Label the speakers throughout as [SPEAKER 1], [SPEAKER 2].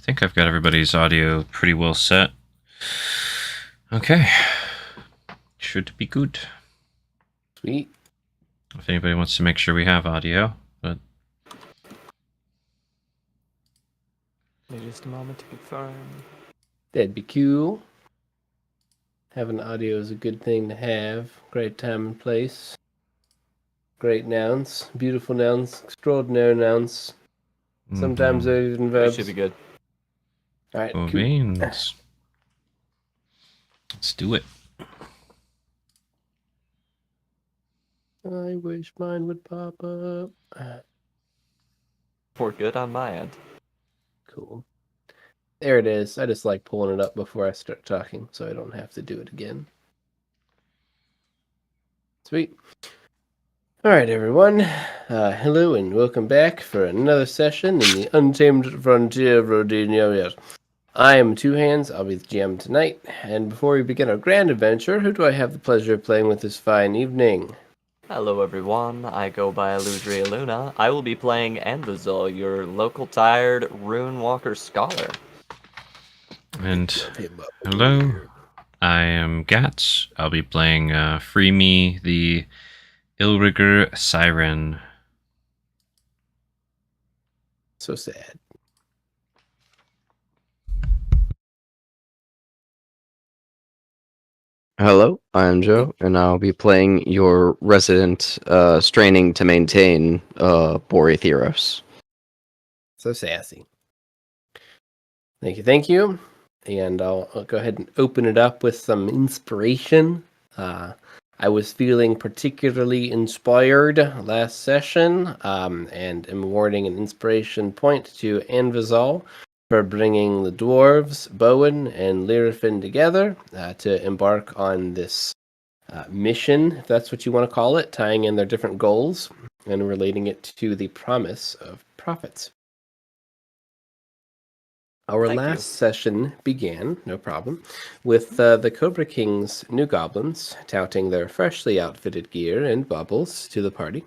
[SPEAKER 1] think I've got everybody's audio pretty well set. Okay. Should be good.
[SPEAKER 2] Sweet.
[SPEAKER 1] If anybody wants to make sure we have audio, but
[SPEAKER 3] Wait just a moment to confirm.
[SPEAKER 2] That'd be cool. Having audio is a good thing to have. Great time and place. Great nouns. Beautiful nouns. Extraordinary nouns. Sometimes they're even
[SPEAKER 3] We
[SPEAKER 2] verbs.
[SPEAKER 3] should be good.
[SPEAKER 2] Alright, cool.
[SPEAKER 1] Banes. Let's do it.
[SPEAKER 2] I wish mine would pop up.
[SPEAKER 3] We're good on my end.
[SPEAKER 2] Cool. There it is. I just like pulling it up before I start talking, so I don't have to do it again. Sweet. Alright, everyone. Hello and welcome back for another session in the Untamed Frontier of Rodinia. Yes. I am TwoHands. I'll be the GM tonight. And before we begin our grand adventure, who do I have the pleasure of playing with this fine evening?
[SPEAKER 3] Hello everyone, I go by Aludriea Luna. I will be playing Anvizol, your local tired Rune Walker Scholar.
[SPEAKER 1] And hello, I am Gats. I'll be playing Free Me, the Ilrigger Siren.
[SPEAKER 2] So sad.
[SPEAKER 4] Hello, I'm Joe, and I'll be playing your resident straining to maintain Boretheros.
[SPEAKER 2] So sassy. Thank you. And I'll go ahead and open it up with some inspiration. I was feeling particularly inspired last session, and am awarding an inspiration point to Anvizol for bringing the dwarves, Bowen, and Lyrafin together to embark on this mission, if that's what you want to call it, tying in their different goals and relating it to the promise of prophets. Our last session began, no problem, with the Cobra King's new goblins touting their freshly outfitted gear and baubles to the party.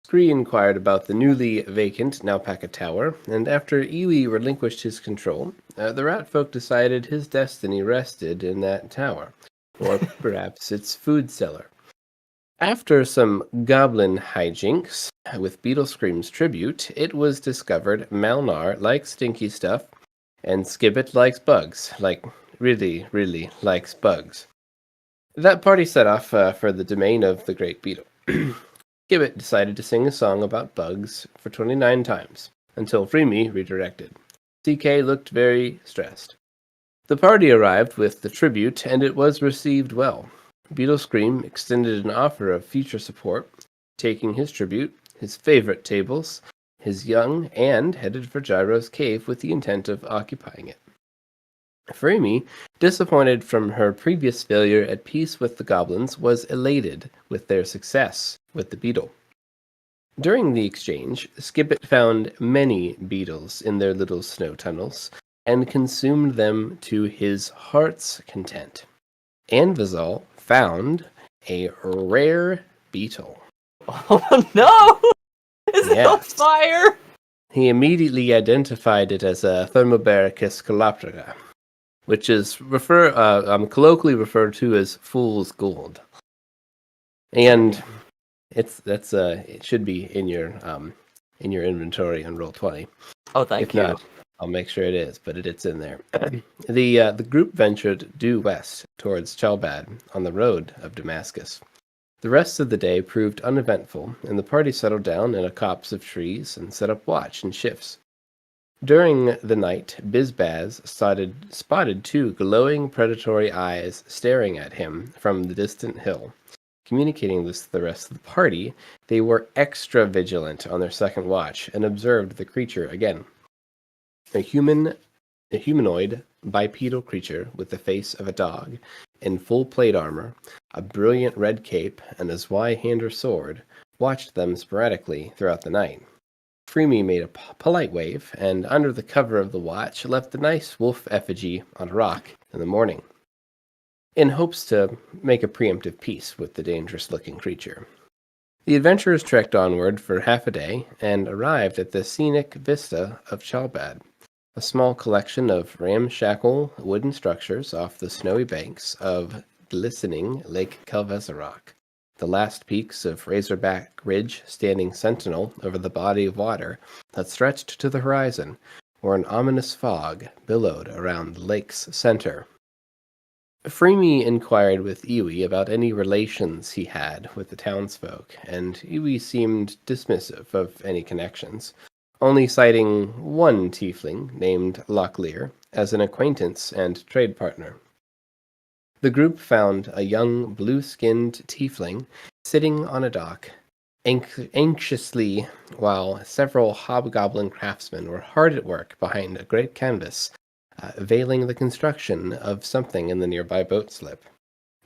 [SPEAKER 2] Scree inquired about the newly vacant Naupaka Tower, and after Iwi relinquished his control, the rat folk decided his destiny rested in that tower, or perhaps its food cellar. After some goblin hijinks with Beetle Scream's tribute, it was discovered Malnar likes stinky stuff, and Skibbit likes bugs, like really, really likes bugs. That party set off for the domain of the Great Beetle. Skibbit decided to sing a song about bugs for 29 times, until Freemy redirected. CK looked very stressed. The party arrived with the tribute, and it was received well. Beetle Scream extended an offer of future support, taking his tribute, his favorite tables, his young, and headed for Gyro's cave with the intent of occupying it. Freemy, disappointed from her previous failure at peace with the goblins, was elated with their success with the beetle. During the exchange, Skibbit found many beetles in their little snow tunnels, and consumed them to his heart's content. Anvizol found a rare beetle.
[SPEAKER 3] Oh no! Is it on fire?
[SPEAKER 2] He immediately identified it as a Thermobaricus caloptrica, which is colloquially referred to as fool's gold. And it should be in your inventory on Roll20.
[SPEAKER 3] Oh, thank you.
[SPEAKER 2] If not, I'll make sure it is, but it's in there. The group ventured due west towards Chalbad on the road of Damascus. The rest of the day proved uneventful, and the party settled down in a copse of trees and set up watch in shifts. During the night, Bizbaz spotted two glowing predatory eyes staring at him from the distant hill. Communicating this to the rest of the party, they were extra vigilant on their second watch and observed the creature again. A humanoid bipedal creature with the face of a dog, in full plate armor, a brilliant red cape, and a Zweihander sword, watched them sporadically throughout the night. Freemy made a polite wave, and under the cover of the watch, left a nice wolf effigy on a rock in the morning, in hopes to make a preemptive peace with the dangerous-looking creature. The adventurers trekked onward for half a day, and arrived at the scenic vista of Chalbad. a small collection of ramshackle wooden structures off the snowy banks of glistening Lake Kelvezarock, the last peaks of Razorback Ridge standing sentinel over the body of water that stretched to the horizon, where an ominous fog billowed around the lake's center. Freemy inquired with Iwi about any relations he had with the townsfolk, and Iwi seemed dismissive of any connections, only citing one tiefling named Locklear as an acquaintance and trade partner. The group found a young blue-skinned tiefling sitting on a dock, anxiously, while several hobgoblin craftsmen were hard at work behind a great canvas, veiling the construction of something in the nearby boat slip.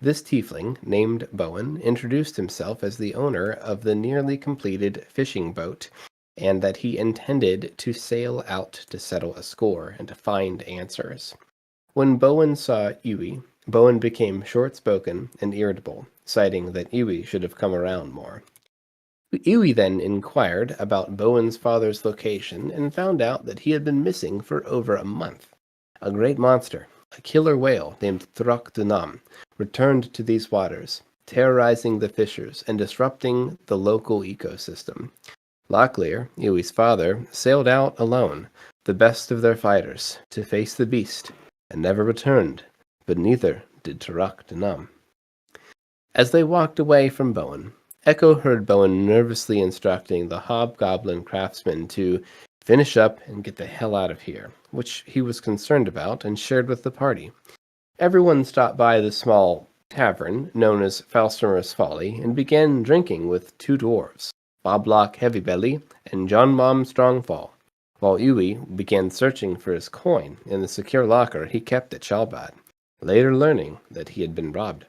[SPEAKER 2] This tiefling, named Bowen, introduced himself as the owner of the nearly completed fishing boat, and that he intended to sail out to settle a score and to find answers. When Bowen saw Iwi, Bowen became short-spoken and irritable, citing that Iwi should have come around more. Iwi then inquired about Bowen's father's location and found out that he had been missing for over a month. A great monster, a killer whale named Thrak Dunam, returned to these waters, terrorizing the fishers and disrupting the local ecosystem. Locklear, Iwi's father, sailed out alone, the best of their fighters, to face the beast, and never returned, but neither did Thrak Dunam. As they walked away from Bowen, Echo heard Bowen nervously instructing the hobgoblin craftsman to finish up and get the hell out of here, which he was concerned about and shared with the party. Everyone stopped by the small tavern known as Falsomer's Folly and began drinking with two dwarves, Boblock Heavybelly and John Mom Strongfall, while Iwi began searching for his coin in the secure locker he kept at Shalbad, later learning that he had been robbed.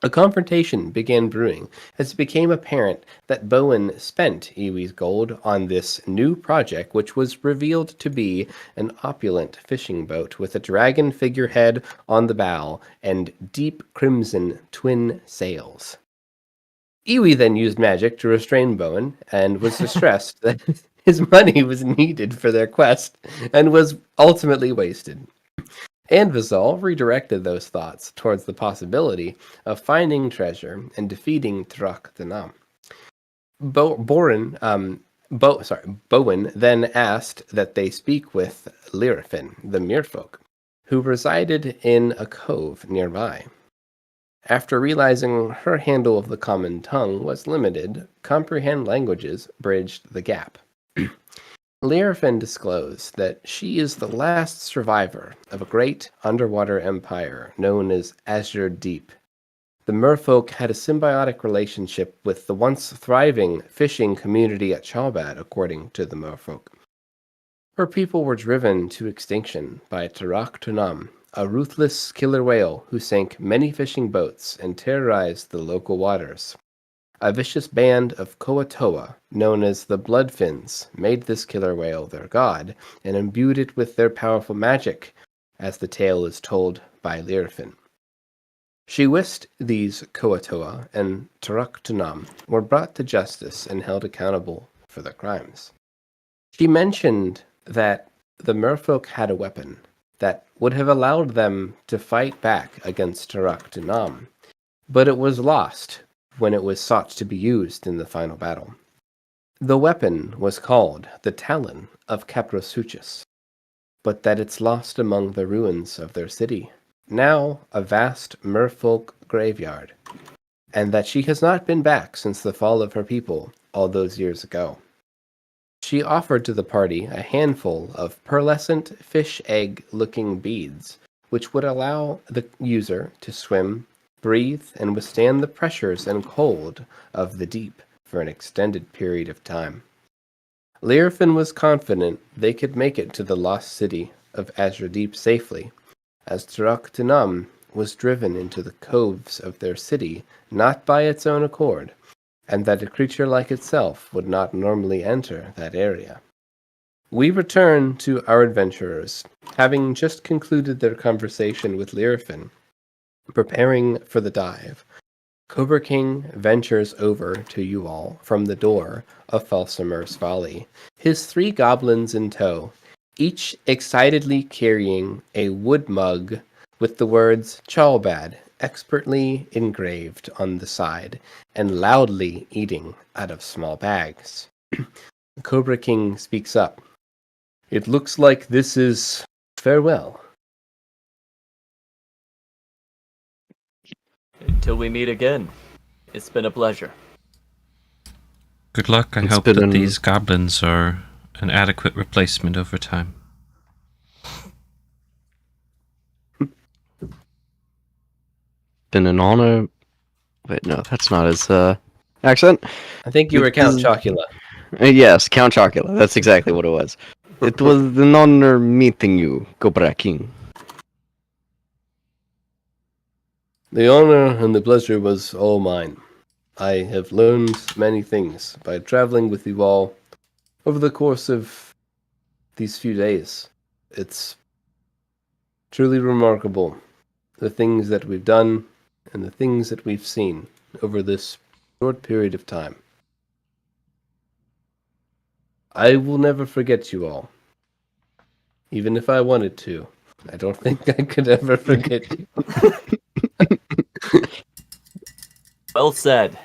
[SPEAKER 2] A confrontation began brewing as it became apparent that Bowen spent Iwi's gold on this new project, which was revealed to be an opulent fishing boat with a dragon figurehead on the bow and deep crimson twin sails. Iwi then used magic to restrain Bowen and was distressed that his money was needed for their quest and was ultimately wasted. Anvizal redirected those thoughts towards the possibility of finding treasure and defeating Thrak Dunam. Bowen then asked that they speak with Lyrafin, the Merfolk, who resided in a cove nearby. After realizing her handle of the common tongue was limited, Comprehend Languages bridged the gap. Lyrafin disclosed that she is the last survivor of a great underwater empire known as Azure Deep. The merfolk had a symbiotic relationship with the once thriving fishing community at Shalbad, according to the merfolk. Her people were driven to extinction by Thrak Dunam, a ruthless killer whale who sank many fishing boats and terrorized the local waters. A vicious band of Koatoa, known as the Bloodfins, made this killer whale their god and imbued it with their powerful magic, as the tale is told by Lyrafin. She wished these Koatoa and Thrak Dunam were brought to justice and held accountable for their crimes. She mentioned that the merfolk had a weapon that would have allowed them to fight back against Thrak Dunam, but it was lost when it was sought to be used in the final battle. The weapon was called the Talon of Caprosuchus, but that it's lost among the ruins of their city, now a vast merfolk graveyard, and that she has not been back since the fall of her people all those years ago. She offered to the party a handful of pearlescent fish egg-looking beads, which would allow the user to swim, breathe, and withstand the pressures and cold of the deep for an extended period of time. Lyrafin was confident they could make it to the lost city of Azure Deep safely, as Thrak Dunam was driven into the coves of their city not by its own accord, and that a creature like itself would not normally enter that area. We return to our adventurers, having just concluded their conversation with Lyrafin, preparing for the dive. Cobra King ventures over to you all from the door of Falsomer's Folly, his 3 goblins in tow, each excitedly carrying a wood mug with the words Chalbad expertly engraved on the side, and loudly eating out of small bags. The Cobra King speaks up. It looks like this is farewell.
[SPEAKER 3] Until we meet again, it's been a pleasure.
[SPEAKER 1] Good luck. I
[SPEAKER 4] It's
[SPEAKER 1] hope
[SPEAKER 4] been
[SPEAKER 1] that
[SPEAKER 4] an-
[SPEAKER 1] these goblins are an adequate replacement over time.
[SPEAKER 4] Been an honor. Wait, no, that's not his accent.
[SPEAKER 2] I think you were Count Chocula.
[SPEAKER 4] Yes, Count Chocula. That's exactly what it was. It was an honor meeting you, Cobra King.
[SPEAKER 2] The honor and the pleasure was all mine. I have learned many things by traveling with you all over the course of these few days. It's truly remarkable, the things that we've done and the things that we've seen over this short period of time. I will never forget you all. Even if I wanted to. I don't think I could ever forget you.
[SPEAKER 3] Well said.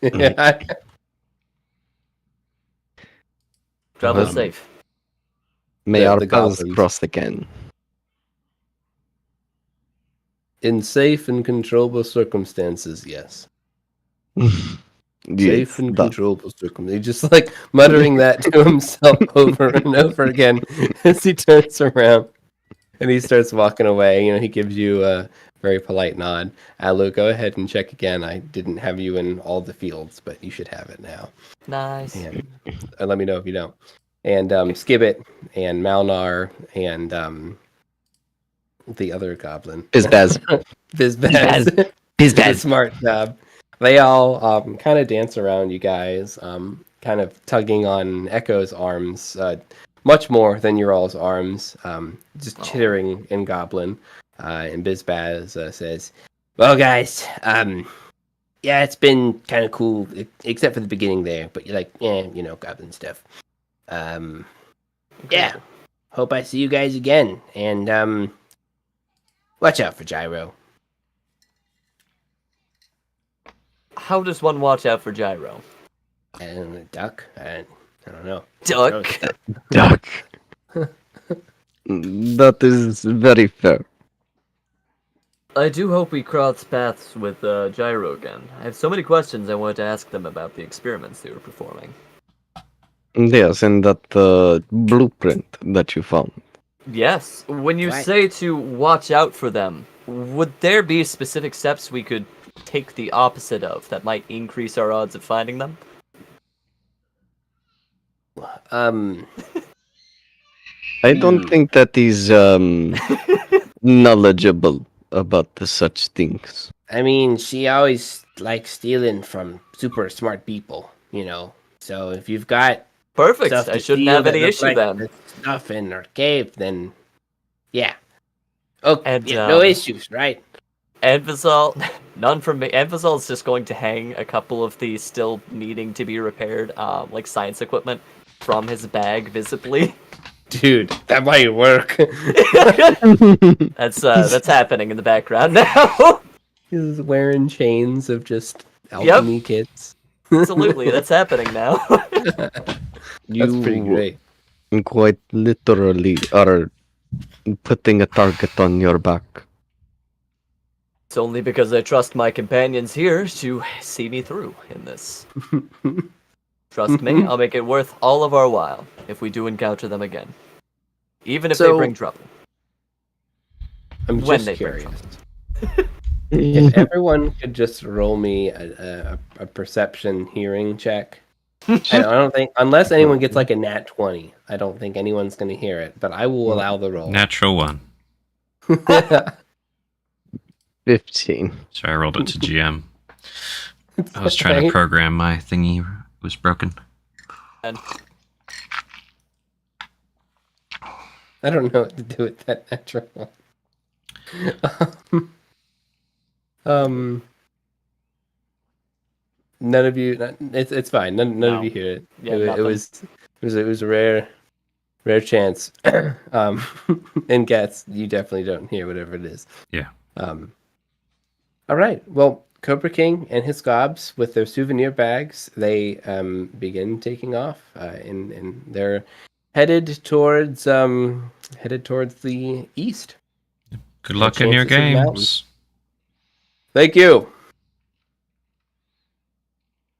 [SPEAKER 2] Yeah.
[SPEAKER 3] Travel
[SPEAKER 4] Um,
[SPEAKER 3] safe.
[SPEAKER 4] May our
[SPEAKER 2] The
[SPEAKER 4] paths
[SPEAKER 2] goblins.
[SPEAKER 4] cross again.
[SPEAKER 2] In safe and controllable circumstances, yes. Safe
[SPEAKER 4] Yes,
[SPEAKER 2] and
[SPEAKER 4] that.
[SPEAKER 2] controllable circumstances. He's just like muttering that to himself over and over again as he turns around and he starts walking away. You know, he gives you a very polite nod. Alu, go ahead and check again. I didn't have you in all the fields, but you should have it now.
[SPEAKER 3] Nice.
[SPEAKER 2] And let me know if you don't. And Skibbit and Malnar and the other goblin.
[SPEAKER 4] Bizbaz.
[SPEAKER 2] Bizbaz.
[SPEAKER 4] Bizbaz.
[SPEAKER 2] It's a smart job. They all kind of dance around you guys, kind of tugging on Echo's arms, much more than your all's arms, just chittering in Goblin. And Bizbaz says, "Well, guys, yeah, it's been kind of cool, except for the beginning there. But you're like, yeah, you know, Goblin stuff. Yeah, hope I see you guys again. And watch out for Gyro."
[SPEAKER 3] How does one watch out for Gyro?
[SPEAKER 2] And a duck. I don't know.
[SPEAKER 3] Duck.
[SPEAKER 4] Duck. That is very fair.
[SPEAKER 3] I do hope we cross paths with Gyro again. I have so many questions I wanted to ask them about the experiments they were performing.
[SPEAKER 4] Yes, and that blueprint that you found.
[SPEAKER 3] Yes, when you
[SPEAKER 2] Right.
[SPEAKER 3] say to watch out for them, would there be specific steps we could take the opposite of that might increase our odds of finding them?
[SPEAKER 4] I don't think that he's knowledgeable about the such things.
[SPEAKER 2] I mean, she always likes stealing from super smart people, you know. So if you've got
[SPEAKER 3] Perfect.
[SPEAKER 2] stuff
[SPEAKER 3] I
[SPEAKER 2] to
[SPEAKER 3] shouldn't
[SPEAKER 2] steal
[SPEAKER 3] have
[SPEAKER 2] that
[SPEAKER 3] any
[SPEAKER 2] looks
[SPEAKER 3] issue
[SPEAKER 2] like
[SPEAKER 3] then.
[SPEAKER 2] the stuff in our cave, then yeah. Oh,
[SPEAKER 3] And,
[SPEAKER 2] yeah, no
[SPEAKER 3] um,
[SPEAKER 2] issues, right?
[SPEAKER 3] Anvizal, none from me. Anvizal is just going to hang a couple of the still needing to be repaired, like science equipment, from his bag visibly.
[SPEAKER 2] Dude, that might work.
[SPEAKER 3] That's happening in the background now.
[SPEAKER 2] He's wearing chains of just alchemy kits.
[SPEAKER 3] Absolutely, that's happening now.
[SPEAKER 2] That's pretty great.
[SPEAKER 4] Quite literally are putting a target on your back.
[SPEAKER 3] It's only because I trust my companions here to see me through in this. Trust me, I'll make it worth all of our while if we do encounter them again. Even if they
[SPEAKER 2] So-
[SPEAKER 3] bring trouble.
[SPEAKER 2] I'm
[SPEAKER 3] When
[SPEAKER 2] just
[SPEAKER 3] they bring
[SPEAKER 2] curious. If everyone could just roll me a perception hearing check. I don't think, unless anyone gets like a nat 20, I don't think anyone's going to hear it, but I will allow the roll.
[SPEAKER 1] Natural one.
[SPEAKER 4] 15.
[SPEAKER 1] So I rolled it to GM. I was trying to program my thingy. It was broken.
[SPEAKER 3] And
[SPEAKER 2] I don't know what to do with that natural one. None of you. It's fine. None
[SPEAKER 3] No.
[SPEAKER 2] of you hear it.
[SPEAKER 3] Yeah,
[SPEAKER 2] it
[SPEAKER 3] nothing.
[SPEAKER 2] was a rare Rare chance. And Gats, you definitely don't hear whatever it is.
[SPEAKER 1] Yeah.
[SPEAKER 2] All right. Well, Cobra King and his gobs, with their souvenir bags, they begin taking off, and they're headed towards the east.
[SPEAKER 1] Good luck in your
[SPEAKER 2] chances of mountains.
[SPEAKER 1] games.
[SPEAKER 2] Thank you.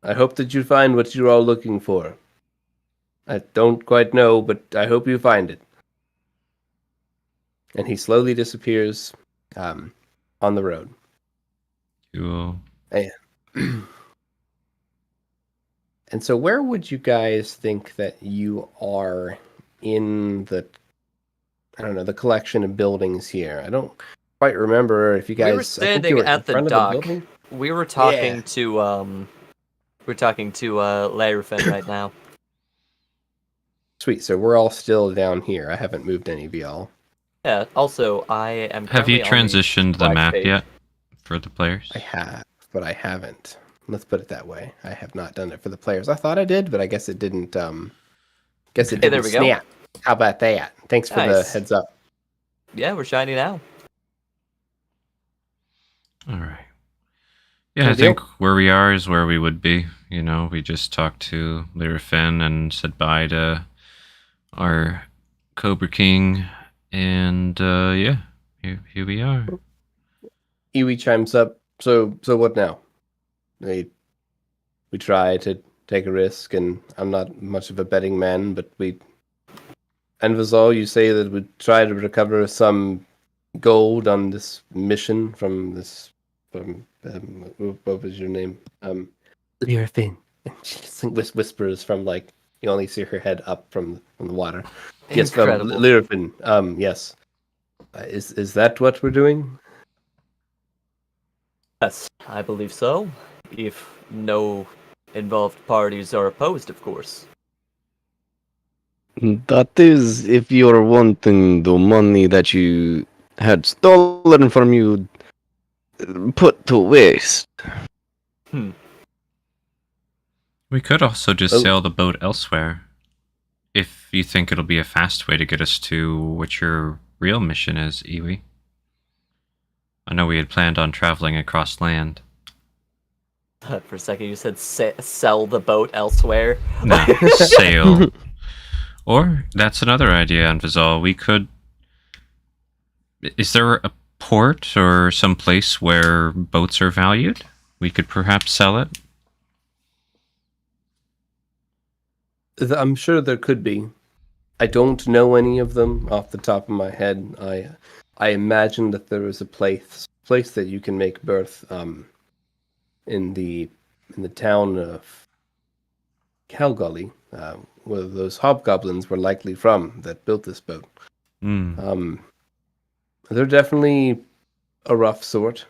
[SPEAKER 2] I hope that you find what you're all looking for. I don't quite know, but I hope you find it. And he slowly disappears on the road.
[SPEAKER 1] Cool.
[SPEAKER 2] And so where would you guys think that you are in the, I don't know, the collection of buildings here? I don't quite remember if you guys...
[SPEAKER 3] We were standing at the dock. We were talking to Larafin right now.
[SPEAKER 2] Sweet, so we're all still down here. I haven't moved any of y'all.
[SPEAKER 3] Yeah, also, I am
[SPEAKER 1] Have you
[SPEAKER 3] currently on
[SPEAKER 1] transitioned the
[SPEAKER 3] black
[SPEAKER 1] map
[SPEAKER 3] page.
[SPEAKER 1] yet for the players?
[SPEAKER 2] I have, but I haven't. Let's put it that way. I have not done it for the players. I thought I did, but I guess it didn't. Guess it
[SPEAKER 3] Hey,
[SPEAKER 2] didn't
[SPEAKER 3] there we go.
[SPEAKER 2] snap. How about that? Thanks for the
[SPEAKER 3] Nice.
[SPEAKER 2] heads up.
[SPEAKER 3] Yeah, we're shiny now.
[SPEAKER 1] All right. Yeah,
[SPEAKER 2] Good
[SPEAKER 1] I
[SPEAKER 2] deal.
[SPEAKER 1] think where we are is where we would be. You know, we just talked to Larafin and said bye to our Cobra King, and yeah, here we are.
[SPEAKER 2] Iwi chimes up. So what now? We try to take a risk, and I'm not much of a betting man, but we. And Vazal, you say that we try to recover some gold on this mission from what was your name? Lyrafin. She just whispers from, like, you only see her head up from the water. Yes, from
[SPEAKER 3] Incredible.
[SPEAKER 2] Lyrafin. Yes. Is that what we're doing?
[SPEAKER 3] Yes, I believe so. If no involved parties are opposed, of course.
[SPEAKER 4] That is, if you're wanting the money that you had stolen from you put to waste.
[SPEAKER 1] We could also just
[SPEAKER 2] Oh.
[SPEAKER 1] sail the boat elsewhere. If you think it'll be a fast way to get us to what your real mission is, Iwi. I know we had planned on traveling across land.
[SPEAKER 3] For a second, you said sell the boat elsewhere.
[SPEAKER 1] No, sail. Or, that's another idea, Anvizal. We could... Is there a port or some place where boats are valued? We could perhaps sell it?
[SPEAKER 2] I'm sure there could be. I don't know any of them off the top of my head. I imagine that there is a place that you can make berth in the town of Calgully, where those hobgoblins were likely from that built this boat.
[SPEAKER 1] Hmm.
[SPEAKER 2] They're definitely a rough sort.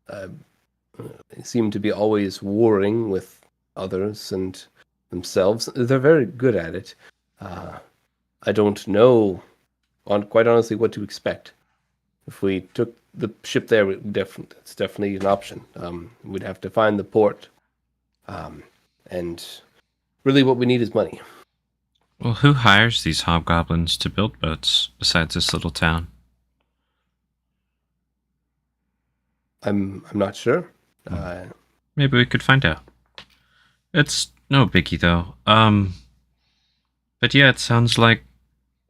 [SPEAKER 2] They seem to be always warring with others and themselves. They're very good at it. I don't know, quite honestly, what to expect. If we took the ship there, it's definitely an option. We'd have to find the port, and really, what we need is money.
[SPEAKER 1] Well, who hires these hobgoblins to build boats besides this little town?
[SPEAKER 2] I'm not sure.
[SPEAKER 1] Maybe we could find out. It's no biggie, though. But yeah, it sounds like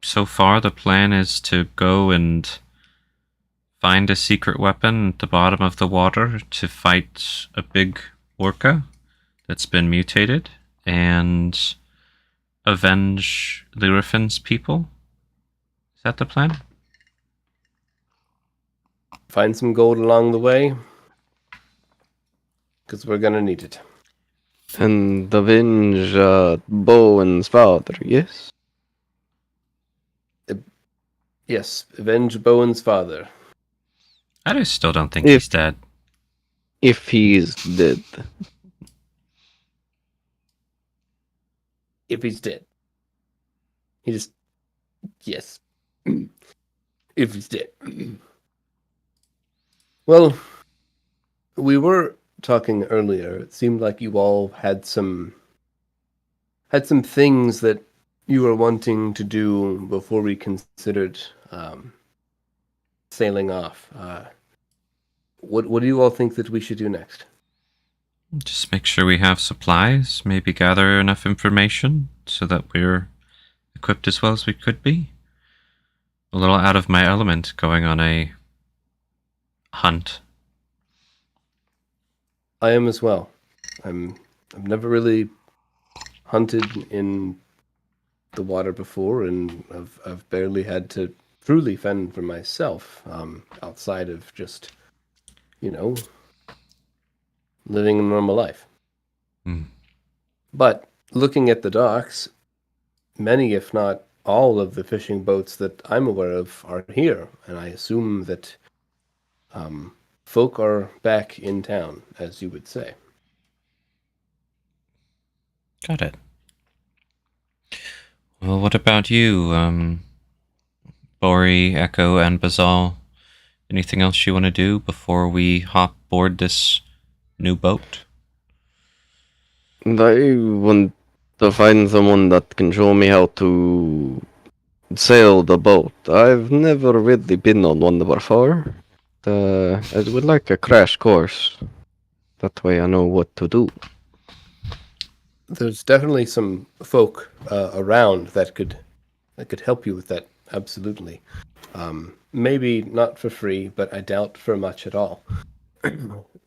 [SPEAKER 1] so far the plan is to go and find a secret weapon at the bottom of the water to fight a big orca that's been mutated and avenge Lyrafin's people. Is that the plan?
[SPEAKER 2] Find some gold along the way, because we're gonna need it.
[SPEAKER 4] And avenge Bowen's father, yes?
[SPEAKER 2] Yes, avenge Bowen's father.
[SPEAKER 1] I still don't think
[SPEAKER 4] If-
[SPEAKER 1] he's dead.
[SPEAKER 4] If he's dead.
[SPEAKER 2] If he's dead. He just... Yes. If he's dead. Well, we were talking earlier. It seemed like you all had some things that you were wanting to do before we considered sailing off. What do you all think that we should do next?
[SPEAKER 1] Just make sure we have supplies, maybe gather enough information so that we're equipped as well as we could be. A little out of my element going on a hunt.
[SPEAKER 2] I am as well. I've never really hunted in the water before, and I've barely had to truly fend for myself outside of just, living a normal life.
[SPEAKER 1] Hmm.
[SPEAKER 2] But looking at the docks, many, if not all, of the fishing boats that I'm aware of are here, and I assume that folk are back in town, as you would say.
[SPEAKER 1] Got it. Well, what about you, Bori, Echo, and Bazal? Anything else you want to do before we hop board this new boat?
[SPEAKER 4] I want to find someone that can show me how to sail the boat. I've never really been on one before. I would like a crash course. That way I know what to do.
[SPEAKER 2] There's definitely some folk around that could help you with that. Absolutely. Maybe not for free, but I doubt for much at all.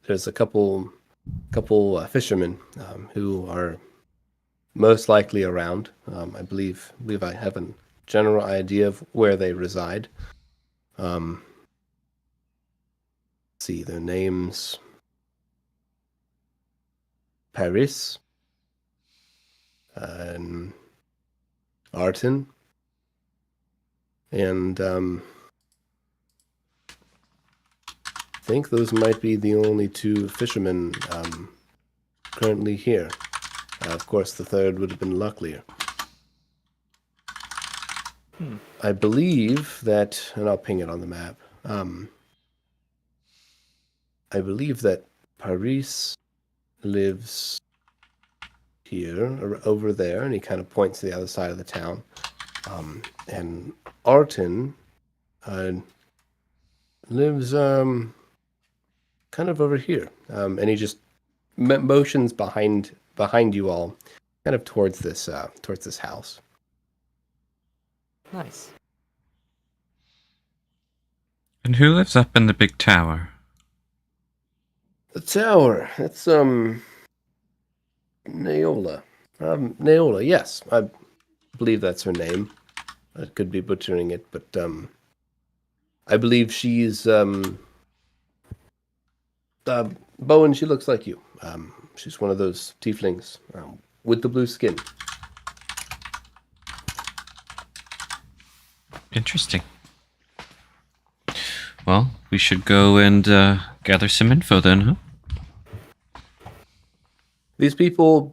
[SPEAKER 2] There's a couple fishermen who are most likely around. I believe I have a general idea of where they reside. Let's see their names. Paris. And Arton. And I think those might be the only two fishermen currently here. Of course, the third would have been Lucklier. I believe that, and I'll ping it on the map. I believe that Paris lives here, or over there, and he kind of points to the other side of the town. And Arton lives kind of over here, and he just motions behind you all, kind of towards this house.
[SPEAKER 3] Nice.
[SPEAKER 1] And who lives up in the big tower?
[SPEAKER 2] The tower. It's Neola. Neola. Yes, I believe that's her name. I could be butchering it, but I believe she's Bowen. She looks like you. She's one of those tieflings with the blue skin.
[SPEAKER 1] Interesting. Well, we should go and gather some info then, huh?
[SPEAKER 2] These people,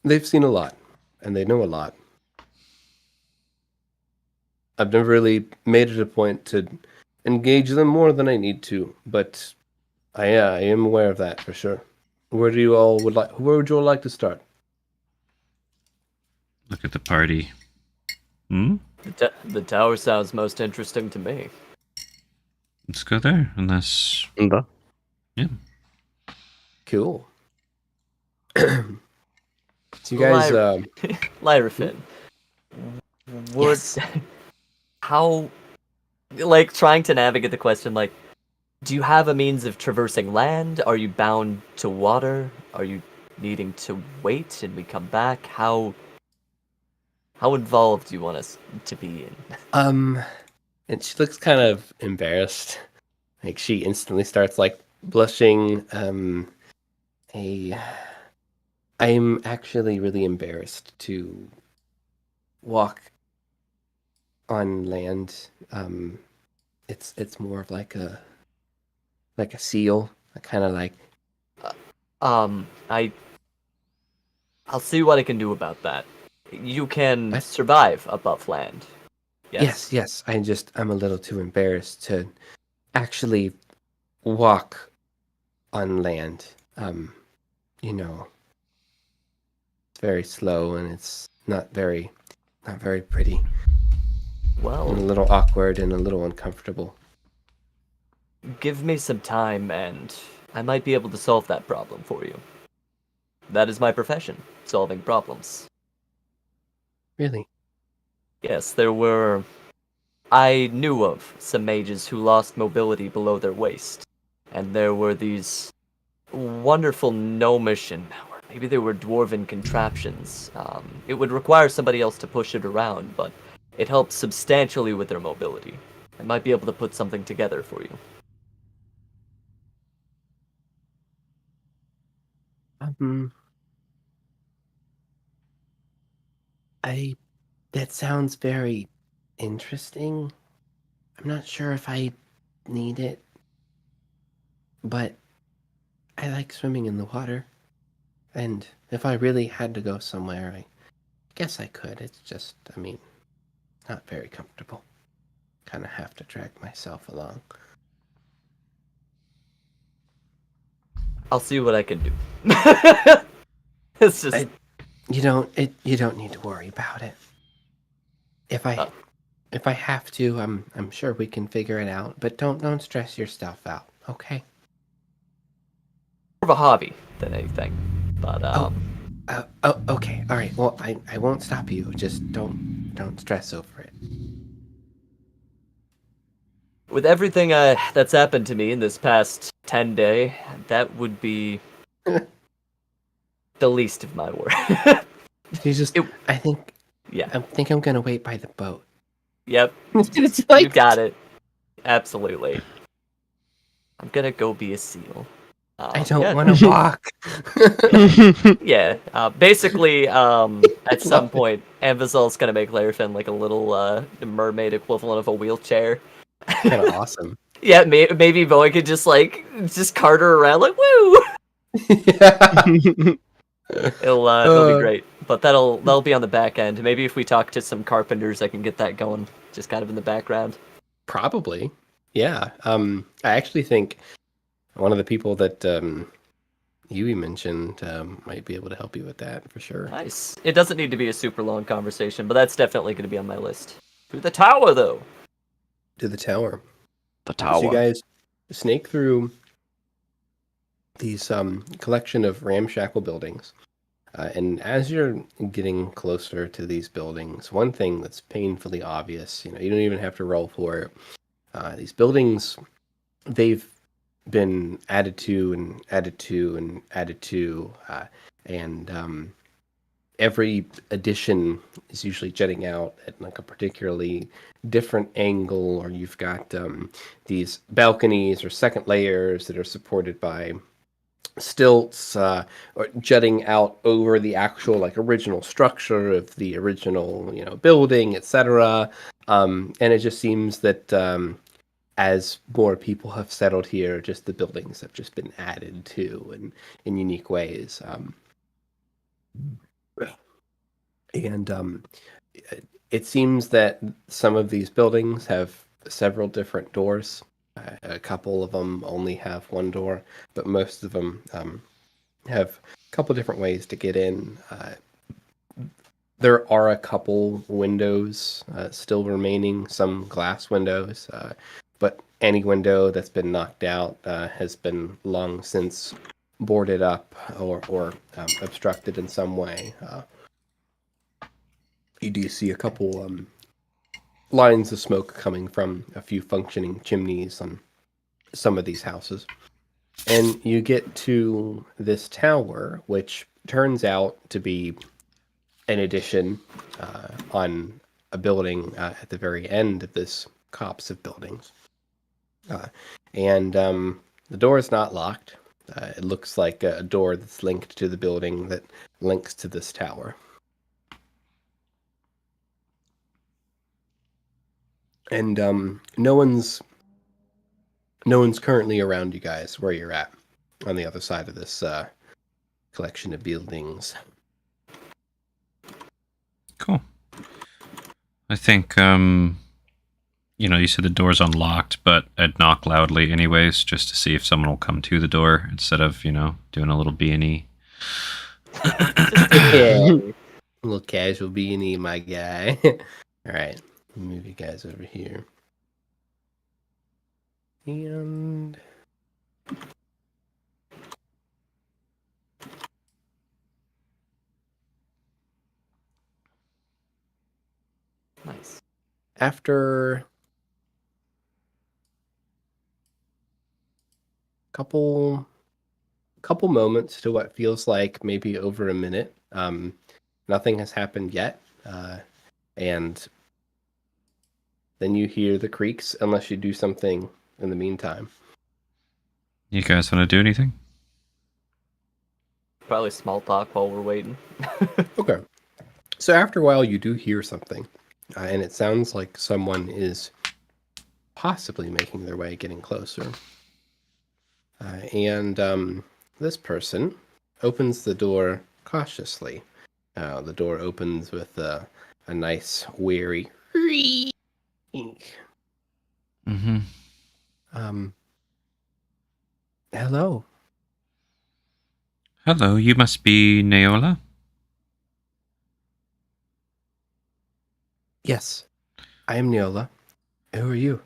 [SPEAKER 2] they've seen a lot, and they know a lot. I've never really made it a point to engage them more than I need to, but I am aware of that for sure. Where would you all like to start?
[SPEAKER 1] Look at the party. Hmm?
[SPEAKER 3] The tower sounds most interesting to me.
[SPEAKER 1] Let's go there, unless... Yeah.
[SPEAKER 2] Cool. So you guys,
[SPEAKER 3] Lyrafin, would
[SPEAKER 2] Yes.
[SPEAKER 3] how, like, trying to navigate the question, like, do you have a means of traversing land? Are you bound to water? Are you needing to wait and we come back? How involved do you want us to be in?
[SPEAKER 2] and she looks kind of embarrassed. Like she instantly starts like blushing. I'm actually really embarrassed to walk on land. It's more of like a seal. I kind of like.
[SPEAKER 3] I'll see what I can do about that. You can
[SPEAKER 2] What?
[SPEAKER 3] survive above land.
[SPEAKER 2] Yes. I'm a little too embarrassed to actually walk on land. It's very slow and it's not very pretty.
[SPEAKER 3] Well,
[SPEAKER 2] And a little awkward and a little uncomfortable.
[SPEAKER 3] give me some time and I might be able to solve that problem for you. That is my profession, solving problems.
[SPEAKER 2] Really?
[SPEAKER 3] Yes, I knew of some mages who lost mobility below their waist. And there were these wonderful gnomish and or maybe they were dwarven contraptions. It would require somebody else to push it around, but it helps substantially with their mobility. I might be able to put something together for you.
[SPEAKER 2] That sounds very interesting. I'm not sure if I need it, but I like swimming in the water. And if I really had to go somewhere, I guess I could. It's just, not very comfortable. Kind of have to drag myself along.
[SPEAKER 3] I'll see what I can do. It's just
[SPEAKER 2] You don't need to worry about it. If I have to, I'm sure we can figure it out. But don't stress yourself out, okay?
[SPEAKER 3] more of a hobby than anything. But
[SPEAKER 2] Okay, all right. Well, I won't stop you. Just don't stress over it.
[SPEAKER 3] with everything that's happened to me in this past 10 day, that would be the least of my worry.
[SPEAKER 2] I think
[SPEAKER 3] Yeah.
[SPEAKER 2] I'm gonna wait by the boat.
[SPEAKER 3] Yep.
[SPEAKER 2] It's
[SPEAKER 3] You got it. Absolutely. I'm gonna go be a seal.
[SPEAKER 2] I don't
[SPEAKER 3] yeah.
[SPEAKER 2] want to walk.
[SPEAKER 3] Yeah. Basically, at some point, Anvizal's gonna make Larafin like a little mermaid equivalent of a wheelchair.
[SPEAKER 2] Kind of awesome.
[SPEAKER 3] Yeah, maybe Boy could just cart her around like woo. It'll be great. But that'll be on the back end. Maybe if we talk to some carpenters, I can get that going, just kind of in the background.
[SPEAKER 2] Probably. Yeah. I actually think one of the people that Yui mentioned might be able to help you with that for sure.
[SPEAKER 3] Nice. It doesn't need to be a super long conversation, but that's definitely going to be on my list. Through the tower, though.
[SPEAKER 2] To the tower.
[SPEAKER 4] The
[SPEAKER 2] So
[SPEAKER 4] tower.
[SPEAKER 2] you guys snake through these collection of ramshackle buildings. And as you're getting closer to these buildings, one thing that's painfully obvious, you don't even have to roll for it. These buildings, they've been added to and added to and added to, and every addition is usually jetting out at like a particularly different angle, or you've got these balconies or second layers that are supported by stilts or jutting out over the actual original structure of the original building, etc. And it just seems that as more people have settled here, just the buildings have just been added to in unique ways. And it seems that some of these buildings have several different doors. A couple of them only have one door, but most of them have a couple different ways to get in. There are a couple windows still remaining, some glass windows, but any window that's been knocked out has been long since boarded up or obstructed in some way. You do see a couple lines of smoke coming from a few functioning chimneys on some of these houses. And you get to this tower, which turns out to be an addition on a building at the very end of this copse of buildings. And the door is not locked. It looks like a door that's linked to the building that links to this tower. And no one's currently around you guys where you're at on the other side of this collection of buildings.
[SPEAKER 1] Cool. I think, you said the door's unlocked, but I'd knock loudly anyways, just to see if someone will come to the door instead of, doing a little B&E.
[SPEAKER 2] Yeah. A little casual beanie, my guy. All right, move you guys over here. And
[SPEAKER 3] Nice.
[SPEAKER 2] after couple moments to what feels like maybe over a minute, nothing has happened yet, and then you hear the creaks unless you do something in the meantime.
[SPEAKER 1] You guys want to do anything?
[SPEAKER 3] Probably small talk while we're waiting.
[SPEAKER 2] Okay. So after a while, you do hear something, and it sounds like someone is possibly making their way, getting closer. And this person opens the door cautiously. The door opens with a nice, weary
[SPEAKER 1] Mm-hmm.
[SPEAKER 2] Hello.
[SPEAKER 1] Hello, you must be Neola?
[SPEAKER 2] Yes, I am Neola. Who are you?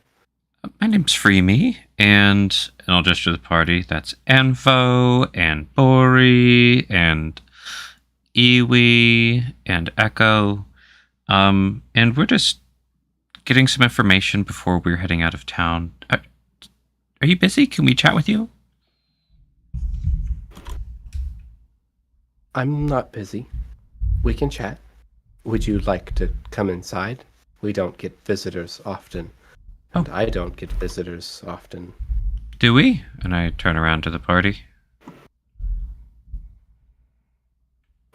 [SPEAKER 1] My name's Freemy, and I'll gesture to the party. That's Anvo, and Bori, and Iwi, and Echo. And we're just getting some information before we're heading out of town. Are you busy? Can we chat with you?
[SPEAKER 2] I'm not busy. We can chat. Would you like to come inside? We don't get visitors often. And I don't get visitors often.
[SPEAKER 1] Do we? And I turn around to the party.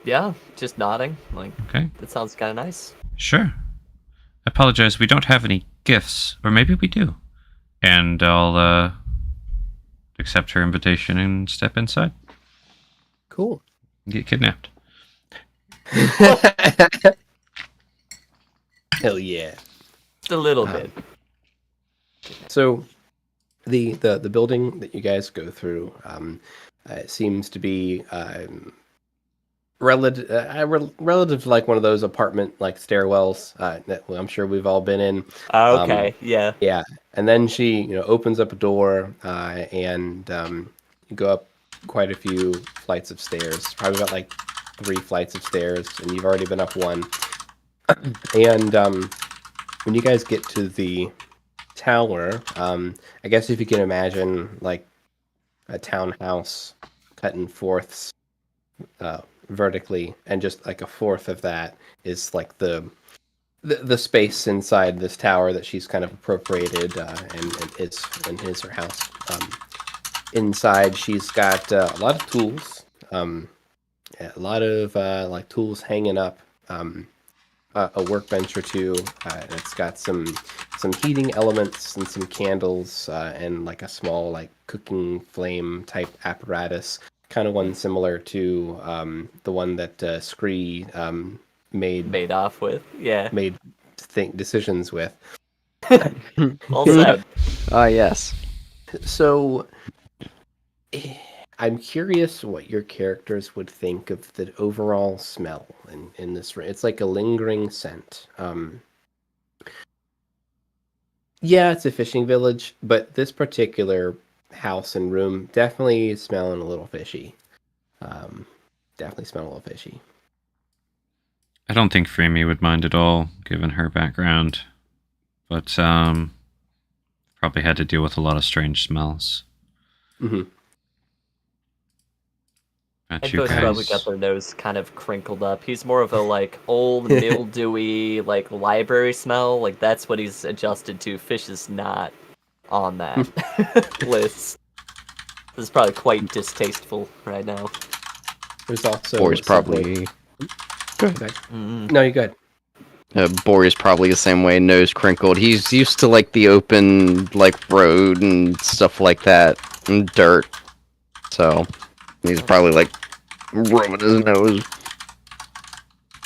[SPEAKER 3] Yeah, just nodding. Like,
[SPEAKER 1] Okay,
[SPEAKER 3] that sounds kind of nice.
[SPEAKER 1] sure. I apologize, we don't have any gifts. Or maybe we do. And I'll, accept her invitation and step inside.
[SPEAKER 2] Cool.
[SPEAKER 1] Get kidnapped.
[SPEAKER 2] Hell yeah.
[SPEAKER 3] Just a little bit.
[SPEAKER 2] So the building that you guys go through seems to be relative to like one of those apartment like stairwells that I'm sure we've all been in.
[SPEAKER 3] Okay, yeah.
[SPEAKER 2] Yeah, and then she opens up a door and you go up quite a few flights of stairs, probably about like 3 flights of stairs, and you've already been up one. And when you guys get to the tower, I guess if you can imagine like a townhouse cut in fourths vertically, and just like a fourth of that is like the space inside this tower that she's kind of appropriated and is in his or house. Inside, she's got a lot of tools, a lot of like tools hanging up, a workbench or two. It's got some heating elements and some candles and like a small like cooking flame type apparatus, kind of one similar to the one that Scree
[SPEAKER 3] Made off with. Yeah.
[SPEAKER 2] made decisions with.
[SPEAKER 3] All set.
[SPEAKER 4] Ah, yes.
[SPEAKER 2] So I'm curious what your characters would think of the overall smell in this room. It's like a lingering scent. Yeah, it's a fishing village, but this particular house and room definitely smelling a little fishy. Definitely smell a little fishy.
[SPEAKER 1] I don't think Freemy would mind at all, given her background. But, probably had to deal with a lot of strange smells.
[SPEAKER 2] Mm-hmm.
[SPEAKER 1] Not you
[SPEAKER 3] Enfo's probably
[SPEAKER 1] guys.
[SPEAKER 3] got their nose kind of crinkled up. He's more of a like old mildewy like library smell. Like that's what he's adjusted to. Fish is not on that list. This is probably quite distasteful right now.
[SPEAKER 2] There's also
[SPEAKER 4] Bory's
[SPEAKER 2] some
[SPEAKER 4] probably.
[SPEAKER 2] wood. No, you're good.
[SPEAKER 4] Bory's probably the same way, nose crinkled. He's used to like the open like road and stuff like that, and dirt. So he's probably like rubbing his nose.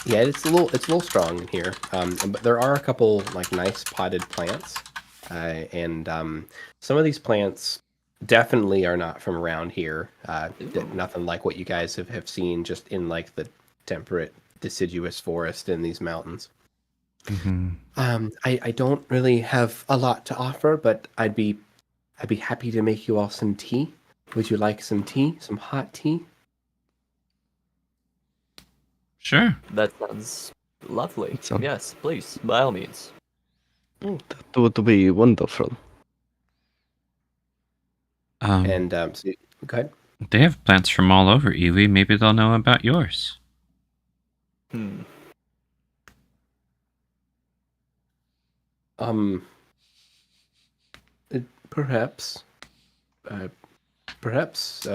[SPEAKER 2] Yeah, it's a little strong in here. But there are a couple like nice potted plants, and some of these plants definitely are not from around here. Nothing like what you guys have seen just in like the temperate deciduous forest in these mountains.
[SPEAKER 1] Mm-hmm.
[SPEAKER 2] I don't really have a lot to offer, but I'd be happy to make you all some tea. Would you like some tea? Some hot tea?
[SPEAKER 1] Sure.
[SPEAKER 3] That sounds lovely.
[SPEAKER 4] It sounds-
[SPEAKER 3] Yes, please, by all means.
[SPEAKER 4] That would be wonderful.
[SPEAKER 2] And so, go ahead.
[SPEAKER 1] They have plants from all over Iwi. Maybe they'll know about yours.
[SPEAKER 3] Hmm.
[SPEAKER 2] Perhaps, perhaps,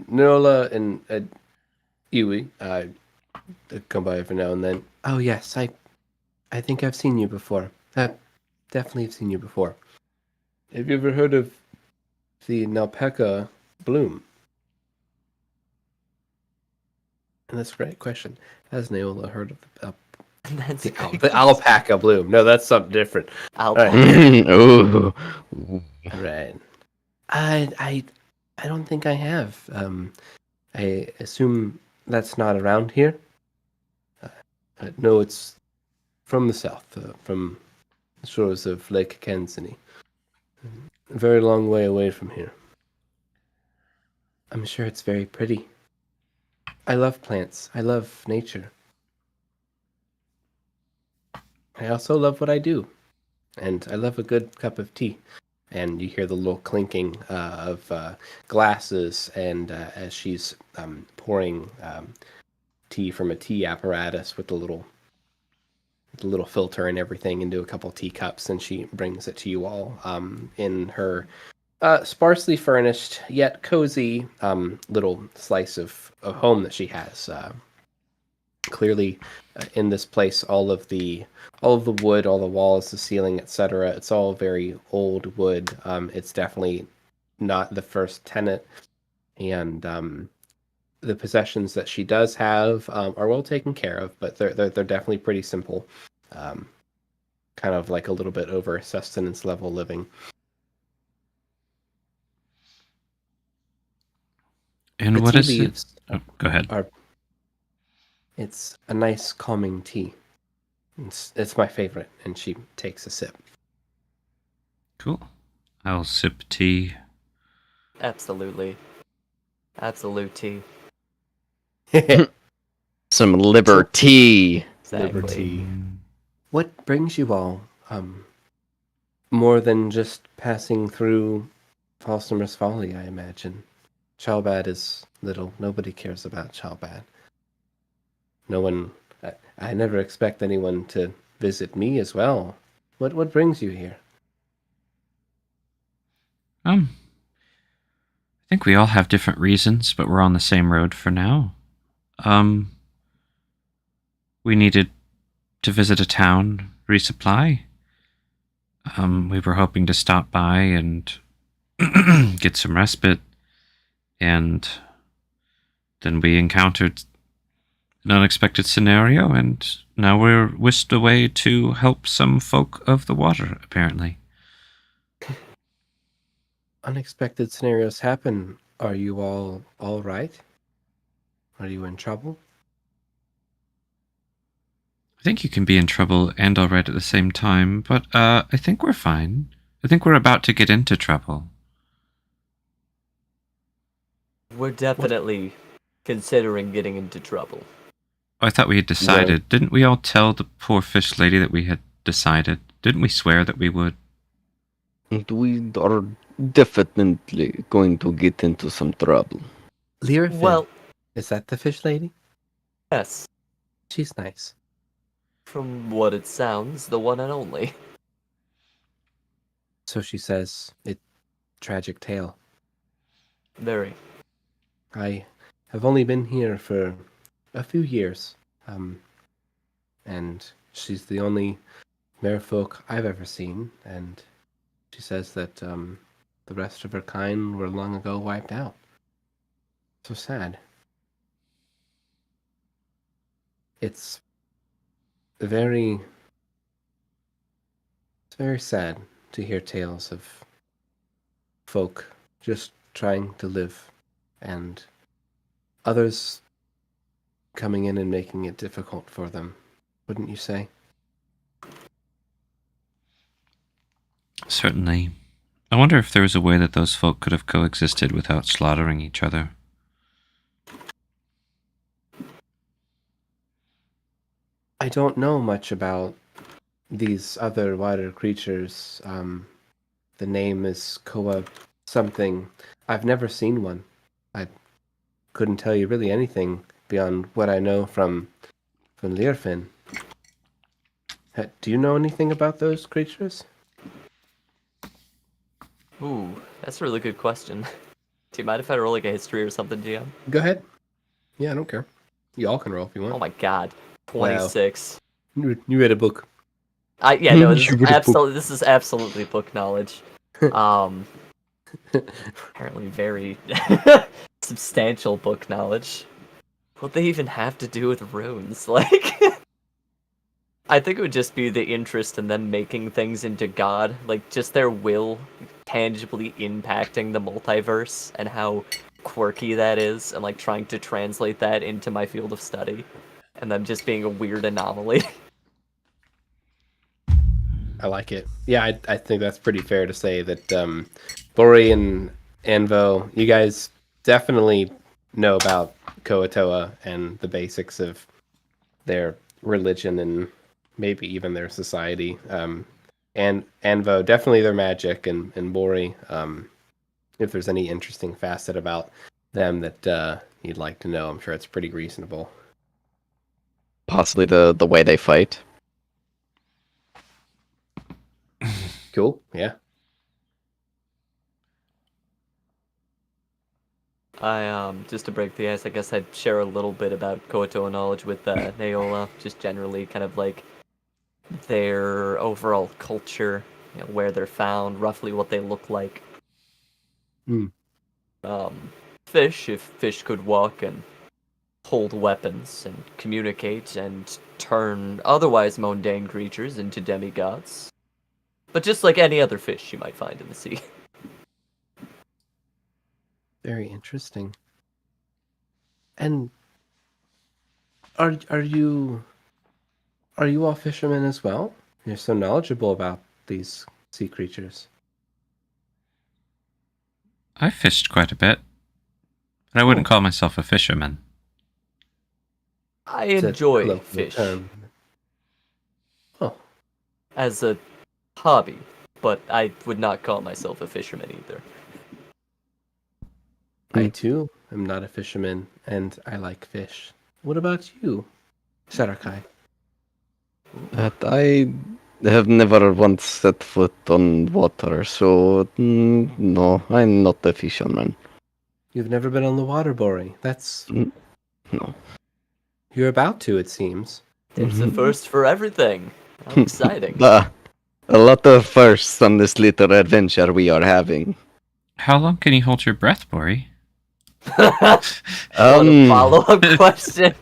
[SPEAKER 2] Nola and Iwi, come by every now and then. Oh yes, I think I've seen you before. Definitely have seen you before. Have you ever heard of the Nalpeka bloom? And that's a great question. Has Naola heard of
[SPEAKER 3] That's a great
[SPEAKER 2] the alpaca bloom? No, that's something different.
[SPEAKER 3] Alpaca.
[SPEAKER 4] Ooh.
[SPEAKER 2] Right. I don't think I have. I assume that's not around here. No, it's from the south, from the shores of Lake Kansani. A very long way away from here. I'm sure it's very pretty. I love plants. I love nature. I also love what I do. And I love a good cup of tea. And you hear the little clinking of glasses, and as she's pouring tea from a tea apparatus with the little filter and everything into a couple teacups, and she brings it to you all in her sparsely furnished yet cozy little slice of home that she has. Clearly, in this place, all of the wood, all the walls, the ceiling, etc. It's all very old wood. It's definitely not the first tenant, and the possessions that she does have are well taken care of, but they're definitely pretty simple. Kind of like a little bit over sustenance level living.
[SPEAKER 1] And
[SPEAKER 2] The
[SPEAKER 1] what
[SPEAKER 2] tea
[SPEAKER 1] is it?
[SPEAKER 2] leaves
[SPEAKER 1] Oh, go ahead.
[SPEAKER 2] It's a nice calming tea. It's my favorite, and she takes a sip.
[SPEAKER 1] Cool. I'll sip tea.
[SPEAKER 3] Absolutely. Absolute tea.
[SPEAKER 4] Some liberty.
[SPEAKER 3] Exactly.
[SPEAKER 2] Liberty. What brings you all more than just passing through Falsomer's Folly, I imagine? Chalbad is little. Nobody cares about Chalbad. No one... I never expect anyone to visit me as well. What brings you here?
[SPEAKER 1] I think we all have different reasons, but we're on the same road for now. We needed to visit a town, resupply. We were hoping to stop by and get some respite, and then we encountered an unexpected scenario, and now we're whisked away to help some folk of the water, apparently.
[SPEAKER 2] Unexpected scenarios happen. Are you all right? Are you in trouble?
[SPEAKER 1] I think you can be in trouble and all right at the same time, but I think we're fine. I think we're about to get into trouble.
[SPEAKER 3] We're definitely considering getting into trouble.
[SPEAKER 1] I thought we had decided. Didn't we all tell the poor fish lady that we had decided? Didn't we swear that we would?
[SPEAKER 4] And we are definitely going to get into some trouble.
[SPEAKER 2] Lyrafin.
[SPEAKER 3] Well,
[SPEAKER 2] Is that the fish lady?
[SPEAKER 3] yes.
[SPEAKER 2] She's nice.
[SPEAKER 3] From what it sounds, the one and only.
[SPEAKER 2] So she says, tragic tale.
[SPEAKER 3] Very.
[SPEAKER 2] I have only been here for a few years, and she's the only merfolk I've ever seen, and she says that the rest of her kind were long ago wiped out. So sad. It's very sad to hear tales of folk just trying to live, and others coming in and making it difficult for them, wouldn't you say?
[SPEAKER 1] Certainly. I wonder if there was a way that those folk could have coexisted without slaughtering each other.
[SPEAKER 2] I don't know much about these other water creatures. The name is Koa something. I've never seen one. I couldn't tell you really anything beyond what I know from Learfin. Do you know anything about those creatures?
[SPEAKER 3] Ooh, that's a really good question. Do you mind if I roll like a history or something, GM?
[SPEAKER 2] Go ahead. Yeah, I don't care. Y'all can roll if you want.
[SPEAKER 3] Oh my god. 26.
[SPEAKER 2] You read a book.
[SPEAKER 3] Yeah, no,
[SPEAKER 4] You read a book.
[SPEAKER 3] this is absolutely book knowledge. Apparently very substantial book knowledge. What they even have to do with runes? Like, I think it would just be the interest in them making things into God, like just their will tangibly impacting the multiverse and how quirky that is, and like trying to translate that into my field of study, and them just being a weird anomaly.
[SPEAKER 2] I like it. Yeah, I think that's pretty fair to say that Bori and Anvo, you guys definitely know about Koatoa and the basics of their religion and maybe even their society. And Anvo, definitely their magic, and Bori, if there's any interesting facet about them that you'd like to know, I'm sure it's pretty reasonable.
[SPEAKER 4] Possibly the way they fight.
[SPEAKER 2] Cool, yeah.
[SPEAKER 3] Just to break the ice, I guess I'd share a little bit about Koatoa knowledge with Naola, just generally kind of like their overall culture, you know, where they're found, roughly what they look like.
[SPEAKER 2] Hmm.
[SPEAKER 3] Fish, if fish could walk and hold weapons and communicate and turn otherwise mundane creatures into demigods. But just like any other fish you might find in the sea.
[SPEAKER 2] Very interesting. And are you all fishermen as well? You're so knowledgeable about these sea creatures.
[SPEAKER 1] I fished quite a bit, but I wouldn't call myself a fisherman.
[SPEAKER 3] I
[SPEAKER 2] It's a
[SPEAKER 3] enjoy
[SPEAKER 2] colloquial
[SPEAKER 3] fish
[SPEAKER 2] term. Oh,
[SPEAKER 3] as a hobby, but I would not call myself a fisherman either.
[SPEAKER 2] I too am not a fisherman, and I like fish. What about you, Sarakai?
[SPEAKER 4] But I have never once set foot on water, so no, I'm not a fisherman.
[SPEAKER 2] You've never been on the water, Bori. That's...
[SPEAKER 4] No.
[SPEAKER 2] You're about to, it seems.
[SPEAKER 3] There's a first for everything. How exciting.
[SPEAKER 4] A lot of firsts on this little adventure we are having.
[SPEAKER 1] How long can you hold your breath, Bori?
[SPEAKER 3] What a follow-up question.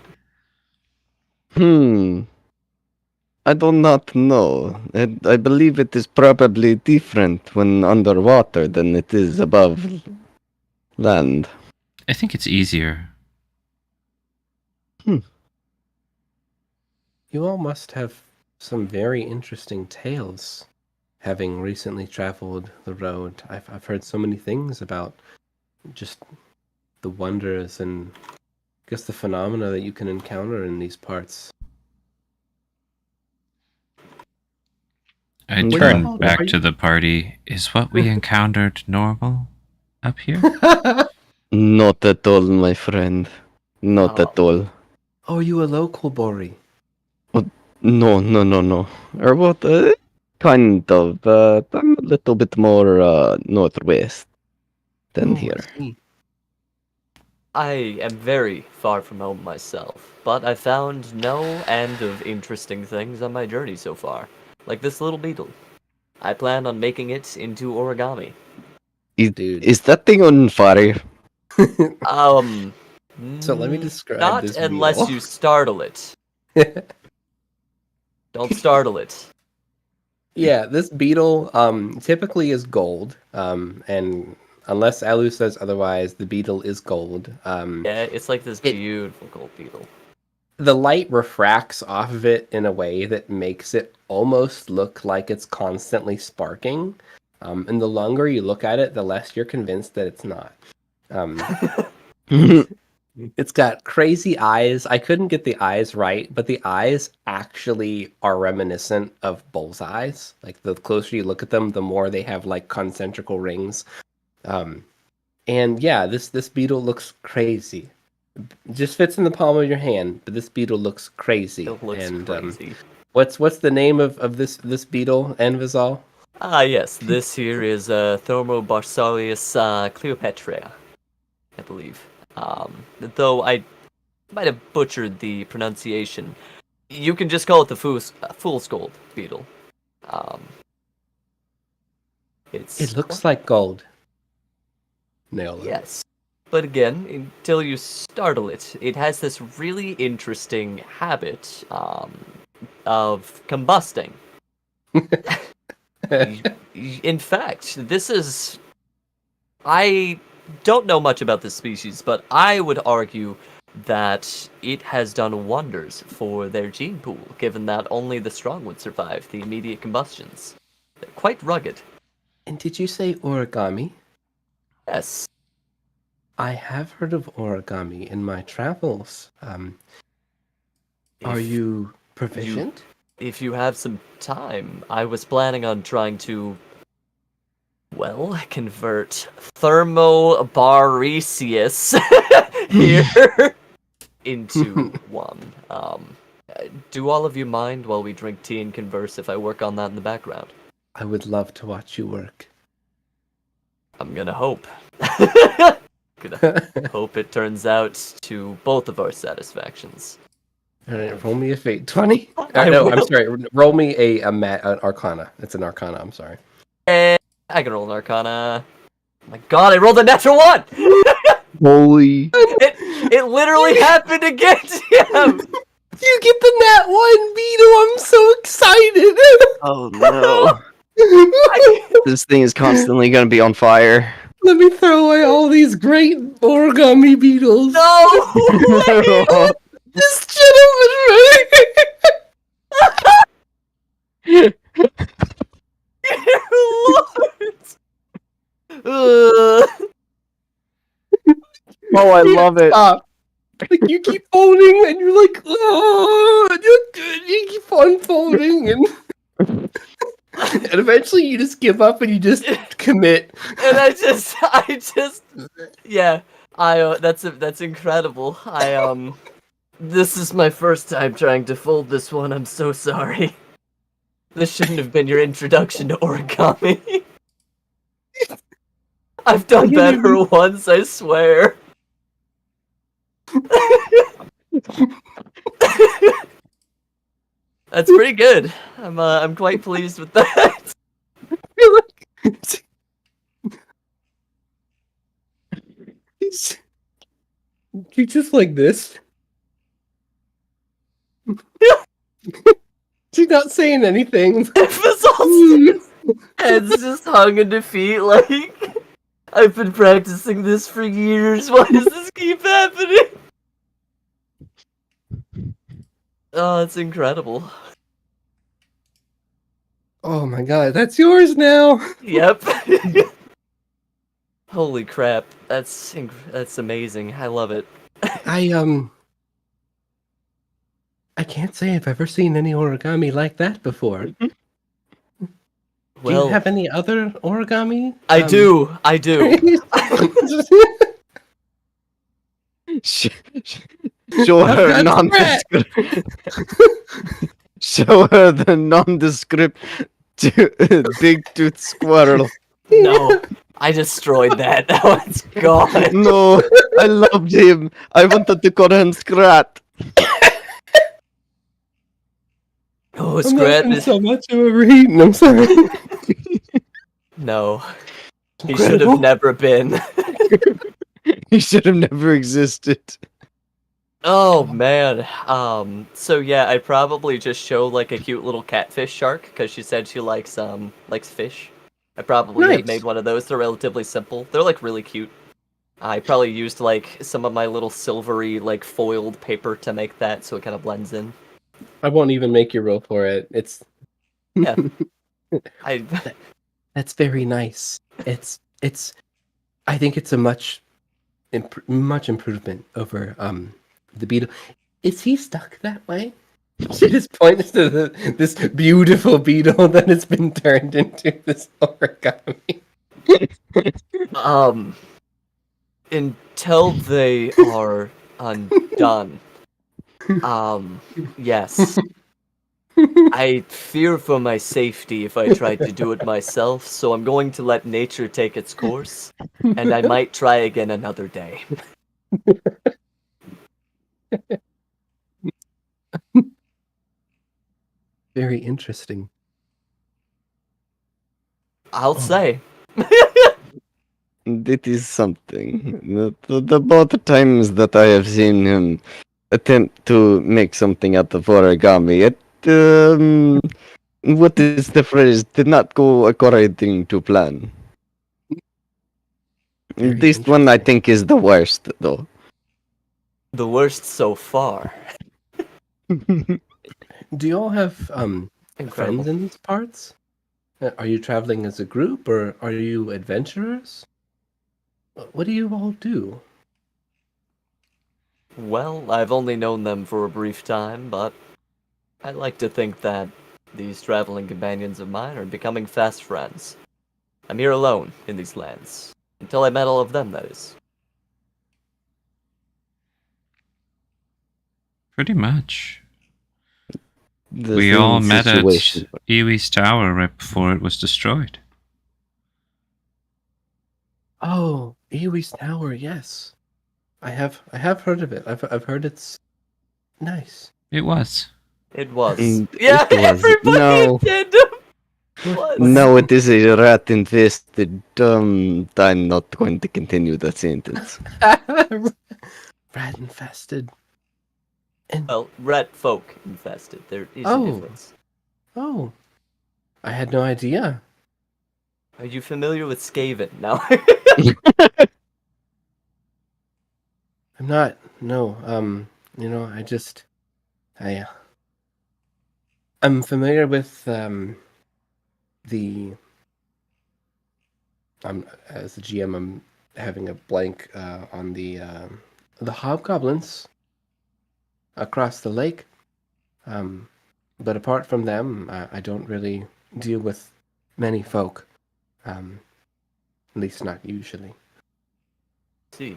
[SPEAKER 4] I do not know. I believe it is probably different when underwater than it is above land.
[SPEAKER 1] I think it's easier.
[SPEAKER 2] You all must have some very interesting tales, having recently traveled the road. I've heard so many things about just the wonders and I guess the phenomena that you can encounter in these parts.
[SPEAKER 1] I
[SPEAKER 2] What
[SPEAKER 1] turn
[SPEAKER 2] about-
[SPEAKER 1] back
[SPEAKER 2] are
[SPEAKER 1] to
[SPEAKER 2] you-
[SPEAKER 1] the party. Is what we encountered normal up here?
[SPEAKER 4] Not at all, my friend. Not at all.
[SPEAKER 2] Oh, are you a local, Bori?
[SPEAKER 4] No. Or what? Kind of. I'm a little bit more northwest than
[SPEAKER 2] Oh, I
[SPEAKER 4] here.
[SPEAKER 2] see.
[SPEAKER 3] I am very far from home myself, but I found no end of interesting things on my journey so far. Like this little beetle. I plan on making it into origami.
[SPEAKER 2] Dude.
[SPEAKER 4] Is that thing on fire?
[SPEAKER 2] So let me describe
[SPEAKER 3] not
[SPEAKER 2] this
[SPEAKER 3] unless
[SPEAKER 2] beetle.
[SPEAKER 3] you startle it. Don't startle it.
[SPEAKER 2] Yeah, this beetle typically is gold, and unless Alu says otherwise, the beetle is gold.
[SPEAKER 3] Yeah, it's like this beautiful gold beetle.
[SPEAKER 2] the light refracts off of it in a way that makes it almost look like it's constantly sparking. And the longer you look at it, the less you're convinced that it's not. It's got crazy eyes. I couldn't get the eyes right, but the eyes actually are reminiscent of bull's eyes. Like the closer you look at them, the more they have like concentrical rings. And yeah, this beetle looks crazy. It just fits in the palm of your hand, but this beetle looks crazy.
[SPEAKER 3] It looks crazy.
[SPEAKER 2] What's the name of this beetle, Envizal?
[SPEAKER 3] Yes, this here is Thermobarsarius Cleopatra, I believe. Though I might have butchered the pronunciation. You can just call it the fool's gold beetle.
[SPEAKER 2] It looks like gold. Nailed it.
[SPEAKER 3] Yes. But again, until you startle it, it has this really interesting habit of combusting. In fact, this is... I don't know much about this species, but I would argue that it has done wonders for their gene pool, given that only the strong would survive the immediate combustions. They're quite rugged.
[SPEAKER 2] And did you say origami?
[SPEAKER 3] Yes.
[SPEAKER 2] I have heard of origami in my travels. Are you proficient?
[SPEAKER 3] If you have some time, I was planning on trying to, well, convert Thermobaresius here into one. Do all of you mind while we drink tea and converse if I work on that in the background?
[SPEAKER 2] I would love to watch you work.
[SPEAKER 3] I'm gonna hope. Hope it turns out to both of our satisfactions.
[SPEAKER 2] All right, roll me a fate 20.
[SPEAKER 3] I
[SPEAKER 2] No,
[SPEAKER 3] will.
[SPEAKER 2] I'm sorry. Roll me an arcana. It's an arcana. I'm sorry.
[SPEAKER 3] And I can roll an arcana. My God, I rolled a natural one.
[SPEAKER 4] Holy.
[SPEAKER 3] It literally happened again to him.
[SPEAKER 2] You get the nat 1 beetle. I'm so excited.
[SPEAKER 4] Oh no. This thing is constantly gonna be on fire.
[SPEAKER 2] Let me throw away all these great origami beetles.
[SPEAKER 3] No.
[SPEAKER 2] This gentleman right
[SPEAKER 3] Lord.
[SPEAKER 4] Oh, I love it.
[SPEAKER 2] Stop. Like you keep folding and you're like, oh, and you keep on folding and and eventually you just give up and you just commit.
[SPEAKER 3] And I just, yeah. That's incredible. This is my first time trying to fold this one. I'm so sorry. This shouldn't have been your introduction to origami. I've done better once, I swear. That's pretty good. I'm quite pleased with that.
[SPEAKER 2] You just like this. She's not saying anything.
[SPEAKER 3] Head's just hung in defeat, like, I've been practicing this for years, why does this keep happening? Oh, it's incredible.
[SPEAKER 2] Oh my god, that's yours now.
[SPEAKER 3] Yep. Holy crap, that's amazing, I love it.
[SPEAKER 2] I can't say I've ever seen any origami like that before.
[SPEAKER 3] Well,
[SPEAKER 2] do you have any other origami?
[SPEAKER 3] I do.
[SPEAKER 4] Show her nondescript. Show her the nondescript big tooth squirrel.
[SPEAKER 3] No, I destroyed that. Now it's gone.
[SPEAKER 4] No, I loved him. I wanted to call him Scrat.
[SPEAKER 3] Oh,
[SPEAKER 2] I'm
[SPEAKER 3] Scrat
[SPEAKER 2] laughing
[SPEAKER 3] is
[SPEAKER 2] so much I'm overheating. I'm sorry.
[SPEAKER 3] no. He should have never been.
[SPEAKER 4] He should have never existed.
[SPEAKER 3] Oh man. So yeah, I'd probably just show like a cute little catfish shark because she said she likes fish. I probably have
[SPEAKER 2] Nice.
[SPEAKER 3] made one of those. They're relatively simple. They're like really cute. I probably used like some of my little silvery like foiled paper to make that, so it kind of blends in.
[SPEAKER 2] I won't even make you roll for it. It's
[SPEAKER 3] Yeah. I
[SPEAKER 2] that's very nice. It's. I think it's a much improvement over the beetle. Is he stuck that way? She just points to this beautiful beetle that has been turned into this origami.
[SPEAKER 3] until they are undone. Yes. I fear for my safety if I tried to do it myself, so I'm going to let nature take its course, and I might try again another day.
[SPEAKER 2] Very interesting.
[SPEAKER 3] I'll say.
[SPEAKER 4] It is something. The both times that I have seen him attempt to make something out of origami, what is the phrase? Did not go according to plan.
[SPEAKER 2] Very
[SPEAKER 4] This one I
[SPEAKER 2] interesting.
[SPEAKER 4] think is the worst, though.
[SPEAKER 3] The worst so far.
[SPEAKER 2] Do you all have
[SPEAKER 3] Incredible.
[SPEAKER 2] friends in these parts? Are you traveling as a group, or are you adventurers? What do you all do?
[SPEAKER 3] Well, I've only known them for a brief time, but I like to think that these traveling companions of mine are becoming fast friends. I'm here alone in these lands. Until I met all of them, that is.
[SPEAKER 1] Pretty much.
[SPEAKER 4] The
[SPEAKER 1] We
[SPEAKER 4] same
[SPEAKER 1] all met at
[SPEAKER 4] situation.
[SPEAKER 1] Iwi's tower right before it was destroyed.
[SPEAKER 2] Oh, Iwi's Tower. Yes, I have heard of it. I've heard it's nice.
[SPEAKER 1] It was.
[SPEAKER 3] It was.
[SPEAKER 4] Mm,
[SPEAKER 3] Yeah,
[SPEAKER 4] it was.
[SPEAKER 3] everybody
[SPEAKER 4] No.
[SPEAKER 3] in tandem was.
[SPEAKER 4] No, it is a rat infested. I'm not going to continue that sentence.
[SPEAKER 2] Rat infested. And
[SPEAKER 3] Well, rat folk infested. There is a
[SPEAKER 2] Oh.
[SPEAKER 3] difference.
[SPEAKER 2] oh, I had no idea.
[SPEAKER 3] Are you familiar with Skaven? No.
[SPEAKER 2] I'm not. No. I. I'm familiar with the. I'm as the GM. I'm having a blank on the hobgoblins across the lake. But apart from them, I don't really deal with many folk. At least not usually.
[SPEAKER 3] See.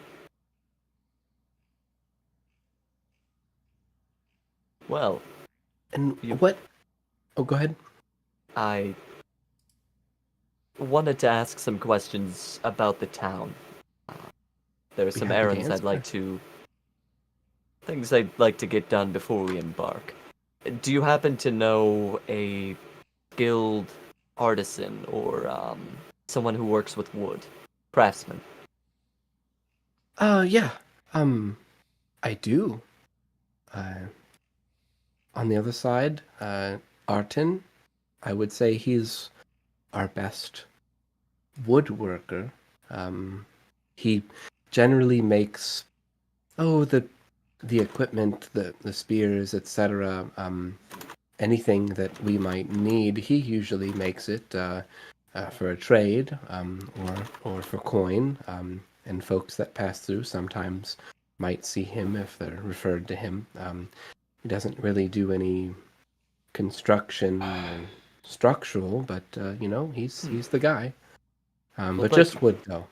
[SPEAKER 3] Well,
[SPEAKER 2] And
[SPEAKER 3] You-
[SPEAKER 2] what? Oh, go ahead.
[SPEAKER 3] I wanted to ask some questions about the town. There are some
[SPEAKER 2] happy to
[SPEAKER 3] errands I'd
[SPEAKER 2] answer.
[SPEAKER 3] like to. Things I'd like to get done before we embark. Do you happen to know a skilled artisan or someone who works with wood? Craftsman.
[SPEAKER 2] Yeah. I do. On the other side, Artin, I would say he's our best woodworker. He generally makes the equipment, the spears, etc. Anything that we might need, he usually makes it for a trade or for coin. And folks that pass through sometimes might see him if they're referred to him. He doesn't really do any construction or structural, but he's the guy.
[SPEAKER 3] Well,
[SPEAKER 2] But
[SPEAKER 3] thank
[SPEAKER 2] just
[SPEAKER 3] you.
[SPEAKER 2] wood though.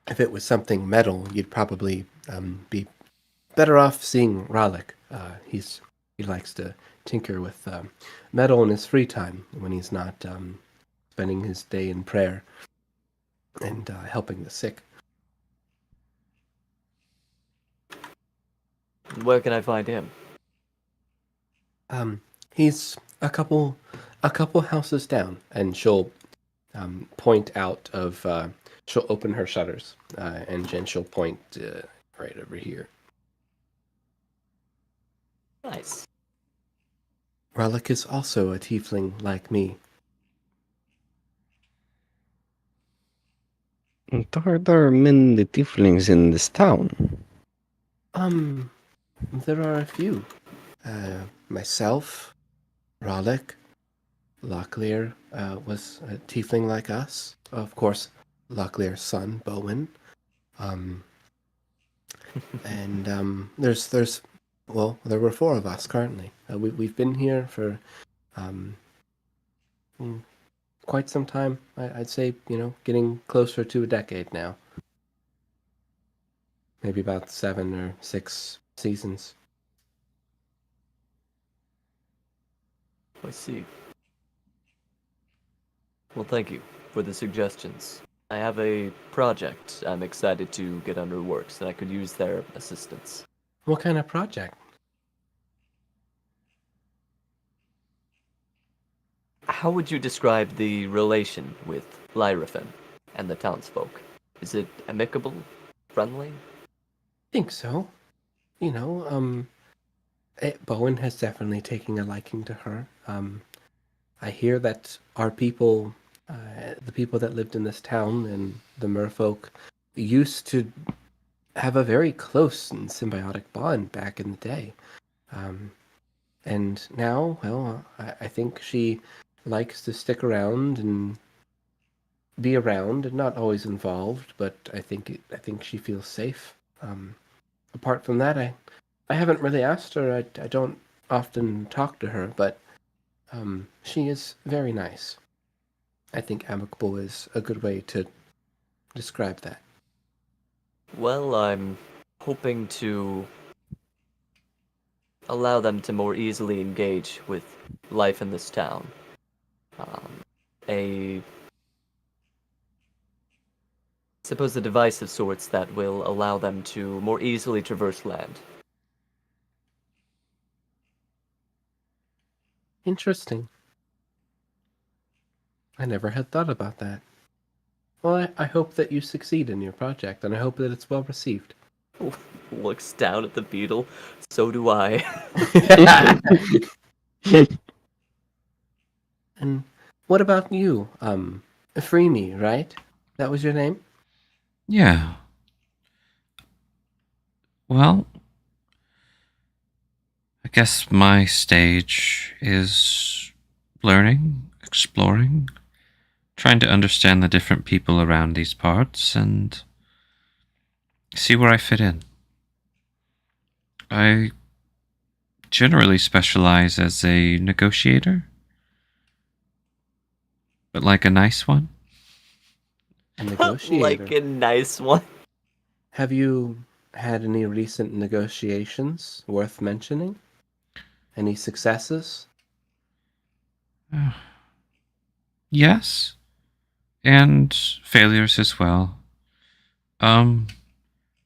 [SPEAKER 2] If it was something metal, you'd probably be better off seeing Ralik. He likes to tinker with metal in his free time when he's not spending his day in prayer and helping the sick.
[SPEAKER 3] Where can I find him?
[SPEAKER 2] He's a couple houses down, and she'll point out of. She'll open her shutters, and then she'll point right over here.
[SPEAKER 3] Nice.
[SPEAKER 2] Ralik is also a tiefling like me.
[SPEAKER 4] Are there many tieflings in this town?
[SPEAKER 2] There are a few. Myself, Rollick, Locklear was a tiefling like us. Of course, Locklear's son, Bowen. There's well, there were 4 of us currently. We've been here for quite some time. I'd say, getting closer to a decade now. Maybe about 7 or 6 seasons.
[SPEAKER 3] I see. Well, thank you for the suggestions. I have a project I'm excited to get under works, and I could use their assistance.
[SPEAKER 2] What kind of project?
[SPEAKER 3] How would you describe the relation with Lyrafen and the townsfolk? Is it amicable? Friendly?
[SPEAKER 2] Think so. Bowen has definitely taken a liking to her. I hear that our people, the people that lived in this town and the merfolk, used to have a very close and symbiotic bond back in the day. And now, well, I think she likes to stick around and be around and not always involved, but I think she feels safe. Apart from that, I haven't really asked her. I don't often talk to her, but she is very nice. I think amicable is a good way to describe that.
[SPEAKER 3] Well, I'm hoping to allow them to more easily engage with life in this town. Suppose a device of sorts that will allow them to more easily traverse land.
[SPEAKER 2] Interesting. I never had thought about that. Well, I hope that you succeed in your project, and I hope that it's well received.
[SPEAKER 3] Looks down at the beetle. So do I.
[SPEAKER 2] And what about you? Freemy, right? That was your name?
[SPEAKER 1] Yeah. Well, I guess my stage is learning, exploring, trying to understand the different people around these parts and see where I fit in. I generally specialize as a negotiator, but like a nice one.
[SPEAKER 2] A negotiator.
[SPEAKER 3] Like a nice one.
[SPEAKER 2] Have you had any recent negotiations worth mentioning? Any successes?
[SPEAKER 1] Yes, and failures as well.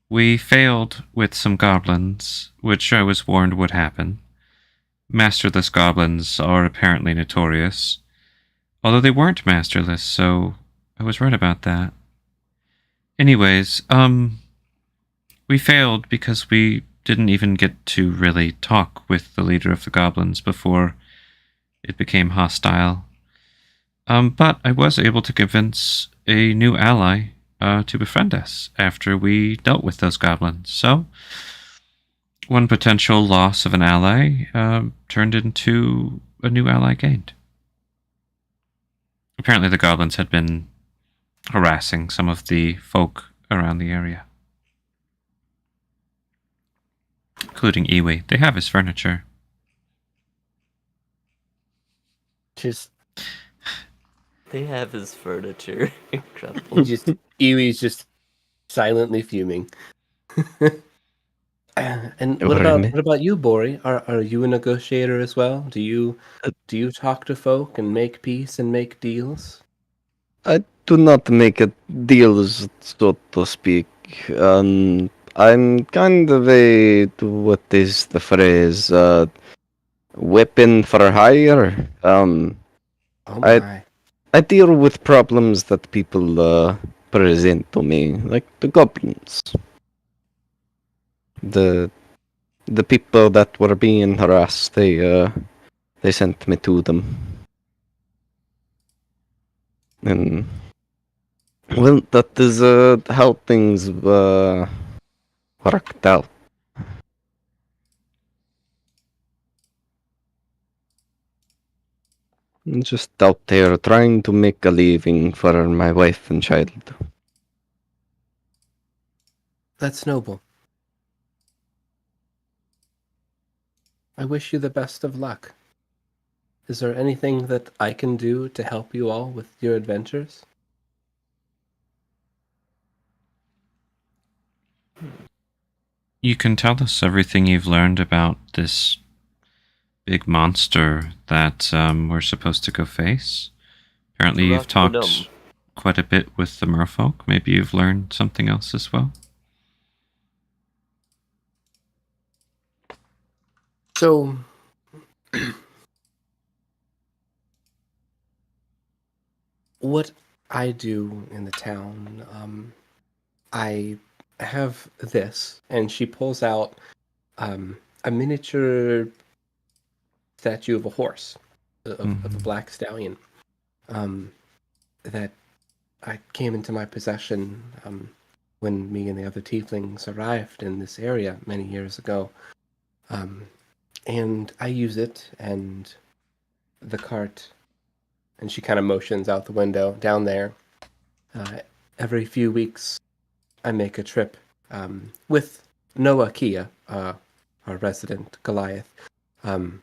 [SPEAKER 1] We failed with some goblins, which I was warned would happen. Masterless goblins are apparently notorious, although they weren't masterless, so I was right about that. Anyways, we failed because we didn't even get to really talk with the leader of the goblins before it became hostile. But I was able to convince a new ally to befriend us after we dealt with those goblins. So, one potential loss of an ally turned into a new ally gained. Apparently the goblins had been harassing some of the folk around the area, including Iwi. They have his furniture.
[SPEAKER 3] They have his furniture. Incredible.
[SPEAKER 2] Iwi's just silently fuming. And what about you, Bori? Are you a negotiator as well? Do you talk to folk and make peace and make deals?
[SPEAKER 4] I do not make deals, so to speak. I'm kind of what is the phrase? Weapon for hire.
[SPEAKER 2] Oh my.
[SPEAKER 4] I deal with problems that people present to me, like the goblins. The people that were being harassed, they sent me to them. And Well, that is how things worked out. I'm just out there trying to make a living for my wife and child.
[SPEAKER 2] That's noble. I wish you the best of luck. Is there anything that I can do to help you all with your adventures?
[SPEAKER 1] You can tell us everything you've learned about this big monster that we're supposed to go face. Apparently you've talked quite a bit with the merfolk. Maybe you've learned something else as well?
[SPEAKER 2] So, what I do in the town, I have this, and she pulls out a miniature statue of a horse, of a black stallion, that I came into my possession when me and the other tieflings arrived in this area many years ago. And I use it, and the cart, and she kind of motions out the window down there. Every few weeks, I make a trip with Noah Kia, our resident Goliath, and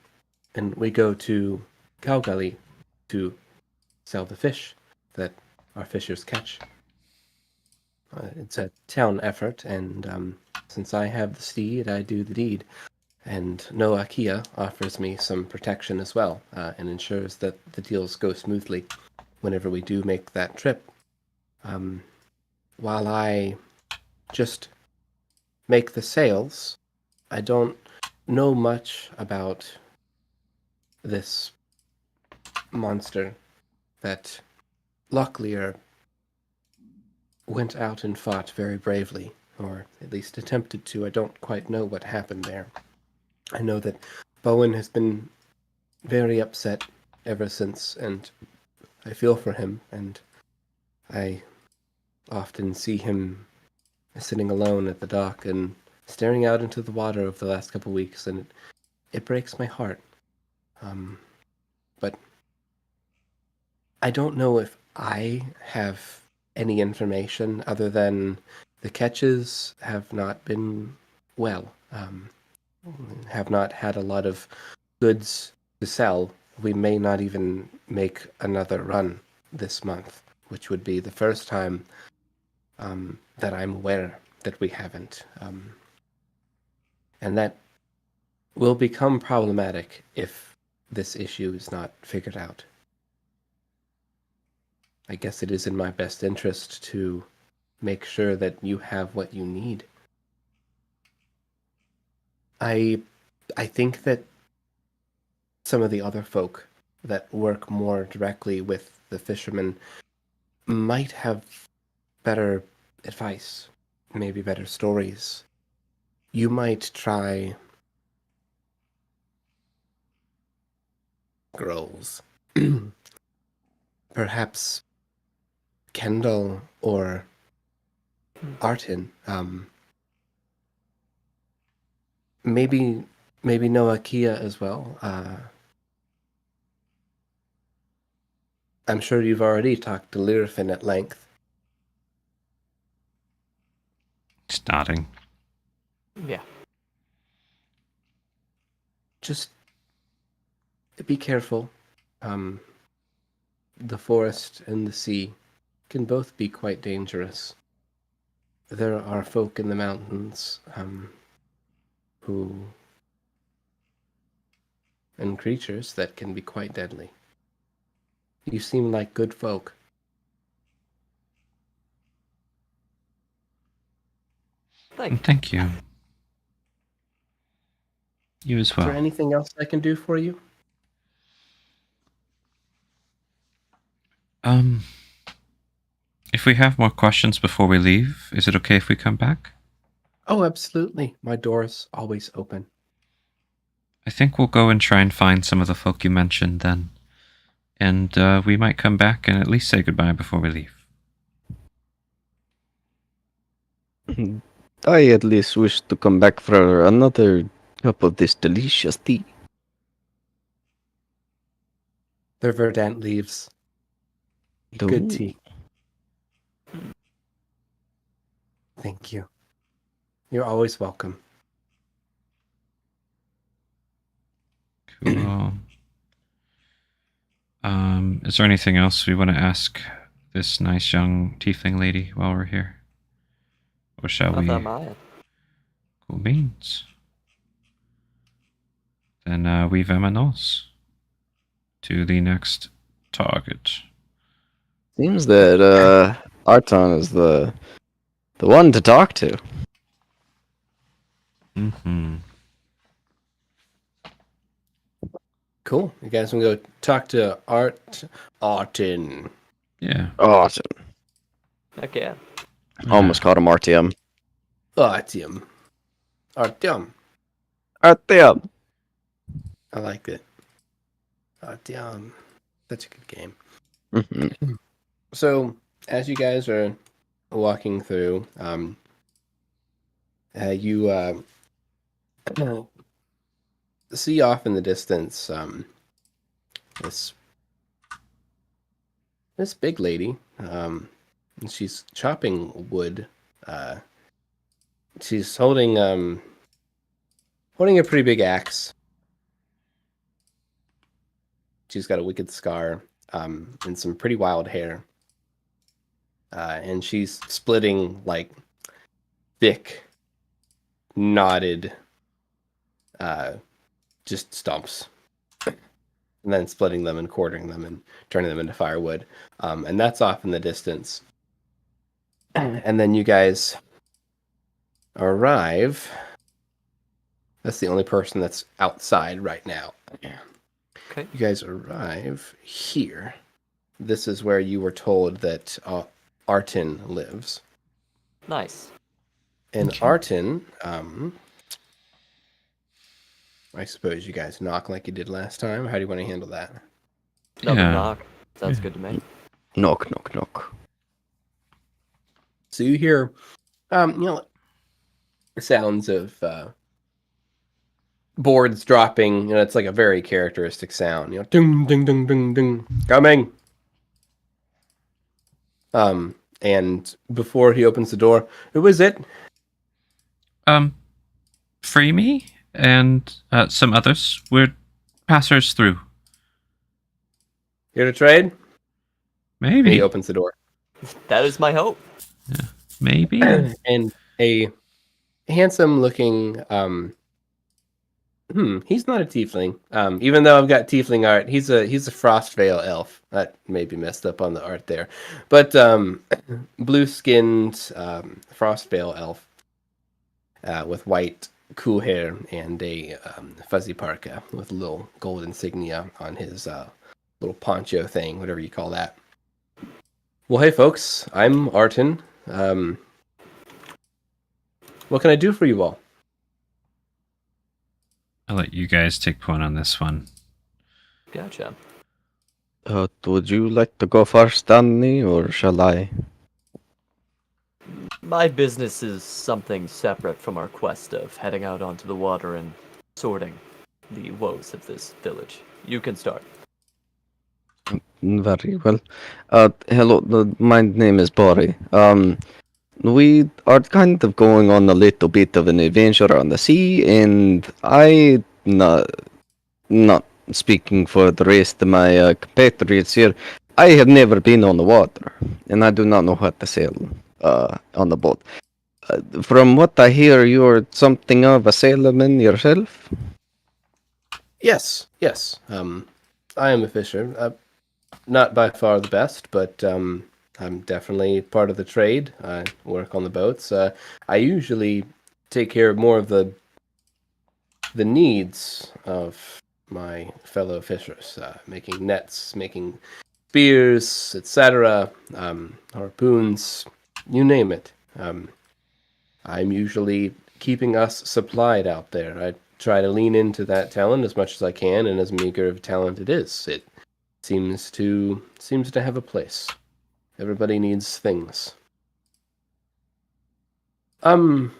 [SPEAKER 2] we go to Calgully to sell the fish that our fishers catch. It's a town effort, and since I have the steed, I do the deed. And Noah Kia offers me some protection as well, and ensures that the deals go smoothly whenever we do make that trip. While I just make the sales, I don't know much about this monster that Locklear went out and fought very bravely, or at least attempted to. I don't quite know what happened there. I know that Bowen has been very upset ever since, and I feel for him, and I often see him sitting alone at the dock and staring out into the water over the last couple of weeks, and it breaks my heart. But I don't know if I have any information other than the catches have not been well. Have not had a lot of goods to sell. We may not even make another run this month, which would be the first time that I'm aware that we haven't. And that will become problematic if this issue is not figured out. I guess it is in my best interest to make sure that you have what you need. I think that some of the other folk that work more directly with the fishermen might have better advice, maybe better stories. You might try Groves. Perhaps Kendall or Artin. Maybe Noah Kia as well. I'm sure you've already talked to Lyrfin at length.
[SPEAKER 1] It's nodding.
[SPEAKER 3] Yeah.
[SPEAKER 2] Just be careful. The forest and the sea can both be quite dangerous. There are folk in the mountains and creatures that can be quite deadly. You seem like good folk.
[SPEAKER 1] Thank you. You as well.
[SPEAKER 2] Is there anything else I can do for you?
[SPEAKER 1] If we have more questions before we leave, is it okay if we come back?
[SPEAKER 2] Oh, absolutely. My door's always open.
[SPEAKER 1] I think we'll go and try and find some of the folk you mentioned then. And we might come back and at least say goodbye before we leave.
[SPEAKER 4] I at least wish to come back for another cup of this delicious tea.
[SPEAKER 2] They're verdant leaves. Good tea. Thank you. You're always welcome.
[SPEAKER 1] Cool. Is there anything else we want to ask this nice young tiefling lady while we're here? Or shall
[SPEAKER 3] Not
[SPEAKER 1] we?
[SPEAKER 3] that mine.
[SPEAKER 1] Cool beans. Then we vamanos to the next target.
[SPEAKER 4] Seems that Arton is the one to talk to.
[SPEAKER 1] Mm-hmm.
[SPEAKER 2] Cool. You guys want to go talk to Artin.
[SPEAKER 1] Yeah.
[SPEAKER 4] Awesome.
[SPEAKER 3] Heck yeah.
[SPEAKER 4] Almost called him RTM.
[SPEAKER 2] Artyom. Artyom.
[SPEAKER 4] RTM.
[SPEAKER 2] I like it. Artyom. Such a good game.
[SPEAKER 4] Mhm.
[SPEAKER 2] So, as you guys are walking through, you see off in the distance this big lady. And she's chopping wood. She's holding a pretty big axe. She's got a wicked scar and some pretty wild hair. And she's splitting like thick, knotted, just stumps, and then splitting them and quartering them and turning them into firewood. And that's off in the distance. And then you guys arrive. That's the only person that's outside right now.
[SPEAKER 3] Okay.
[SPEAKER 2] You guys arrive here. This is where you were told that Artin lives.
[SPEAKER 3] Nice.
[SPEAKER 2] And
[SPEAKER 1] Okay.
[SPEAKER 2] Artin, I suppose you guys knock like you did last time. How do you want to handle that?
[SPEAKER 3] Double
[SPEAKER 1] Yeah.
[SPEAKER 3] knock. Sounds
[SPEAKER 1] Yeah.
[SPEAKER 3] good to me.
[SPEAKER 4] Knock, knock, knock.
[SPEAKER 2] So you hear, sounds of boards dropping. It's like a very characteristic sound. Ding, ding, ding, ding, ding, coming. And before he opens the door, who is it?
[SPEAKER 1] Free me and some others. We're passers through.
[SPEAKER 2] Here to trade? And
[SPEAKER 1] Maybe.
[SPEAKER 2] he opens the door.
[SPEAKER 3] That is my hope.
[SPEAKER 1] Maybe.
[SPEAKER 2] And a handsome-looking, he's not a tiefling. Even though I've got tiefling art, he's a Frostvale elf. That may be messed up on the art there, but blue-skinned Frostvale elf with white cool hair and a fuzzy parka with a little gold insignia on his little poncho thing, whatever you call that. Well, hey folks, I'm Artin. What can I do for you all?
[SPEAKER 1] I'll let you guys take point on this one.
[SPEAKER 3] Gotcha.
[SPEAKER 4] Would you like to go first, Danny, or shall I?
[SPEAKER 3] My business is something separate from our quest of heading out onto the water and sorting the woes of this village. You can start.
[SPEAKER 4] Very well. Hello, my name is Bori. We are kind of going on a little bit of an adventure on the sea, and not speaking for the rest of my compatriots here, I have never been on the water, and I do not know how to sail on the boat. From what I hear, you're something of a sailorman yourself?
[SPEAKER 2] Yes. I am a fisher. Not by far the best, but I'm definitely part of the trade. I work on the boats. I usually take care of more of the needs of my fellow fishers, making nets, making spears, etc., harpoons, you name it. I'm usually keeping us supplied out there. I try to lean into that talent as much as I can, and as meager of talent it is, it seems to have a place. Everybody needs things. Come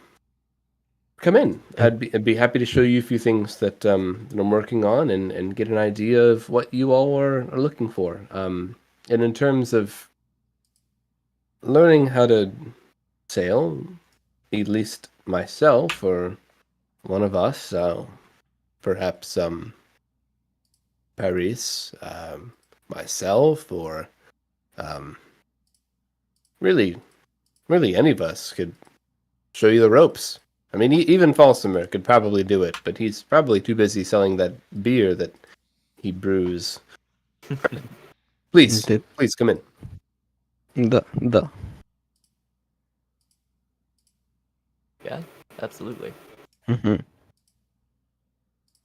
[SPEAKER 2] in. I'd be happy to show you a few things that I'm working on and get an idea of what you all are looking for. And in terms of learning how to sail, at least myself or one of us, perhaps Paris, myself, or really any of us could show you the ropes. I mean, even Falsimer could probably do it, but he's probably too busy selling that beer that he brews. Please come in.
[SPEAKER 4] Да.
[SPEAKER 3] Yeah, absolutely.
[SPEAKER 4] Mm-hmm.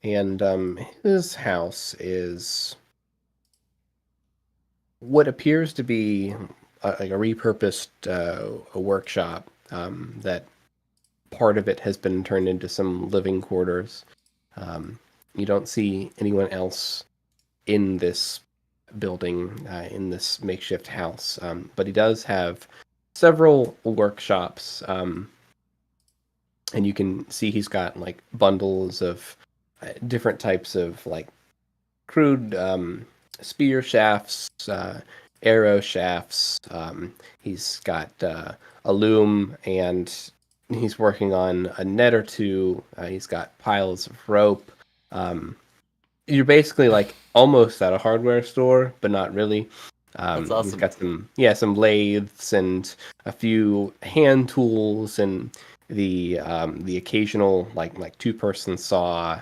[SPEAKER 2] And his house is what appears to be like a repurposed a workshop that part of it has been turned into some living quarters. You don't see anyone else in this building, in this makeshift house, but he does have several workshops, and you can see he's got like bundles of different types of like crude spear shafts, arrow shafts. He's got a loom, and he's working on a net or two. He's got piles of rope. You're basically like almost at a hardware store, but not really.
[SPEAKER 3] That's awesome.
[SPEAKER 2] He's got some lathes and a few hand tools and the occasional like 2-person saw,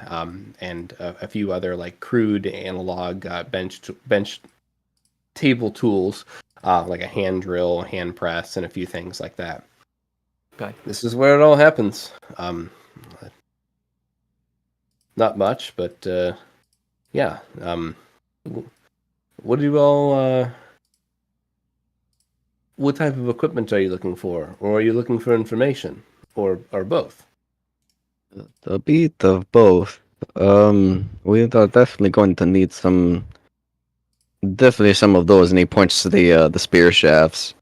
[SPEAKER 2] and a few other like crude analog bench table tools, like a hand drill, hand press, and a few things like that.
[SPEAKER 3] Okay.
[SPEAKER 2] This is where it all happens. Not much, but yeah. What do you all? What type of equipment are you looking for, or are you looking for information, or both?
[SPEAKER 4] A bit of both. We are definitely going to need definitely some of those, and he points to the spear shafts.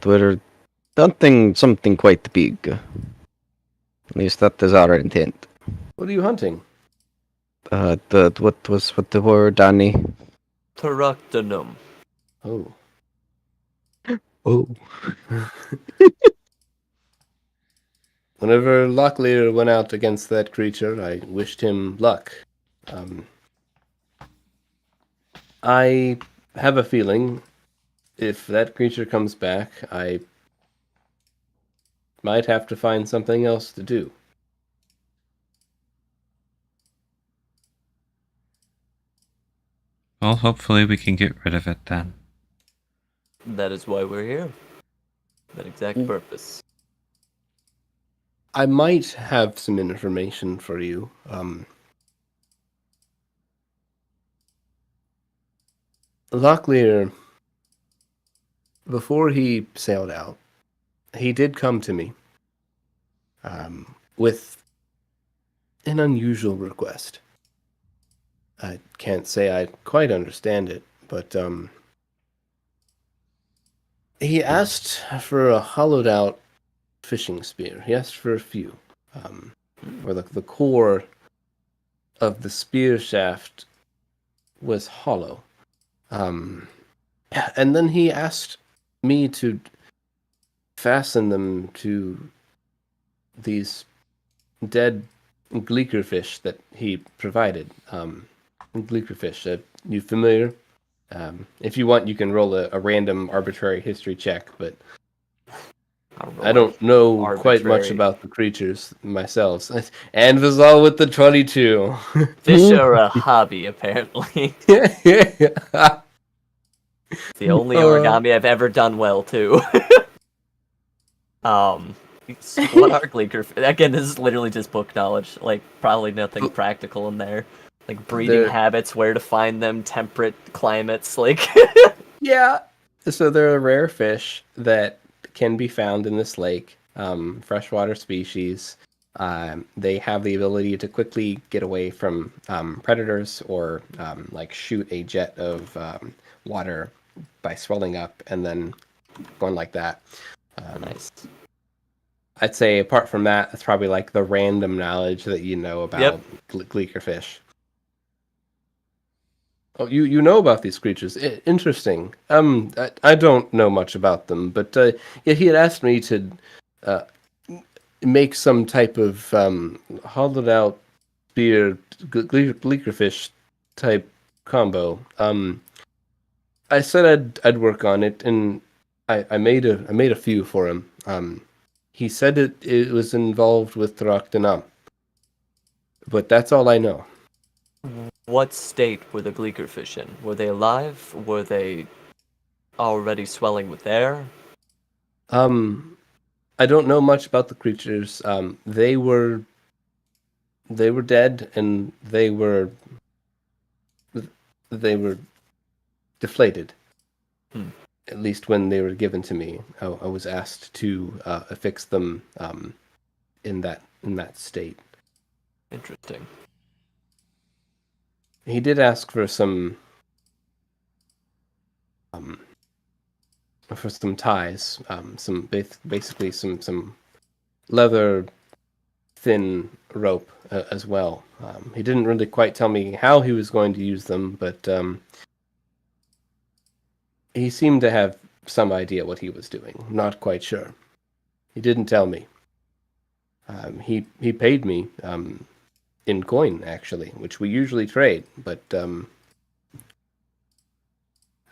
[SPEAKER 4] We're hunting something quite big. At least that is our intent.
[SPEAKER 2] What are you hunting?
[SPEAKER 4] What the word, Danny?
[SPEAKER 3] Terractinum.
[SPEAKER 2] Oh.
[SPEAKER 4] Oh.
[SPEAKER 2] Whenever Locklear went out against that creature, I wished him luck. I have a feeling if that creature comes back, I might have to find something else to do.
[SPEAKER 1] Well, hopefully we can get rid of it then.
[SPEAKER 3] That is why we're here. That exact purpose.
[SPEAKER 2] I might have some information for you. Locklear, before he sailed out, he did come to me with an unusual request. I can't say I quite understand it, but he asked for a hollowed out fishing spear. He asked for a few, where the core of the spear shaft was hollow. And then he asked me to fasten them to these dead gleekerfish that he provided. Gleekerfish, you familiar? If you want, you can roll a random arbitrary history check, but I don't know quite much about the creatures myself. And was all with the 22.
[SPEAKER 3] Fish are a hobby, apparently. The only origami I've ever done well, too. What are gleeker? Again, this is literally just book knowledge. Like, probably nothing practical in there. Like, breeding habits, where to find them, temperate climates, like...
[SPEAKER 2] Yeah. So they're a rare fish that can be found in this lake. Freshwater species. They have the ability to quickly get away from predators or like shoot a jet of water by swelling up and then going like that.
[SPEAKER 3] Nice.
[SPEAKER 2] I'd say apart from that, that's probably like the random knowledge that you know about gleekerfish. Oh, you know about these creatures? Interesting. I don't know much about them, but yeah, he had asked me to uh, make some type of hollowed out spear gleekerfish type combo. I said I'd work on it, and I made a few for him. He said it was involved with Taraktanam, but that's all I know.
[SPEAKER 3] What state were the gleekerfish in? Were they alive? Were they already swelling with air?
[SPEAKER 2] I don't know much about the creatures. They were dead, and they were deflated. At least when they were given to me, I was asked to affix them in that state.
[SPEAKER 3] Interesting.
[SPEAKER 2] He did ask for some ties, basically some leather thin rope as well. He didn't really quite tell me how he was going to use them, but he seemed to have some idea what he was doing. Not quite sure. He didn't tell me. He paid me in coin, actually, which we usually trade, but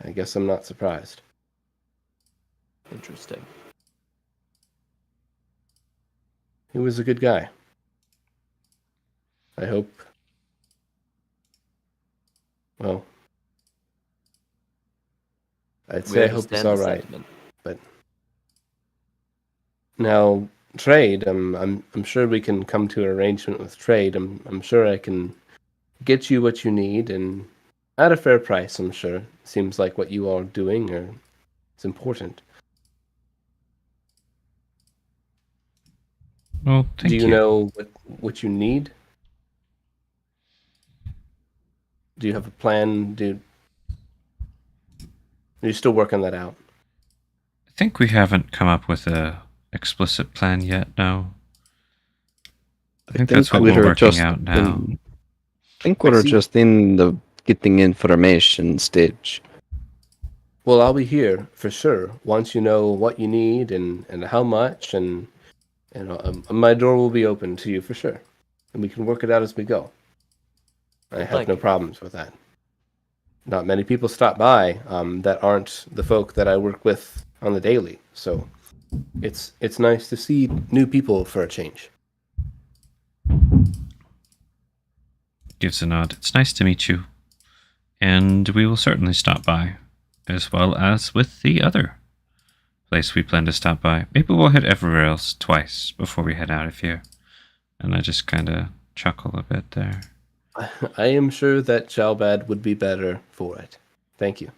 [SPEAKER 2] I guess I'm not surprised.
[SPEAKER 3] Interesting.
[SPEAKER 2] He was a good guy. I hope. Well, I'd say I hope it's all right. But now trade. I'm sure we can come to an arrangement with trade. I'm sure I can get you what you need and at a fair price. I'm sure. Seems like what you are doing is important.
[SPEAKER 1] Well, thank you.
[SPEAKER 2] Do you know what you need? Do you have a plan? Are you still working that out?
[SPEAKER 1] I think we haven't come up with a explicit plan yet. No. I think that's what we're working out now.
[SPEAKER 4] I think we're just in the getting information stage.
[SPEAKER 2] Well, I'll be here for sure once you know what you need and how much, and my door will be open to you for sure, and we can work it out as we go. I have no problems with that. Not many people stop by that aren't the folk that I work with on the daily, so it's nice to see new people for a change.
[SPEAKER 1] Gives a nod. It's nice to meet you, and we will certainly stop by, as well as with the other place we plan to stop by. Maybe we'll hit everywhere else twice before we head out of here. And I just kind of chuckle a bit there.
[SPEAKER 2] I am sure that Shalbad would be better for it. Thank you.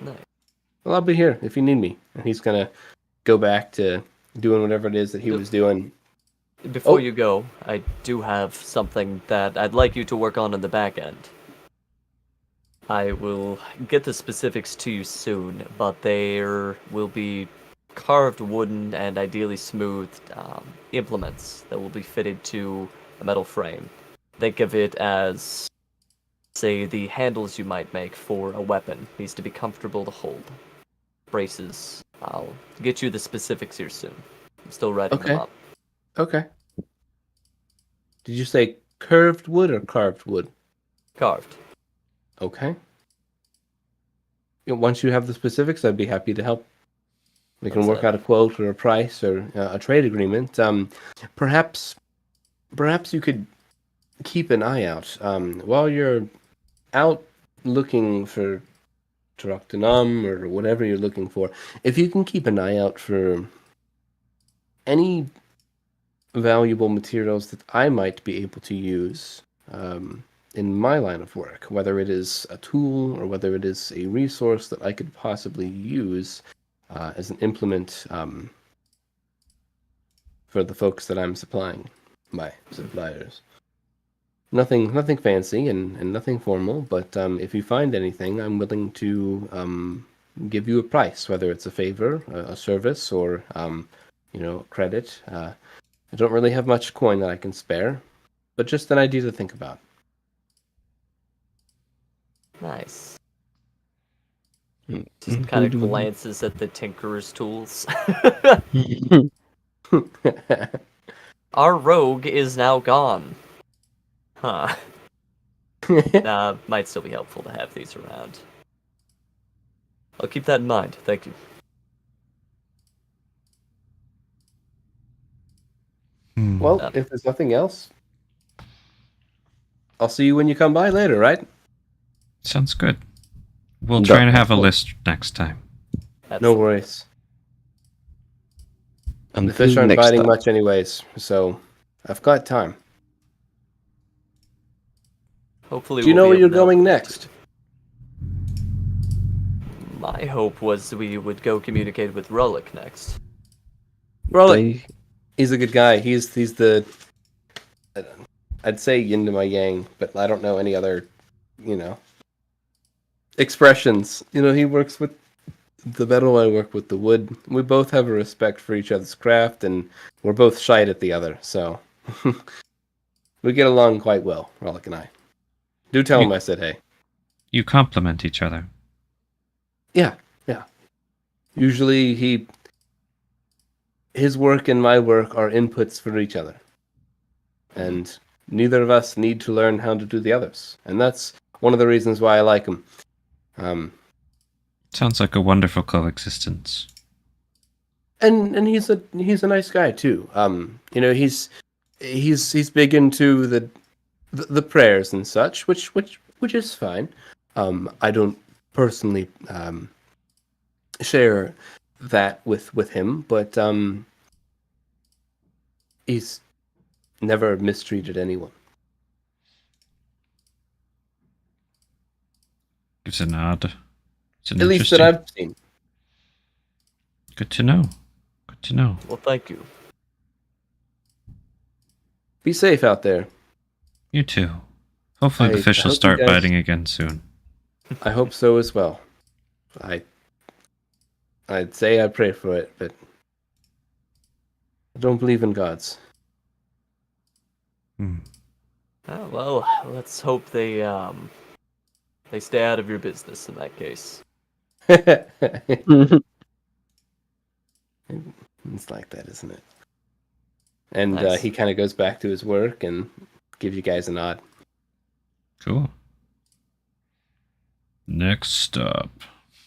[SPEAKER 3] Nice.
[SPEAKER 2] Well, I'll be here if you need me. And he's gonna go back to doing whatever it is that he was doing.
[SPEAKER 3] Before you go, I do have something that I'd like you to work on in the back end. I will get the specifics to you soon, but there will be carved wooden and ideally smoothed implements that will be fitted to a metal frame. Think of it as, say, the handles you might make for a weapon. Needs to be comfortable to hold. Braces. I'll get you the specifics here soon. I'm still writing them up.
[SPEAKER 2] Okay. Did you say curved wood or carved wood?
[SPEAKER 3] Carved.
[SPEAKER 2] Okay. Once you have the specifics, I'd be happy to help. We can work out a quote or a price or a trade agreement. Perhaps you could keep an eye out while you're out looking for Taraktanam or whatever you're looking for. If you can keep an eye out for any valuable materials that I might be able to use in my line of work, whether it is a tool or whether it is a resource that I could possibly use as an implement for the folks that I'm supplying, my suppliers. Nothing fancy and nothing formal, but if you find anything, I'm willing to give you a price, whether it's a favor, a service, or credit. I don't really have much coin that I can spare, but just an idea to think about.
[SPEAKER 3] Nice.
[SPEAKER 4] Mm,
[SPEAKER 3] Just kind of glances at the tinkerer's tools. Our rogue is now gone. Huh. Might still be helpful to have these around. I'll keep that in mind. Thank you.
[SPEAKER 2] Well, if there's nothing else, I'll see you when you come by later, right?
[SPEAKER 1] Sounds good. We'll try to have a list next time.
[SPEAKER 2] No worries. The fish aren't biting much anyways, so I've got time.
[SPEAKER 3] Hopefully,
[SPEAKER 2] Do you know where you're going next?
[SPEAKER 3] My hope was we would go communicate with Rollick next.
[SPEAKER 2] Rollick, he's a good guy. He's the, I'd say yin to my yang, but I don't know any other, expressions. He works with the metal, I work with the wood. We both have a respect for each other's craft, and we're both shied at the other, so we get along quite well, Rollick and I. Do tell him I said hey.
[SPEAKER 1] You complement each other.
[SPEAKER 2] Yeah. Usually his work and my work are inputs for each other. And neither of us need to learn how to do the others. And that's one of the reasons why I like him.
[SPEAKER 1] Sounds like a wonderful coexistence.
[SPEAKER 2] And he's a nice guy too. He's big into the prayers and such, which is fine. I don't personally share that with him, but he's never mistreated anyone.
[SPEAKER 1] Gives a nod.
[SPEAKER 2] At least that I've seen.
[SPEAKER 1] Good to know. Good to know.
[SPEAKER 3] Well, thank you.
[SPEAKER 2] Be safe out there.
[SPEAKER 1] You too. Hopefully the fish will start biting again soon.
[SPEAKER 2] I hope so as well. I'd say I pray for it, but I don't believe in gods.
[SPEAKER 3] Oh, well, let's hope they stay out of your business in that case.
[SPEAKER 2] It's like that, isn't it? And
[SPEAKER 3] Nice.
[SPEAKER 2] he kind of goes back to his work and gives you guys a nod.
[SPEAKER 1] Cool. Next up.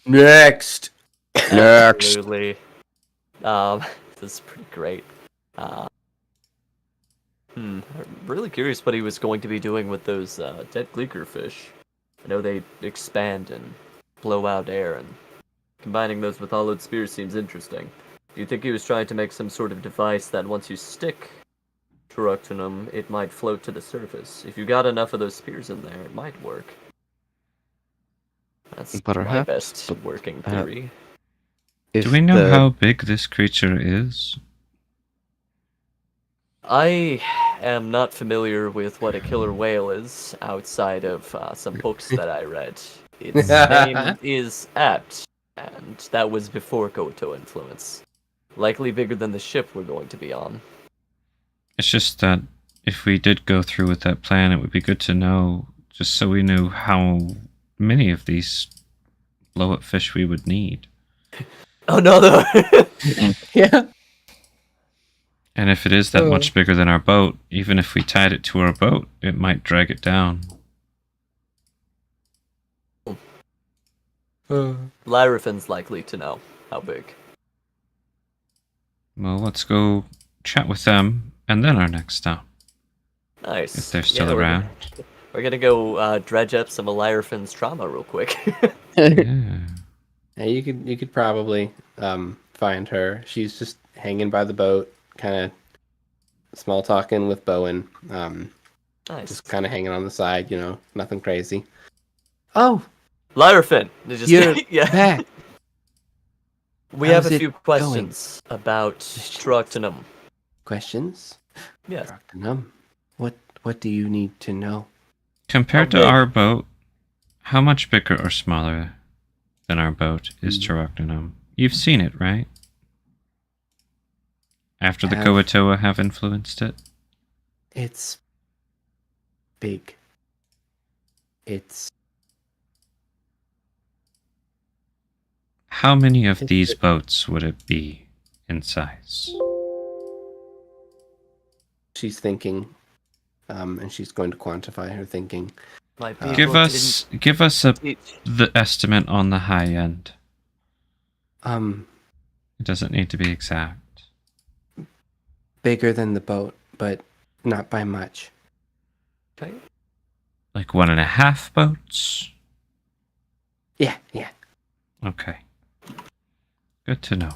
[SPEAKER 2] Next.
[SPEAKER 3] Absolutely. This is pretty great. I'm really curious what he was going to be doing with those dead gleeker fish. I know they expand and blow out air, and combining those with hollowed spears seems interesting. Do you think he was trying to make some sort of device that once you stick Tructonum, it might float to the surface? If you got enough of those spears in there, it might work. That's my best working theory.
[SPEAKER 1] Do we know how big this creature is?
[SPEAKER 3] I am not familiar with what a killer whale is outside of some books that I read. Its name is Apt, and that was before Goto influence. Likely bigger than the ship we're going to be on.
[SPEAKER 1] It's just that if we did go through with that plan, it would be good to know, just so we knew how many of these blow-up fish we would need.
[SPEAKER 3] Oh no, though.
[SPEAKER 2] Yeah.
[SPEAKER 1] And if it is that much bigger than our boat, even if we tied it to our boat, it might drag it down.
[SPEAKER 3] Lyrafin's likely to know how big.
[SPEAKER 1] Well, let's go chat with them, and then our next stop.
[SPEAKER 3] Nice.
[SPEAKER 1] If they're still around.
[SPEAKER 3] We're gonna go dredge up some of Lyrafin's trauma real quick.
[SPEAKER 1] Yeah.
[SPEAKER 2] Yeah, you could probably find her. She's just hanging by the boat, kind of small talking with Bowen.
[SPEAKER 3] Nice.
[SPEAKER 2] Just kind of hanging on the side, nothing crazy. Oh,
[SPEAKER 3] Lyrafin!
[SPEAKER 2] you're
[SPEAKER 3] yeah.
[SPEAKER 2] back.
[SPEAKER 3] We have a few questions about Tructonum.
[SPEAKER 2] Questions?
[SPEAKER 3] Yes.
[SPEAKER 2] What do you need to know?
[SPEAKER 1] Compared to our boat, how much bigger or smaller than our boat is Turoctonum? You've seen it, right? After the
[SPEAKER 2] Have-
[SPEAKER 1] Koatoa have influenced it?
[SPEAKER 2] It's big. It's
[SPEAKER 1] How many of
[SPEAKER 2] It's
[SPEAKER 1] these
[SPEAKER 2] a-
[SPEAKER 1] boats would it be in size?
[SPEAKER 2] she's thinking, and she's going to quantify her thinking.
[SPEAKER 3] My people
[SPEAKER 1] Give us
[SPEAKER 3] didn't teach.
[SPEAKER 1] the estimate on the high end.
[SPEAKER 2] Um,
[SPEAKER 1] It doesn't need to be exact.
[SPEAKER 2] bigger than the boat, but not by much.
[SPEAKER 3] Okay.
[SPEAKER 1] Like 1.5 boats?
[SPEAKER 2] Yeah.
[SPEAKER 1] Okay. Good to know.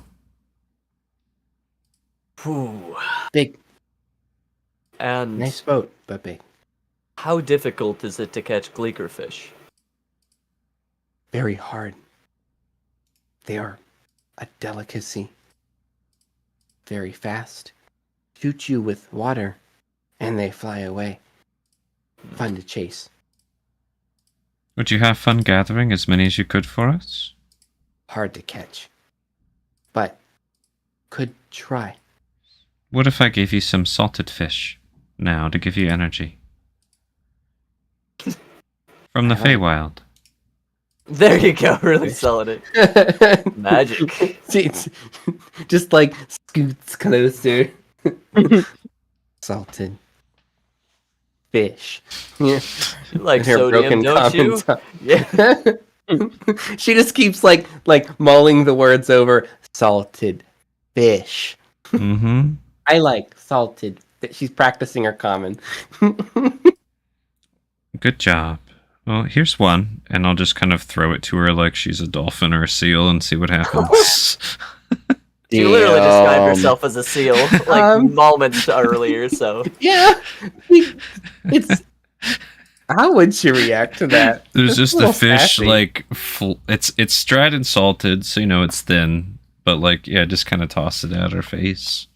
[SPEAKER 3] Whew.
[SPEAKER 2] Big,
[SPEAKER 3] And
[SPEAKER 2] nice boat, but big.
[SPEAKER 3] how difficult is it to catch gleeker fish?
[SPEAKER 2] Very hard. They are a delicacy. Very fast. Shoot you with water, and they fly away. Fun to chase.
[SPEAKER 1] Would you have fun gathering as many as you could for us?
[SPEAKER 2] Hard to catch. But could try.
[SPEAKER 1] What if I gave you some salted fish now to give you energy? From the
[SPEAKER 2] I like-
[SPEAKER 1] Feywild.
[SPEAKER 3] There you go, really
[SPEAKER 2] Fish.
[SPEAKER 3] selling it. Magic.
[SPEAKER 2] See, it's just like scoots closer. Salted fish. Yeah.
[SPEAKER 3] You like
[SPEAKER 2] And her
[SPEAKER 3] sodium, don't you?
[SPEAKER 2] comments.
[SPEAKER 3] Yeah.
[SPEAKER 2] She just keeps like mulling the words over. Salted fish.
[SPEAKER 1] Mm-hmm.
[SPEAKER 2] I like salted fish. She's practicing her common.
[SPEAKER 1] Good job. Well, here's one, and I'll just kind of throw it to her like she's a dolphin or a seal and see what happens.
[SPEAKER 3] She literally described
[SPEAKER 4] Damn.
[SPEAKER 3] herself as a seal like
[SPEAKER 2] Um,
[SPEAKER 3] moments earlier, so
[SPEAKER 2] Yeah. It's. How would she react to that?
[SPEAKER 1] There's
[SPEAKER 2] That's
[SPEAKER 1] just
[SPEAKER 2] a
[SPEAKER 1] the
[SPEAKER 2] little
[SPEAKER 1] fish,
[SPEAKER 2] sassy.
[SPEAKER 1] like, it's dried and salted, so you know it's thin. But, like, yeah, just kind of toss it at her face.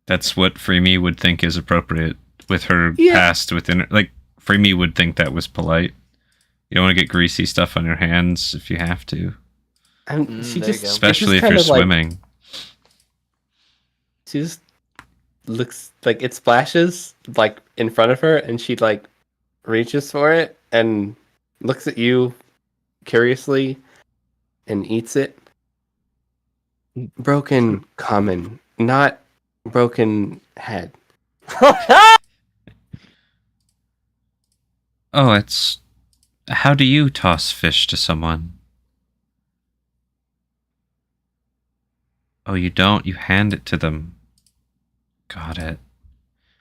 [SPEAKER 1] That's what Freemy would think is appropriate with her
[SPEAKER 2] Yeah.
[SPEAKER 1] past within her. Like, Freemy would think that was polite. You don't want to get greasy stuff on your hands if you have to.
[SPEAKER 2] She
[SPEAKER 3] there you
[SPEAKER 2] just,
[SPEAKER 3] go.
[SPEAKER 1] Especially if
[SPEAKER 2] kind
[SPEAKER 1] you're
[SPEAKER 2] of like-
[SPEAKER 1] swimming.
[SPEAKER 2] she just looks like it splashes like in front of her, and she like reaches for it and looks at you curiously and eats it. Broken common, not broken head.
[SPEAKER 1] Oh, it's... How do you toss fish to someone? Oh, you don't? You hand it to them. Got it.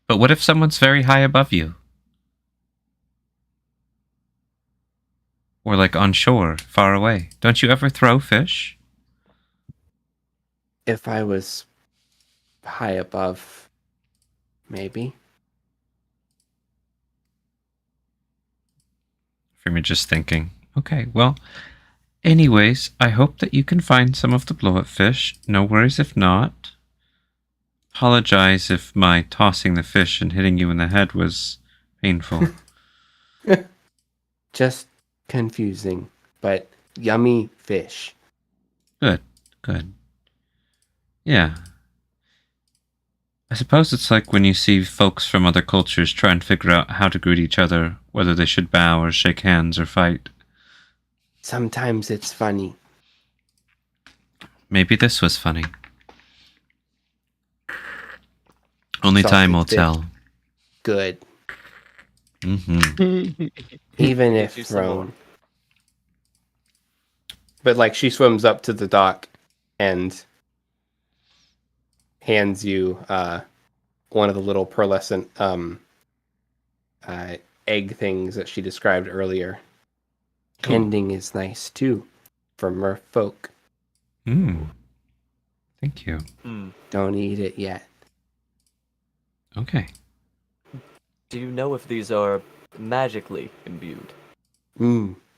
[SPEAKER 1] But what if someone's very high above you? Or like on shore, far away. Don't you ever throw fish?
[SPEAKER 2] If I was high above, maybe.
[SPEAKER 1] Freeman just thinking. Okay, well, anyways, I hope that you can find some of the blow-up fish. No worries if not. Apologize if my tossing the fish and hitting you in the head was painful.
[SPEAKER 2] Just confusing, but yummy fish.
[SPEAKER 1] Good, good. Yeah. I suppose it's like when you see folks from other cultures try and figure out how to greet each other, whether they should bow or shake hands or fight.
[SPEAKER 2] Sometimes it's funny.
[SPEAKER 1] Maybe this was funny. Only
[SPEAKER 2] Salted
[SPEAKER 1] time will
[SPEAKER 2] fish.
[SPEAKER 1] tell.
[SPEAKER 2] Good.
[SPEAKER 1] Mm-hmm.
[SPEAKER 2] Even
[SPEAKER 3] Get
[SPEAKER 2] if
[SPEAKER 3] you some more.
[SPEAKER 2] thrown. But like she swims up to the dock and hands you one of the little pearlescent egg things that she described earlier.
[SPEAKER 1] Cool.
[SPEAKER 2] Ending is nice too for merfolk.
[SPEAKER 1] Thank you.
[SPEAKER 2] Don't eat it yet.
[SPEAKER 1] Okay.
[SPEAKER 3] Do you know if these are magically imbued?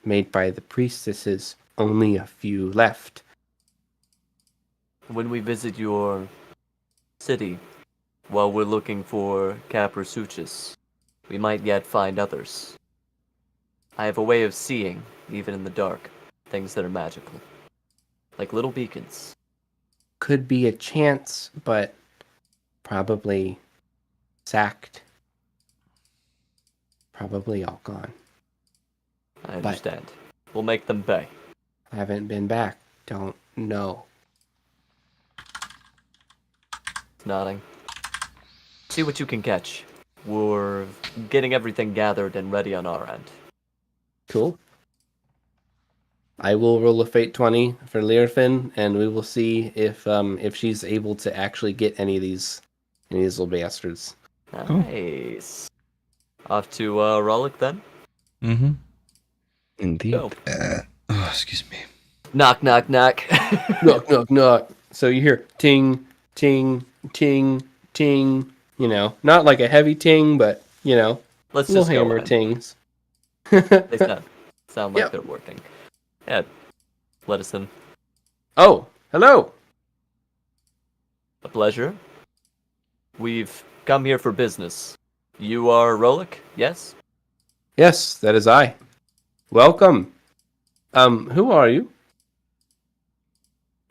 [SPEAKER 2] Made by the priestesses. Only a few left.
[SPEAKER 3] When we visit your city, while we're looking for Caprasuchus, we might yet find others. I have a way of seeing, even in the dark, things that are magical. Like little beacons.
[SPEAKER 2] could be a chance, but probably sacked. Probably all gone.
[SPEAKER 3] I understand. We'll make them pay.
[SPEAKER 2] Haven't been back. Don't know.
[SPEAKER 3] Nodding. See what you can catch. We're getting everything gathered and ready on our end.
[SPEAKER 2] Cool. I will roll a fate 20 for Learfin, and we will see if she's able to actually get any of these little bastards.
[SPEAKER 3] Nice. Off to Rollick then.
[SPEAKER 1] Mm-hmm.
[SPEAKER 4] Indeed.
[SPEAKER 3] Go.
[SPEAKER 1] Oh, excuse me.
[SPEAKER 3] Knock, knock, knock.
[SPEAKER 2] Knock, knock, knock. So you hear ting, ting, ting, ting. You know, not like a heavy ting, but you know,
[SPEAKER 3] Let's
[SPEAKER 2] little
[SPEAKER 3] just go
[SPEAKER 2] hammer
[SPEAKER 3] in.
[SPEAKER 2] tings.
[SPEAKER 3] They sound like
[SPEAKER 2] Yep.
[SPEAKER 3] they're working. Yeah, let us in.
[SPEAKER 2] Oh, hello.
[SPEAKER 3] A pleasure. We've come here for business. You are Rollick, yes?
[SPEAKER 2] Yes, that is I. Welcome. Who are you?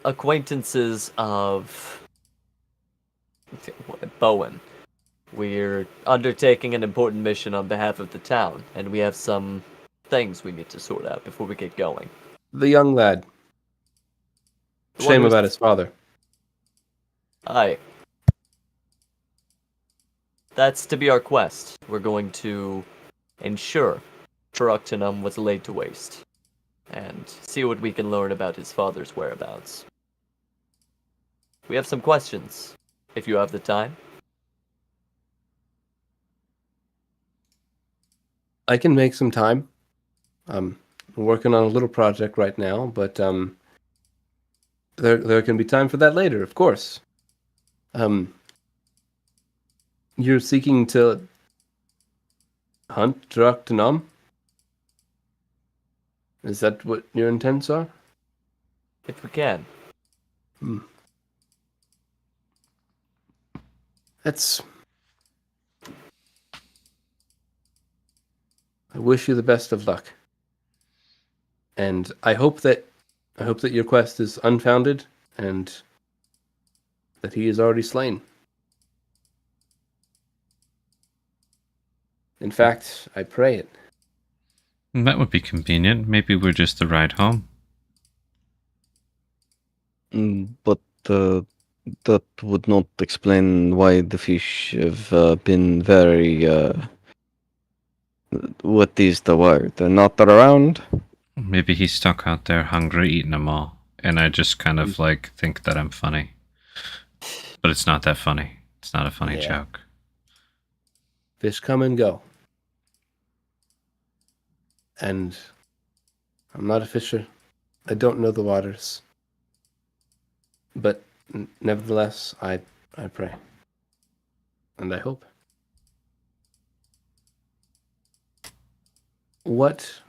[SPEAKER 3] Acquaintances of Bowen. We're undertaking an important mission on behalf of the town, and we have some things we need to sort out before we get going.
[SPEAKER 2] The young lad.
[SPEAKER 3] The one
[SPEAKER 2] Shame
[SPEAKER 3] who's-
[SPEAKER 2] about his father.
[SPEAKER 3] Aye. That's to be our quest. We're going to ensure Tructonum was laid to waste, and see what we can learn about his father's whereabouts. We have some questions, if you have the time.
[SPEAKER 2] I can make some time. I'm working on a little project right now, but there can be time for that later, of course. You're seeking to hunt Tructonum? Is that what your intents are?
[SPEAKER 3] If we can.
[SPEAKER 2] That's. I wish you the best of luck, and I hope that your quest is unfounded and that he is already slain. In fact, I pray it.
[SPEAKER 1] That would be convenient. Maybe we're just the ride home.
[SPEAKER 4] But that would not explain why the fish have been very. What is the word? They're not around?
[SPEAKER 1] Maybe he's stuck out there hungry, eating them all. And I just kind of like think that I'm funny. But it's not that funny. It's not a funny
[SPEAKER 2] Yeah.
[SPEAKER 1] joke.
[SPEAKER 2] Fish come and go. And I'm not a fisher. I don't know the waters. But nevertheless, I pray. And I hope. What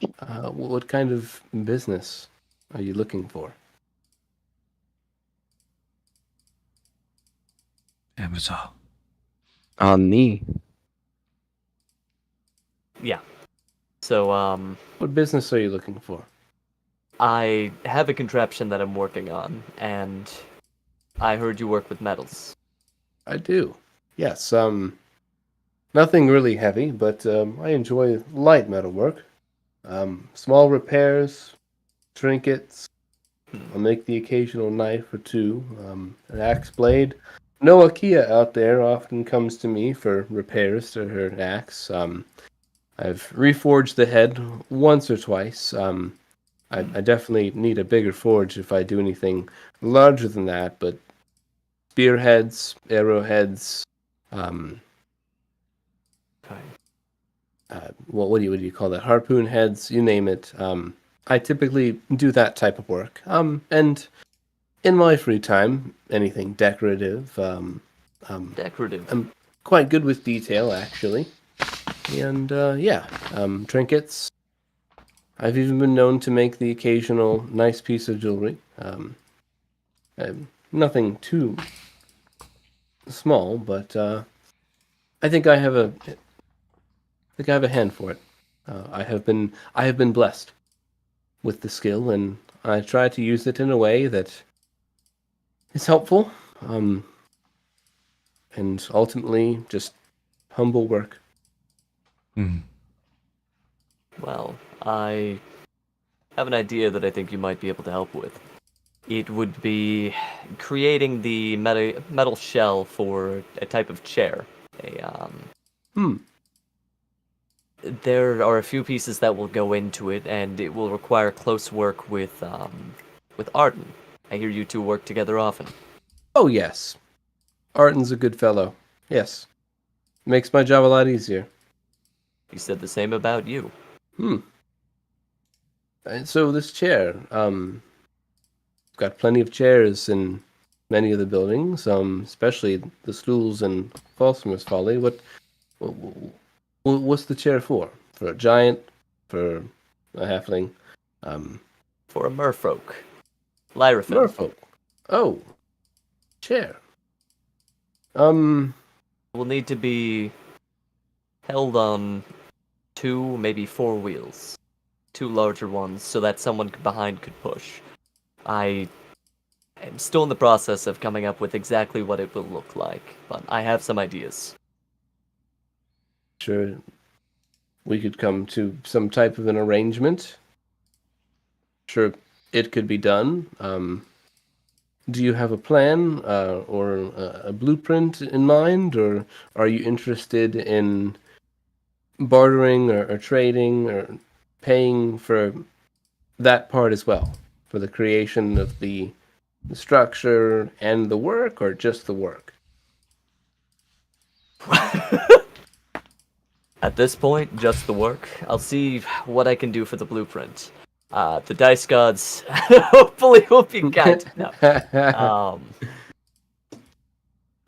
[SPEAKER 2] kind of business are you looking for?
[SPEAKER 1] Amazon.
[SPEAKER 4] Ani.
[SPEAKER 3] Yeah. So,
[SPEAKER 2] What business are you looking for?
[SPEAKER 3] I have a contraption that I'm working on, and I heard you work with metals.
[SPEAKER 2] I do. Yes, nothing really heavy, but I enjoy light metal work. Small repairs, trinkets. I'll make the occasional knife or two. An axe blade. Noah Kia out there often comes to me for repairs to her axe. I've reforged the head once or twice. I definitely need a bigger forge if I do anything larger than that, but spearheads, arrowheads,
[SPEAKER 3] Okay.
[SPEAKER 2] what do you call that? Harpoon heads, you name it. I typically do that type of work. And in my free time, anything decorative.
[SPEAKER 3] Decorative.
[SPEAKER 2] I'm quite good with detail, actually. And trinkets. I've even been known to make the occasional nice piece of jewelry. Nothing too small, but I think I have a hand for it. I have been blessed with the skill, and I try to use it in a way that is helpful, and ultimately just humble work.
[SPEAKER 3] Well, I have an idea that I think you might be able to help with. It would be creating the metal shell for a type of chair. There are a few pieces that will go into it, and it will require close work with Arden. I hear you two work together often.
[SPEAKER 2] Oh, yes. Arden's a good fellow. Yes. Makes my job a lot easier.
[SPEAKER 3] He said the same about you.
[SPEAKER 2] And so this chair, got plenty of chairs in many of the buildings, especially the stools in Falsimer's Folly. What's the chair for? For a giant? For a halfling?
[SPEAKER 3] For a merfolk. Lyrafin.
[SPEAKER 2] Merfolk. Oh, chair.
[SPEAKER 3] Will need to be held on 2, maybe 4 wheels. 2 larger ones, so that someone behind could push. I am still in the process of coming up with exactly what it will look like, but I have some ideas.
[SPEAKER 2] Sure. We could come to some type of an arrangement. Sure, it could be done. Do you have a plan or a blueprint in mind, or are you interested in bartering or trading or paying for that part as well, for the creation of the structure and the work, or just the work?
[SPEAKER 3] At this point, just the work. I'll see what I can do for the blueprint. The dice gods hopefully will be kind. No.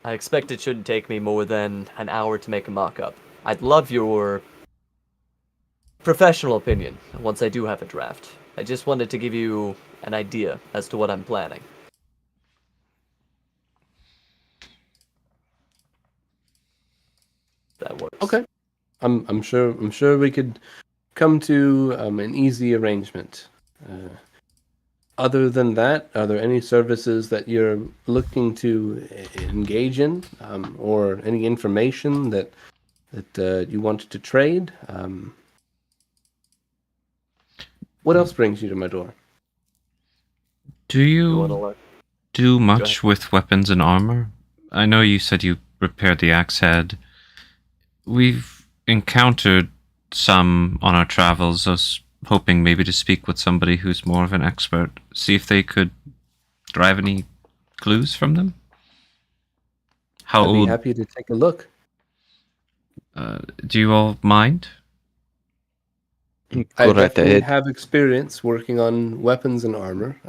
[SPEAKER 3] I expect it shouldn't take me more than an hour to make a mock-up. I'd love your professional opinion once I do have a draft. I just wanted to give you an idea as to what I'm planning. That works.
[SPEAKER 2] Okay. I'm sure we could come to an easy arrangement. Other than that, are there any services that you're looking to engage in, or any information that you wanted to trade? What else brings you to my door?
[SPEAKER 1] Do
[SPEAKER 3] You want to
[SPEAKER 1] you
[SPEAKER 3] learn?
[SPEAKER 1] do
[SPEAKER 3] ahead.
[SPEAKER 1] much with weapons and armor? I know you said you repaired the axe head. We've encountered some on our travels. I was hoping maybe to speak with somebody who's more of an expert, see if they could derive any clues from them. How
[SPEAKER 2] I'd be
[SPEAKER 1] old?
[SPEAKER 2] happy to take a look.
[SPEAKER 1] Do you all mind?
[SPEAKER 2] I
[SPEAKER 4] Go right
[SPEAKER 2] definitely
[SPEAKER 4] ahead.
[SPEAKER 2] have experience working on weapons and armor.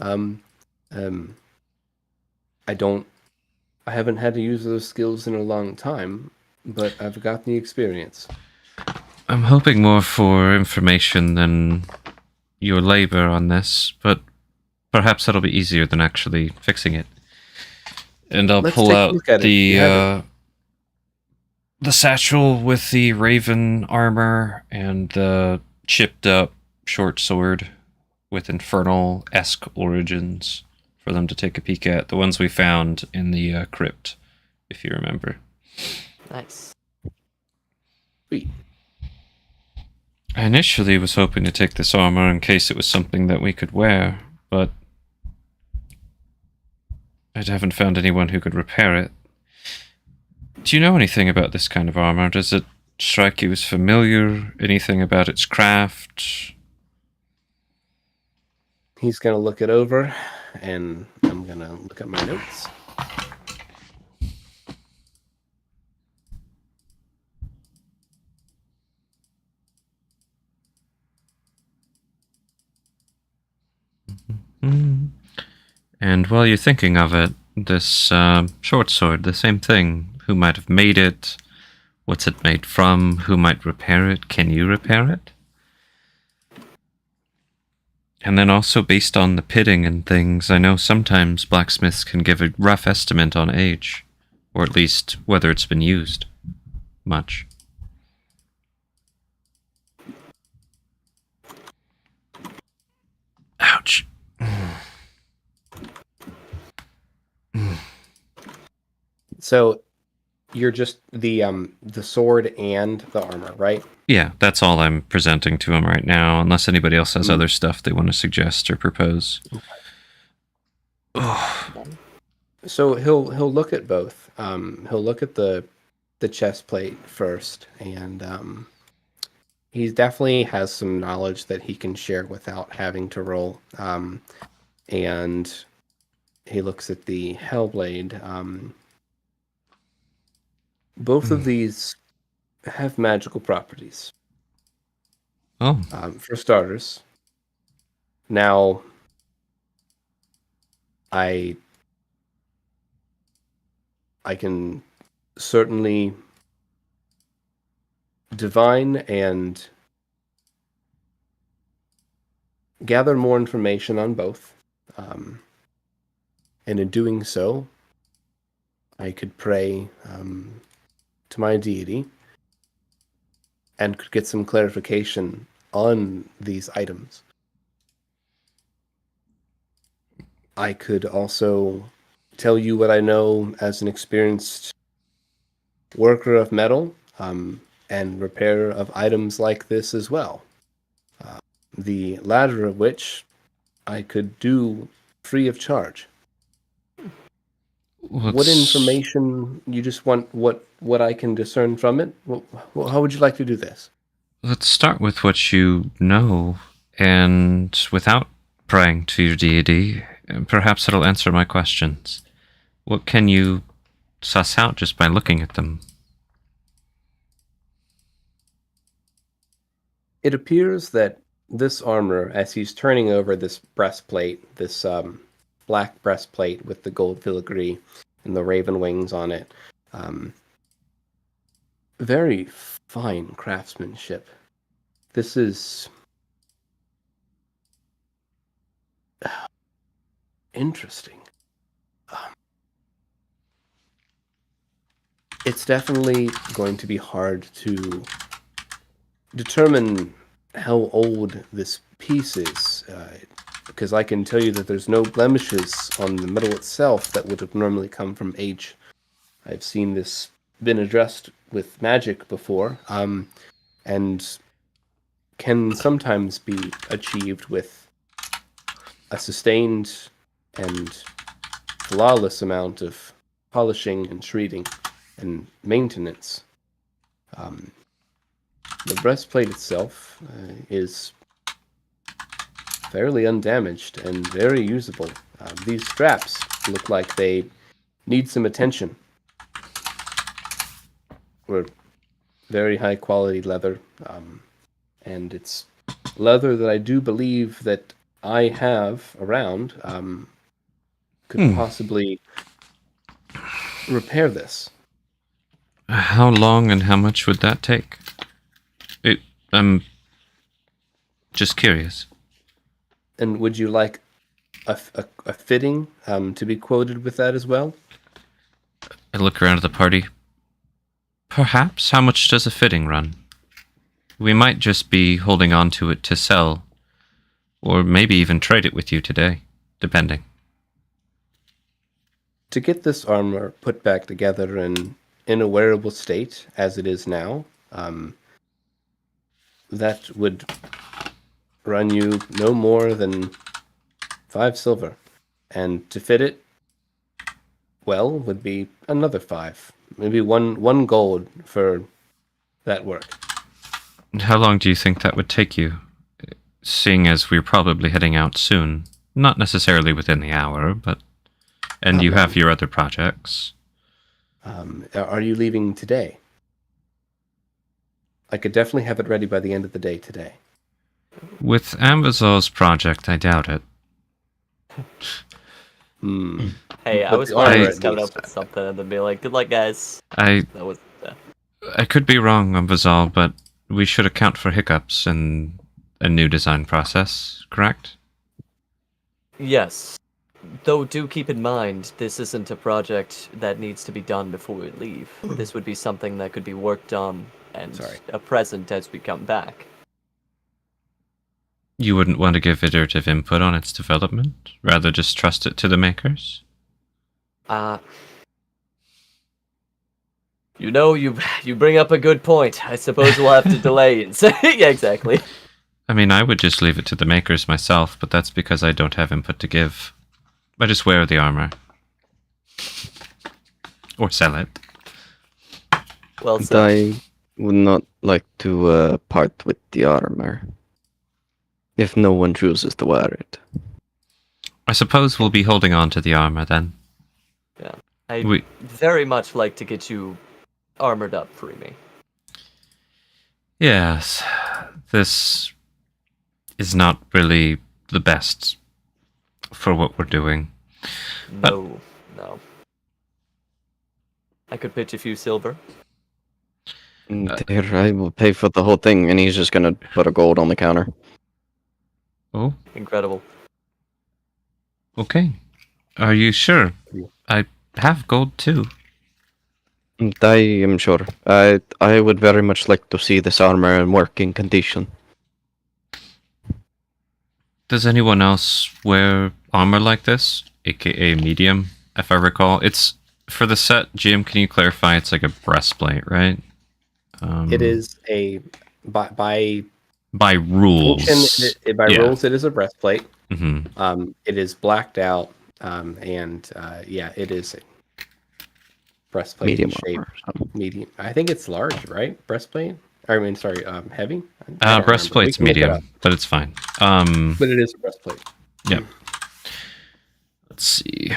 [SPEAKER 2] I haven't had to use those skills in a long time, but I've got the experience.
[SPEAKER 1] I'm hoping more for information than your labor on this, but perhaps that'll be easier than actually fixing it. And I'll
[SPEAKER 2] Let's
[SPEAKER 1] pull
[SPEAKER 2] take a
[SPEAKER 1] out
[SPEAKER 2] look at it. You have
[SPEAKER 1] the satchel with the raven armor and the chipped up short sword with infernal-esque origins for them to take a peek at. The ones we found in the crypt, if you remember.
[SPEAKER 3] Nice.
[SPEAKER 2] Sweet.
[SPEAKER 1] I initially was hoping to take this armor in case it was something that we could wear, but I haven't found anyone who could repair it. Do you know anything about this kind of armor? Does it strike you as familiar? Anything about its craft?
[SPEAKER 2] He's gonna look it over, and I'm gonna look at my notes.
[SPEAKER 1] And while you're thinking of it, this short sword, the same thing. Who might have made it? What's it made from? Who might repair it? Can you repair it? And then also based on the pitting and things, I know sometimes blacksmiths can give a rough estimate on age, or at least whether it's been used much. Ouch.
[SPEAKER 2] So you're just the sword and the armor, right?
[SPEAKER 1] Yeah, that's all I'm presenting to him right now, unless anybody else has other stuff they want to suggest or propose.
[SPEAKER 2] So he'll look at both. He'll look at the chest plate first, and he definitely has some knowledge that he can share without having to roll. And he looks at the Hellblade. Both of these have magical properties.
[SPEAKER 1] Oh,
[SPEAKER 2] For starters, now I can certainly divine and gather more information on both. And in doing so, I could pray to my deity and could get some clarification on these items. I could also tell you what I know as an experienced worker of metal and repairer of items like this as well. The latter of which I could do free of charge. What information you just want? What I can discern from it? How would you like to do this?
[SPEAKER 1] Let's start with what you know, and without praying to your deity, perhaps it'll answer my questions. What can you suss out just by looking at them?
[SPEAKER 2] It appears that this armor, as he's turning over this breastplate, this black breastplate with the gold filigree and the raven wings on it, very fine craftsmanship. This is interesting. It's definitely going to be hard to determine how old this piece is, because I can tell you that there's no blemishes on the metal itself that would have normally come from age. I've seen this been addressed with magic before, and can sometimes be achieved with a sustained and flawless amount of polishing and treating and maintenance. The breastplate itself is fairly undamaged and very usable. These straps look like they need some attention. We're very high quality leather, and it's leather that I do believe that I have around could possibly repair this.
[SPEAKER 1] How long and how much would that take? I'm just curious.
[SPEAKER 2] And would you like a fitting to be quoted with that as well?
[SPEAKER 1] I look around at the party. Perhaps. How much does a fitting run? We might just be holding on to it to sell, or maybe even trade it with you today, depending.
[SPEAKER 2] To get this armor put back together in a wearable state, as it is now, that would run you no more than 5 silver. And to fit it, well, would be another 5. Maybe one gold for that work.
[SPEAKER 1] And how long do you think that would take you? Seeing as we're probably heading out soon. Not necessarily within the hour, but... And you have your other projects.
[SPEAKER 2] Are you leaving today? I could definitely have it ready by the end of the day today.
[SPEAKER 1] With Ambazal's project, I doubt it.
[SPEAKER 3] Hey, I
[SPEAKER 2] But
[SPEAKER 3] was
[SPEAKER 2] the armor
[SPEAKER 3] planning
[SPEAKER 2] at
[SPEAKER 3] to come
[SPEAKER 2] least.
[SPEAKER 3] up with something and then be like, "Good luck, guys."
[SPEAKER 1] I
[SPEAKER 3] That was.
[SPEAKER 1] could be wrong, Ambazal, but we should account for hiccups in a new design process, correct?
[SPEAKER 3] Yes. Though do keep in mind, this isn't a project that needs to be done before we leave. This would be something that could be worked on and a present as we come back.
[SPEAKER 1] You wouldn't want to give iterative input on its development? Rather just trust it to the makers?
[SPEAKER 3] You know, you bring up a good point. I suppose we'll have to delay and say, yeah, exactly.
[SPEAKER 1] I mean, I would just leave it to the makers myself, but that's because I don't have input to give. I just wear the armor. Or sell it.
[SPEAKER 3] Well
[SPEAKER 4] And
[SPEAKER 3] said.
[SPEAKER 4] I would not like to part with the armor. If no one chooses to wear it.
[SPEAKER 1] I suppose we'll be holding on to the armor then.
[SPEAKER 3] I'd very much like to get you armored up for me.
[SPEAKER 1] Yes, this is not really the best for what we're doing.
[SPEAKER 3] No. I could pitch a few silver.
[SPEAKER 4] And there, I will pay for the whole thing, and he's just gonna put a gold on the counter.
[SPEAKER 1] Oh,
[SPEAKER 3] Incredible.
[SPEAKER 1] okay. Are you sure? I have gold too.
[SPEAKER 4] And I am sure. I would very much like to see this armor in working condition.
[SPEAKER 1] Does anyone else wear armor like this? AKA medium, if I recall. It's for the set, GM, can you clarify it's like a breastplate, right?
[SPEAKER 2] It is a by
[SPEAKER 1] by rules.
[SPEAKER 2] function, by
[SPEAKER 1] Yeah.
[SPEAKER 2] rules, it is a breastplate.
[SPEAKER 1] Mm-hmm.
[SPEAKER 2] It is blacked out, and it is a breastplate
[SPEAKER 4] Medium
[SPEAKER 2] shape.
[SPEAKER 4] armor. So.
[SPEAKER 2] Medium. I think it's large, right? Breastplate. I mean, sorry, heavy. I don't
[SPEAKER 1] Breastplate's
[SPEAKER 2] remember. We can look it
[SPEAKER 1] medium, but it's fine.
[SPEAKER 2] up. But it is a breastplate.
[SPEAKER 1] Yeah. Let's see.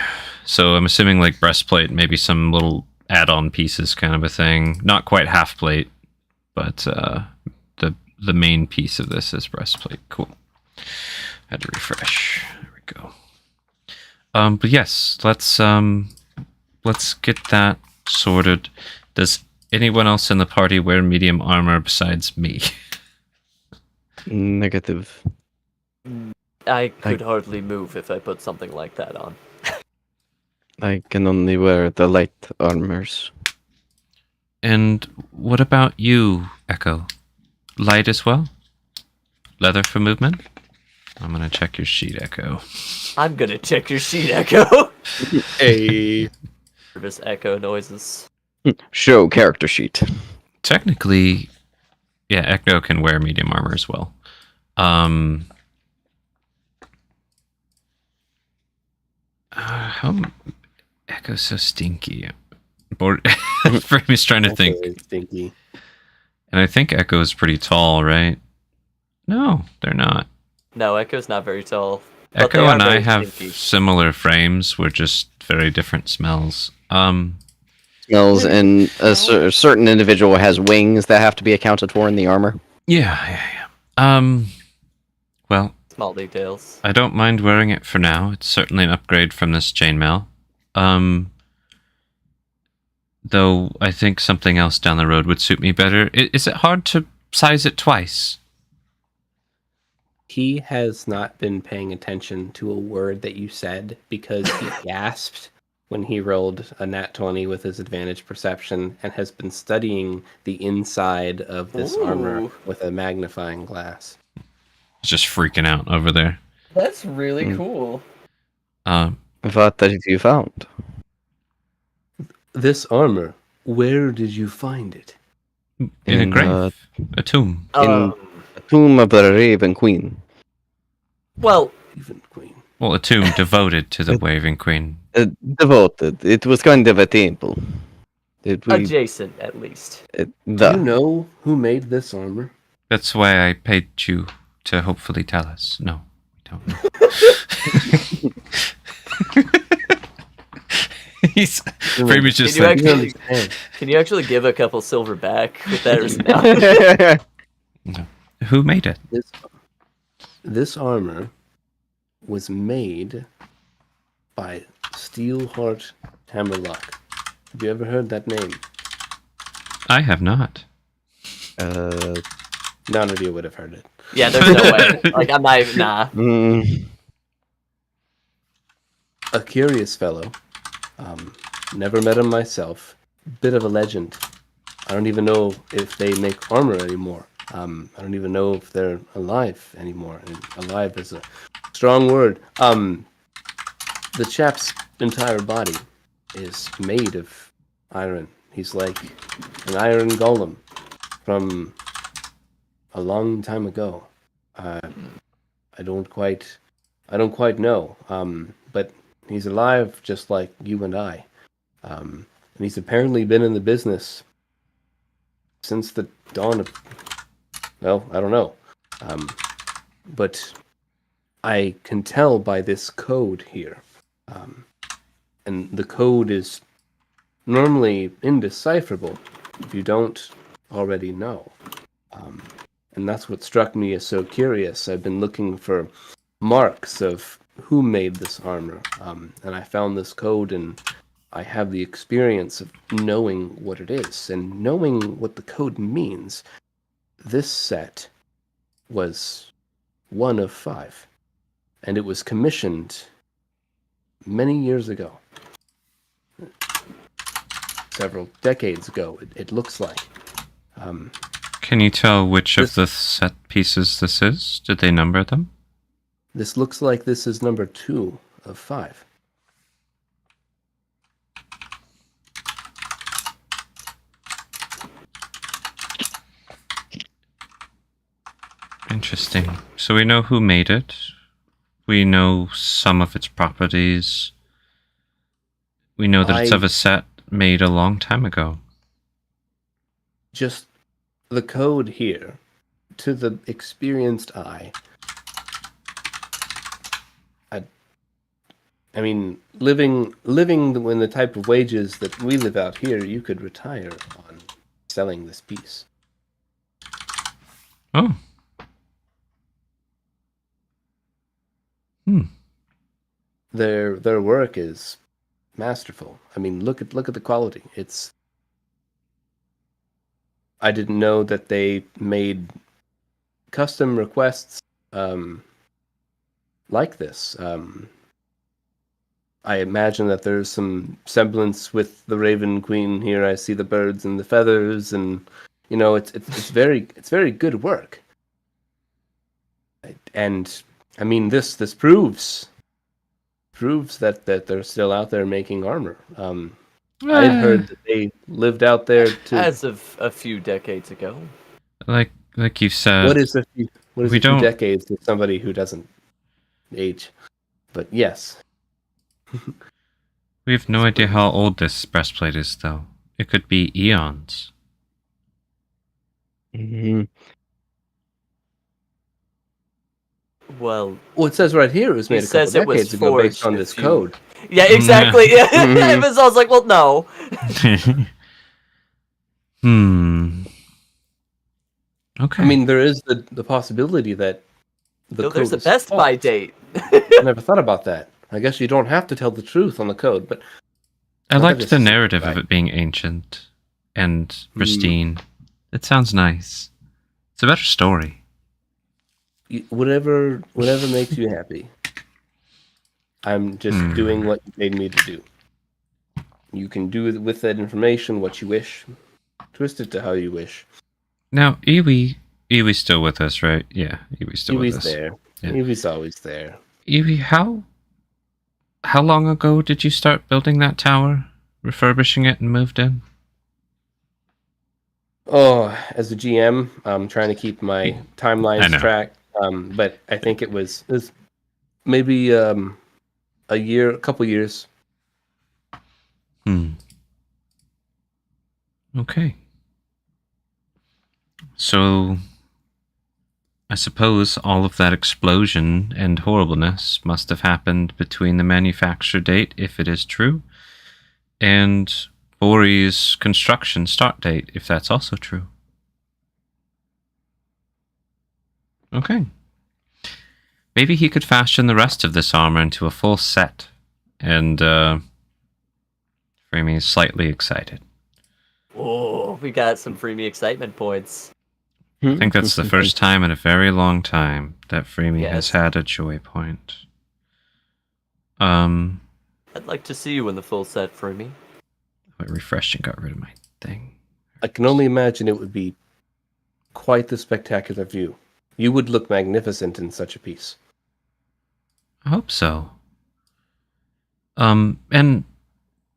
[SPEAKER 1] So I'm assuming like breastplate, maybe some little add-on pieces kind of a thing. Not quite half plate, but the main piece of this is breastplate. Cool. Had to refresh. There we go. But yes, let's get that sorted. Does anyone else in the party wear medium armor besides me?
[SPEAKER 4] Negative.
[SPEAKER 3] I could hardly move if I put something like that on.
[SPEAKER 4] I can only wear the light armors.
[SPEAKER 1] And what about you, Echo? Light as well? Leather for movement? I'm gonna check your sheet, Echo.
[SPEAKER 3] I'm gonna check your sheet, Echo.
[SPEAKER 2] A
[SPEAKER 3] Nervous echo noises.
[SPEAKER 4] Show character sheet.
[SPEAKER 1] Technically, yeah, Echo can wear medium armor as well. How Echo's so stinky. Frame is trying to think,
[SPEAKER 2] Stinky.
[SPEAKER 1] and I think Echo is pretty tall, right? No, they're not.
[SPEAKER 3] No, Echo's not very tall. But
[SPEAKER 1] Echo
[SPEAKER 3] they are
[SPEAKER 1] and I
[SPEAKER 3] very
[SPEAKER 1] have
[SPEAKER 3] stinky.
[SPEAKER 1] similar frames. We're just very different smells.
[SPEAKER 4] Smells, and a certain individual has wings that have to be accounted for in the armor.
[SPEAKER 1] Yeah. Well,
[SPEAKER 3] Small details.
[SPEAKER 1] I don't mind wearing it for now. It's certainly an upgrade from this chainmail. Though I think something else down the road would suit me better. Is it hard to size it twice?
[SPEAKER 2] He has not been paying attention to a word that you said because he gasped when he rolled a nat 20 with his advantage perception and has been studying the inside of this armor
[SPEAKER 3] Ooh.
[SPEAKER 2] with a magnifying glass.
[SPEAKER 1] Just freaking out over there.
[SPEAKER 3] That's really cool.
[SPEAKER 4] What have you found?
[SPEAKER 2] This armor, where did you find it?
[SPEAKER 1] In a grave. A tomb.
[SPEAKER 4] In the tomb of the Raven Queen.
[SPEAKER 3] Well,
[SPEAKER 2] Even Queen.
[SPEAKER 1] Well, a tomb devoted to the Waving Queen.
[SPEAKER 4] Devoted. It was kind of a temple.
[SPEAKER 3] adjacent at least.
[SPEAKER 2] Do you know who made this armor?
[SPEAKER 1] That's why I paid you to hopefully tell us. No, we don't know. He's pretty much just like,
[SPEAKER 3] Can you actually give a couple silver back with that or no?
[SPEAKER 1] who made it?
[SPEAKER 2] This armor was made by Steelheart Hammerlock. Have you ever heard that name?
[SPEAKER 1] I have not.
[SPEAKER 2] None of you would have heard it.
[SPEAKER 3] Yeah, there's no way. Like, I'm not even, nah.
[SPEAKER 2] A curious fellow. Never met him myself. Bit of a legend. I don't even know if they make armor anymore. I don't even know if they're alive anymore. And alive is a strong word. The chap's entire body is made of iron He's like an iron golem from a long time ago. I don't quite know. But he's alive just like you and I. And he's apparently been in the business since the dawn of, well, I don't know. But I can tell by this code here. And the code is normally indecipherable if you don't already know. And that's what struck me as so curious. I've been looking for marks of who made this armor, and I found this code, and I have the experience of knowing what it is and knowing what the code means. This set was one of 5, and it was commissioned many years ago. Several decades ago, it looks like.
[SPEAKER 1] Can you tell which of the set pieces this is? Did they number them?
[SPEAKER 2] This looks like this is number 2 of 5.
[SPEAKER 1] Interesting. So we know who made it. We know some of its properties. We know that it's of a set made a long time ago.
[SPEAKER 2] Just the code here, to the experienced eye. I mean, living in the type of wages that we live out here, you could retire on selling this piece.
[SPEAKER 1] Oh.
[SPEAKER 2] Their work is masterful. I mean, look at the quality. I didn't know that they made custom requests like this. I imagine that there's some semblance with the Raven Queen here. I see the birds and the feathers, and it's very good work. And I mean, this proves that they're still out there making armor. I had heard that they lived out there
[SPEAKER 3] as of a few decades ago.
[SPEAKER 1] Like you said.
[SPEAKER 2] What is a few decades to somebody who doesn't age? But yes.
[SPEAKER 1] We have no idea how old this breastplate is, though. It could be eons.
[SPEAKER 4] Mm-hmm.
[SPEAKER 3] Well,
[SPEAKER 2] it says right here it was made a couple decades ago based on this code.
[SPEAKER 3] Yeah, exactly. Yeah. I was like, well, no.
[SPEAKER 1] Okay.
[SPEAKER 2] I mean, there is the possibility that
[SPEAKER 3] there's a Best Buy date.
[SPEAKER 2] I never thought about that. I guess you don't have to tell the truth on the code, but
[SPEAKER 1] I liked the narrative of it being ancient and pristine. It sounds nice. It's a better story.
[SPEAKER 2] Whatever makes you happy. I'm just doing what you made me to do. You can do with that information what you wish. Twist it to how you wish.
[SPEAKER 1] Now, Iwi's still with us, right? Yeah, Iwi's still with us.
[SPEAKER 2] There. Yeah. Iwi's always there.
[SPEAKER 1] Iwi, how long ago did you start building that tower, refurbishing it, and moved in?
[SPEAKER 2] Oh, as a GM, I'm trying to keep my timelines track. But I think it was maybe a couple years.
[SPEAKER 1] Okay. So, I suppose all of that explosion and horribleness must have happened between the manufacture date, if it is true, and Bori's construction start date, if that's also true. Okay. Maybe he could fashion the rest of this armor into a full set, and Freemy is slightly excited.
[SPEAKER 3] Oh, we got some Freemy excitement points.
[SPEAKER 1] I think that's the first time in a very long time that Freemy has had a joy point.
[SPEAKER 3] I'd like to see you in the full set, Freemy.
[SPEAKER 1] I refreshed and got rid of my thing.
[SPEAKER 2] I can only imagine it would be quite the spectacular view. You would look magnificent in such a piece.
[SPEAKER 1] I hope so. And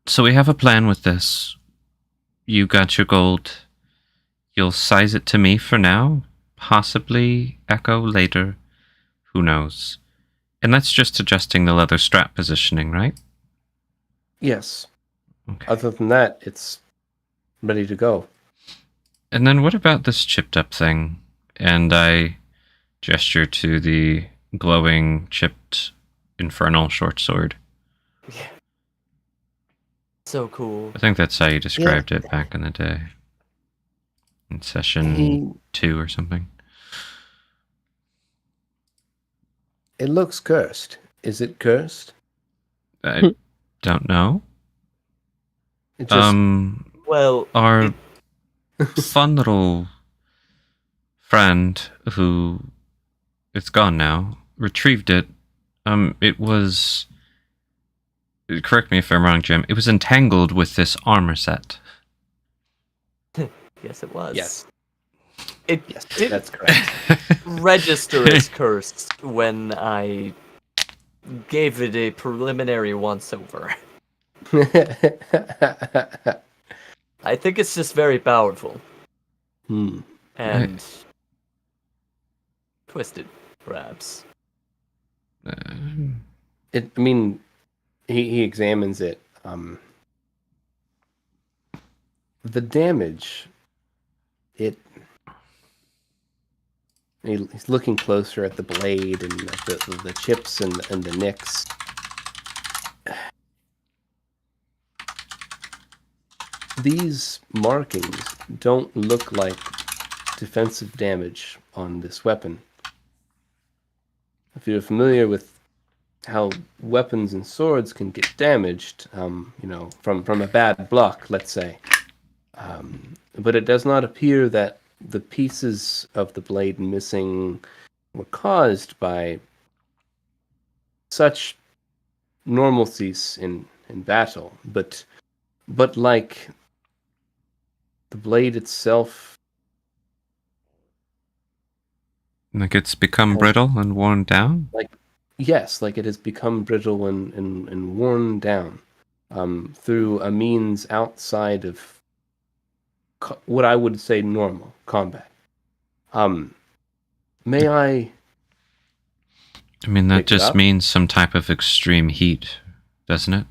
[SPEAKER 1] so we have a plan with this. you got your gold. You'll size it to me for now. Possibly Echo later. Who knows? And that's just adjusting the leather strap positioning, right?
[SPEAKER 2] Yes.
[SPEAKER 1] Okay.
[SPEAKER 2] Other than that, it's ready to go.
[SPEAKER 1] And then what about this chipped up thing? And I gesture to the glowing, chipped, infernal short sword.
[SPEAKER 3] Yeah. So cool.
[SPEAKER 1] I think that's how you described it back in the day. In session 2 or something.
[SPEAKER 2] It looks cursed. Is it cursed?
[SPEAKER 1] I don't know.
[SPEAKER 2] It just
[SPEAKER 3] Well,
[SPEAKER 1] Our fun little friend who it's gone now retrieved it. It was, correct me if I'm wrong, Jim, it was entangled with this armor set.
[SPEAKER 3] yes, it was.
[SPEAKER 2] Yes.
[SPEAKER 3] It
[SPEAKER 2] yes,
[SPEAKER 3] did
[SPEAKER 2] that's correct.
[SPEAKER 3] register as cursed when I gave it a preliminary once over. I think it's just very powerful. And twisted, perhaps.
[SPEAKER 2] I mean, he examines it. The damage, he's looking closer at the blade and at the chips and the nicks. These markings don't look like defensive damage on this weapon. If you're familiar with how weapons and swords can get damaged, from a bad block, let's say. But it does not appear that the pieces of the blade missing were caused by such normalcies in battle, but like the blade itself,
[SPEAKER 1] like it's become brittle and worn down?
[SPEAKER 2] Yes, like it has become brittle and worn down through a means outside of what I would say normal combat. May I
[SPEAKER 1] mean, that
[SPEAKER 2] pick it
[SPEAKER 1] just
[SPEAKER 2] up?
[SPEAKER 1] means some type of extreme heat, doesn't it?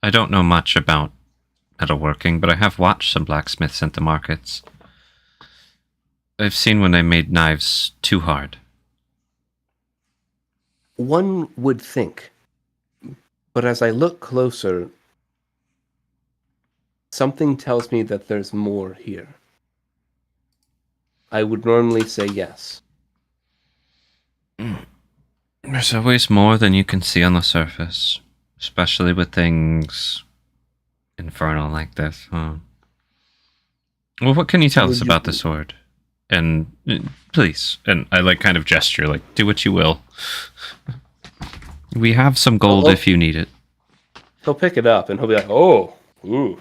[SPEAKER 1] I don't know much about metalworking, but I have watched some blacksmiths at the markets. I've seen when they made knives too hard.
[SPEAKER 2] One would think, but as I look closer, something tells me that there's more here. I would normally say yes.
[SPEAKER 1] There's always more than you can see on the surface, especially with things infernal like this. Huh? Well, what can you tell us about the sword? And please, and I kind of gesture, do what you will. We have some gold if you need it.
[SPEAKER 2] He'll pick it up and he'll be like, "Oh, ooh."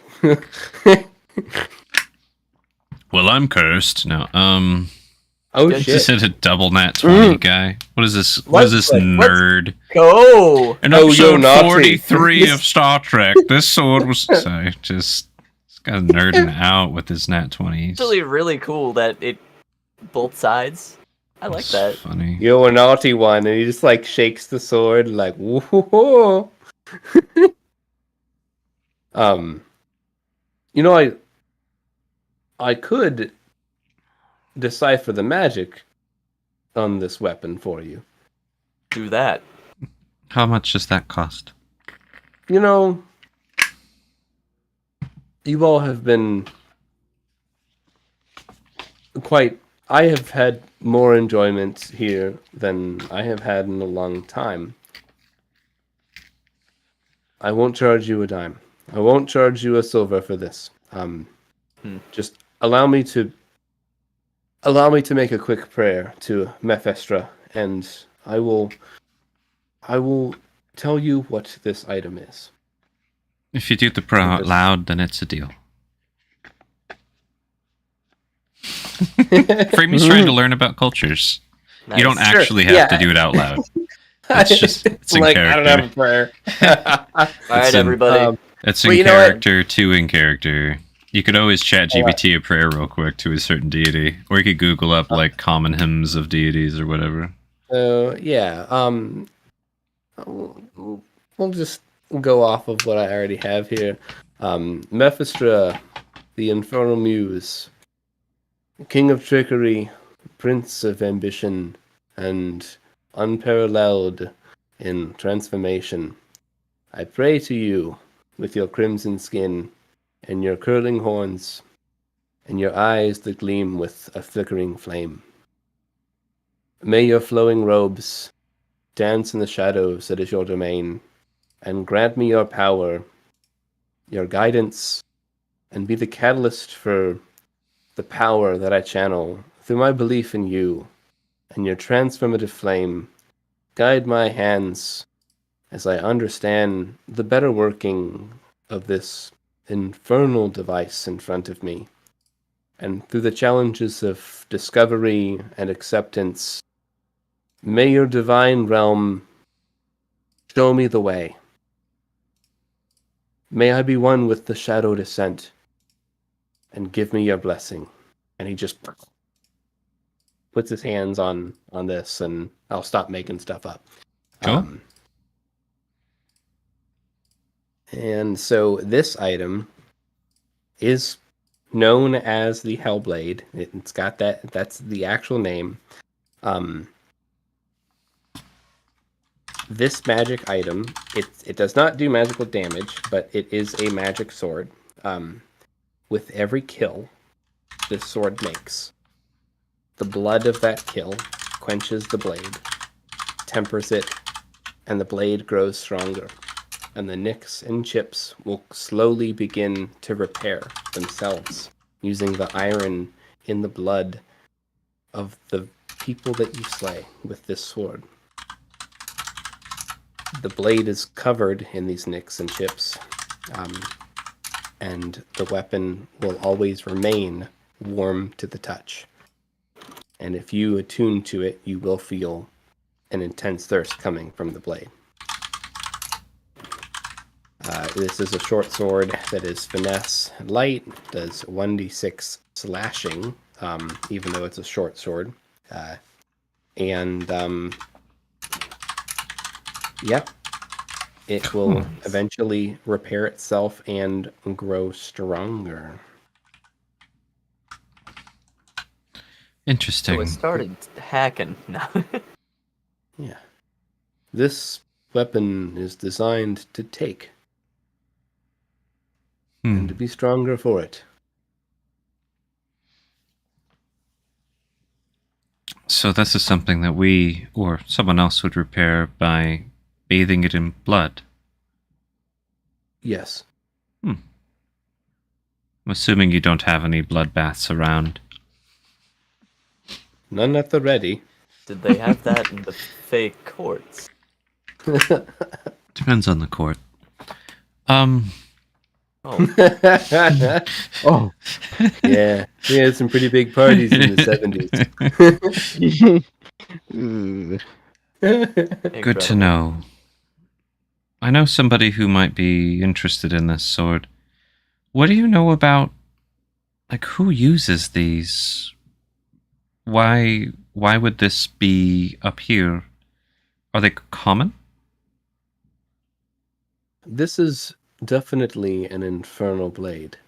[SPEAKER 1] Well, I'm cursed. No,
[SPEAKER 2] Oh
[SPEAKER 3] Is
[SPEAKER 2] shit!
[SPEAKER 1] Is it a double nat 20 guy? What is this? What is this nerd?
[SPEAKER 3] Go!
[SPEAKER 1] In
[SPEAKER 2] Oh,
[SPEAKER 1] episode
[SPEAKER 2] Nazi.
[SPEAKER 1] 43 of Star Trek, this sword was... Sorry, just... This guy's nerding out with his nat 20s.
[SPEAKER 3] It's really, really cool that it... Both sides. I like
[SPEAKER 1] It's
[SPEAKER 3] that.
[SPEAKER 1] funny.
[SPEAKER 2] You're a naughty one, and he just shakes the sword whoa. I could decipher the magic on this weapon for you.
[SPEAKER 3] Do that.
[SPEAKER 1] How much does that cost?
[SPEAKER 2] You all have been quite... I have had more enjoyment here than I have had in a long time. I won't charge you a dime. I won't charge you a silver for this. Just allow me to make a quick prayer to Mephestra, and I will tell you what this item is.
[SPEAKER 1] If you do the prayer out loud, then it's a deal. Freeman's trying to learn about cultures.
[SPEAKER 3] Nice.
[SPEAKER 1] You don't actually have to do it out loud. It's in character.
[SPEAKER 2] I don't have a prayer.
[SPEAKER 3] Alright, everybody.
[SPEAKER 1] It's in character, 2 in character. You could always chat GPT a prayer real quick to a certain deity, or you could Google up like common hymns of deities or whatever.
[SPEAKER 2] So yeah, we'll just go off of what I already have here. Mephistra, the infernal muse, king of trickery, prince of ambition, and unparalleled in transformation. I pray to you with your crimson skin and your curling horns and your eyes that gleam with a flickering flame. May your flowing robes dance in the shadows that is your domain, and grant me your power, your guidance, and be the catalyst for the power that I channel through my belief in you and your transformative flame. Guide my hands as I understand the better working of this infernal device in front of me. And through the challenges of discovery and acceptance, may your divine realm show me the way. May I be one with the shadow descent, and give me your blessing. And he just puts his hands on this, and I'll stop making stuff up.
[SPEAKER 1] Cool.
[SPEAKER 2] And so this item is known as the Hellblade. It's got that's the actual name. This magic item, it does not do magical damage, but it is a magic sword. With every kill this sword makes, the blood of that kill quenches the blade, tempers it, and the blade grows stronger. And the nicks and chips will slowly begin to repair themselves using the iron in the blood of the people that you slay with this sword. The blade is covered in these nicks and chips, and the weapon will always remain warm to the touch. And if you attune to it, you will feel an intense thirst coming from the blade. This is a short sword that is finesse light, does 1d6 slashing, even though it's a short sword. Yep, it will eventually repair itself and grow stronger.
[SPEAKER 1] Interesting.
[SPEAKER 3] So it started hacking now.
[SPEAKER 2] Yeah. This weapon is designed to take and to be stronger for it.
[SPEAKER 1] So this is something that we or someone else would repair by bathing it in blood.
[SPEAKER 2] Yes.
[SPEAKER 1] I'm assuming you don't have any blood baths around.
[SPEAKER 2] None at the ready.
[SPEAKER 3] Did they have that in the fake courts?
[SPEAKER 1] Depends on the court.
[SPEAKER 3] Oh,
[SPEAKER 4] Oh.
[SPEAKER 2] Yeah, we had some pretty big parties in the 70s.
[SPEAKER 1] Good to know. I know somebody who might be interested in this sword. What do you know about, like, who uses these? Why would this be up here? Are they common?
[SPEAKER 2] This is definitely an infernal blade.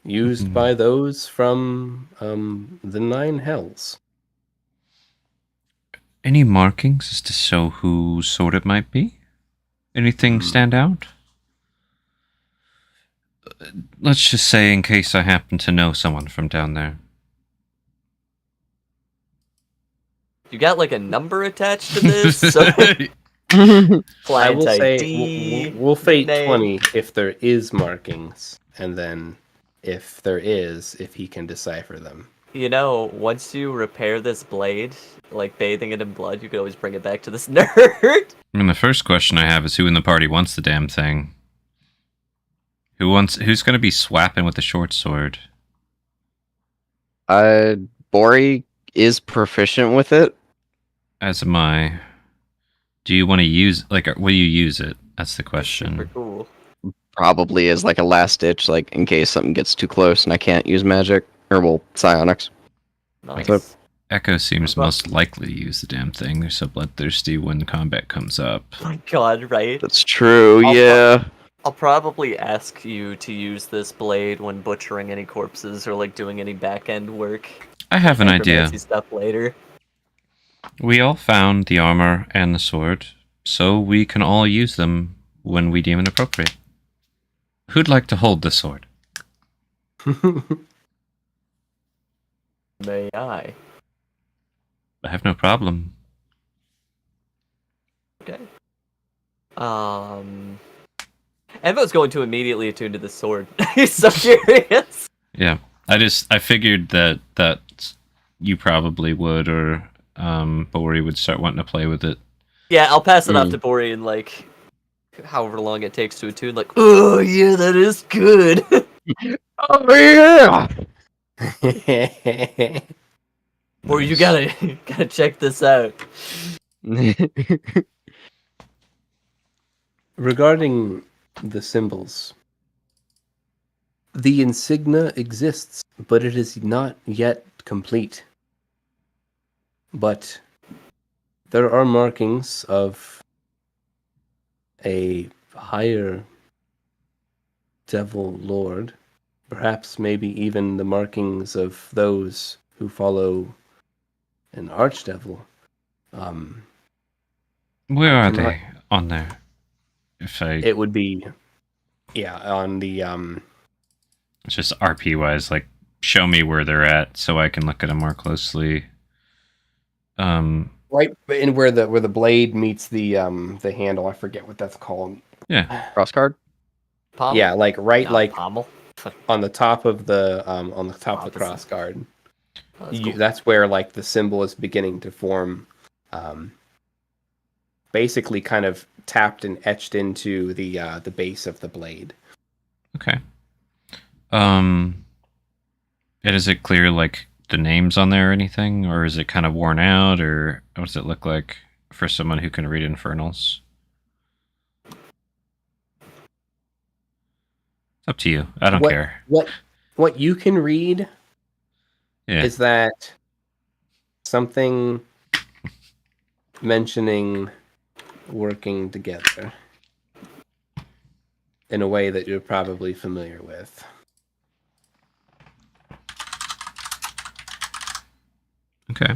[SPEAKER 2] Used by those from the Nine Hells.
[SPEAKER 1] Any markings as to show whose sword it might be? Anything stand out? Let's just say in case I happen to know someone from down there.
[SPEAKER 3] you got like a number attached to this? So
[SPEAKER 2] I
[SPEAKER 3] client
[SPEAKER 2] will say
[SPEAKER 3] ID.
[SPEAKER 2] we'll fate
[SPEAKER 3] name.
[SPEAKER 2] 20 if there is markings, and then if there is, if he can decipher them.
[SPEAKER 3] You know, once you repair this blade, like bathing it in blood, you could always bring it back to this nerd.
[SPEAKER 1] I mean, the first question I have is who in the party wants the damn thing? Who's going to be swapping with the short sword?
[SPEAKER 4] Bori is proficient with it.
[SPEAKER 1] As am I. Do you want to use, like, will you use it? That's the question.
[SPEAKER 3] Super cool.
[SPEAKER 4] probably as like a last ditch, like in case something gets too close and I can't use magic or well psionics.
[SPEAKER 3] Nice.
[SPEAKER 4] So-
[SPEAKER 1] Echo seems
[SPEAKER 3] Well-
[SPEAKER 1] most likely to use the damn thing. They're so bloodthirsty when combat comes up.
[SPEAKER 3] Oh my god, right?
[SPEAKER 4] That's true.
[SPEAKER 3] I'll
[SPEAKER 4] Yeah.
[SPEAKER 3] I'll probably ask you to use this blade when butchering any corpses or like doing any back end work.
[SPEAKER 1] I have an idea.
[SPEAKER 3] Necromancy stuff later.
[SPEAKER 1] We all found the armor and the sword, so we can all use them when we deem it appropriate. Who'd like to hold the sword?
[SPEAKER 3] May I?
[SPEAKER 1] I have no problem.
[SPEAKER 3] Okay. Envo's going to immediately attune to the sword. He's so curious.
[SPEAKER 1] Yeah, I figured that you probably would, or Bori would start wanting to play with it.
[SPEAKER 3] Yeah, I'll pass it off to Bori in like however long it takes to attune. Like, oh yeah, that is good.
[SPEAKER 4] Oh yeah.
[SPEAKER 3] Or you gotta check this out.
[SPEAKER 2] Regarding the symbols, the insignia exists, but it is not yet complete. But there are markings of a higher devil lord, perhaps maybe even the markings of those who follow an archdevil.
[SPEAKER 1] Where are
[SPEAKER 2] cannot-
[SPEAKER 1] they on there? If I
[SPEAKER 2] It would be, on the
[SPEAKER 1] it's just RP wise, like show me where they're at so I can look at them more closely.
[SPEAKER 2] right in where the blade meets the handle. I forget what that's called.
[SPEAKER 1] Yeah,
[SPEAKER 4] Cross card.
[SPEAKER 3] Pommel?
[SPEAKER 2] Yeah, like right
[SPEAKER 3] Not
[SPEAKER 2] like
[SPEAKER 3] pommel.
[SPEAKER 2] on the top of the
[SPEAKER 3] Opposite.
[SPEAKER 2] cross guard.
[SPEAKER 3] Oh, that's cool.
[SPEAKER 2] That's where like the symbol is beginning to form. Basically, kind of tapped and etched into the base of the blade.
[SPEAKER 1] okay. And is it clear like the names on there or anything, or is it kind of worn out, or what does it look like for someone who can read infernals? It's up to you. I don't
[SPEAKER 2] What-
[SPEAKER 1] care.
[SPEAKER 2] What you can read
[SPEAKER 1] Yeah.
[SPEAKER 2] is that something mentioning working together in a way that you're probably familiar with.
[SPEAKER 1] Okay.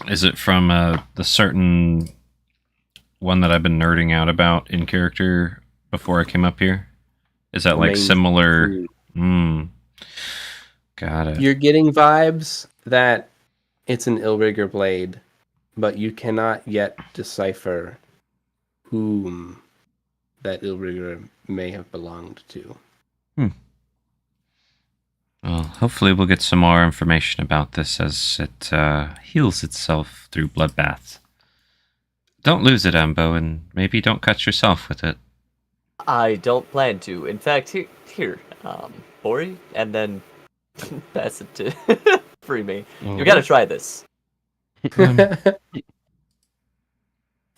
[SPEAKER 1] Is it from the certain one that I've been nerding out about in character before I came up here? Is that like
[SPEAKER 2] Main-
[SPEAKER 1] similar? Got it.
[SPEAKER 2] You're getting vibes that it's an Illrigger blade, but you cannot yet decipher whom that Illrigger may have belonged to.
[SPEAKER 1] Well, hopefully we'll get some more information about this as it heals itself through bloodbath. Don't lose it, Ambo, and maybe don't cut yourself with it.
[SPEAKER 3] I don't plan to. In fact, here, Bori, and then pass it to free me. You gotta try this.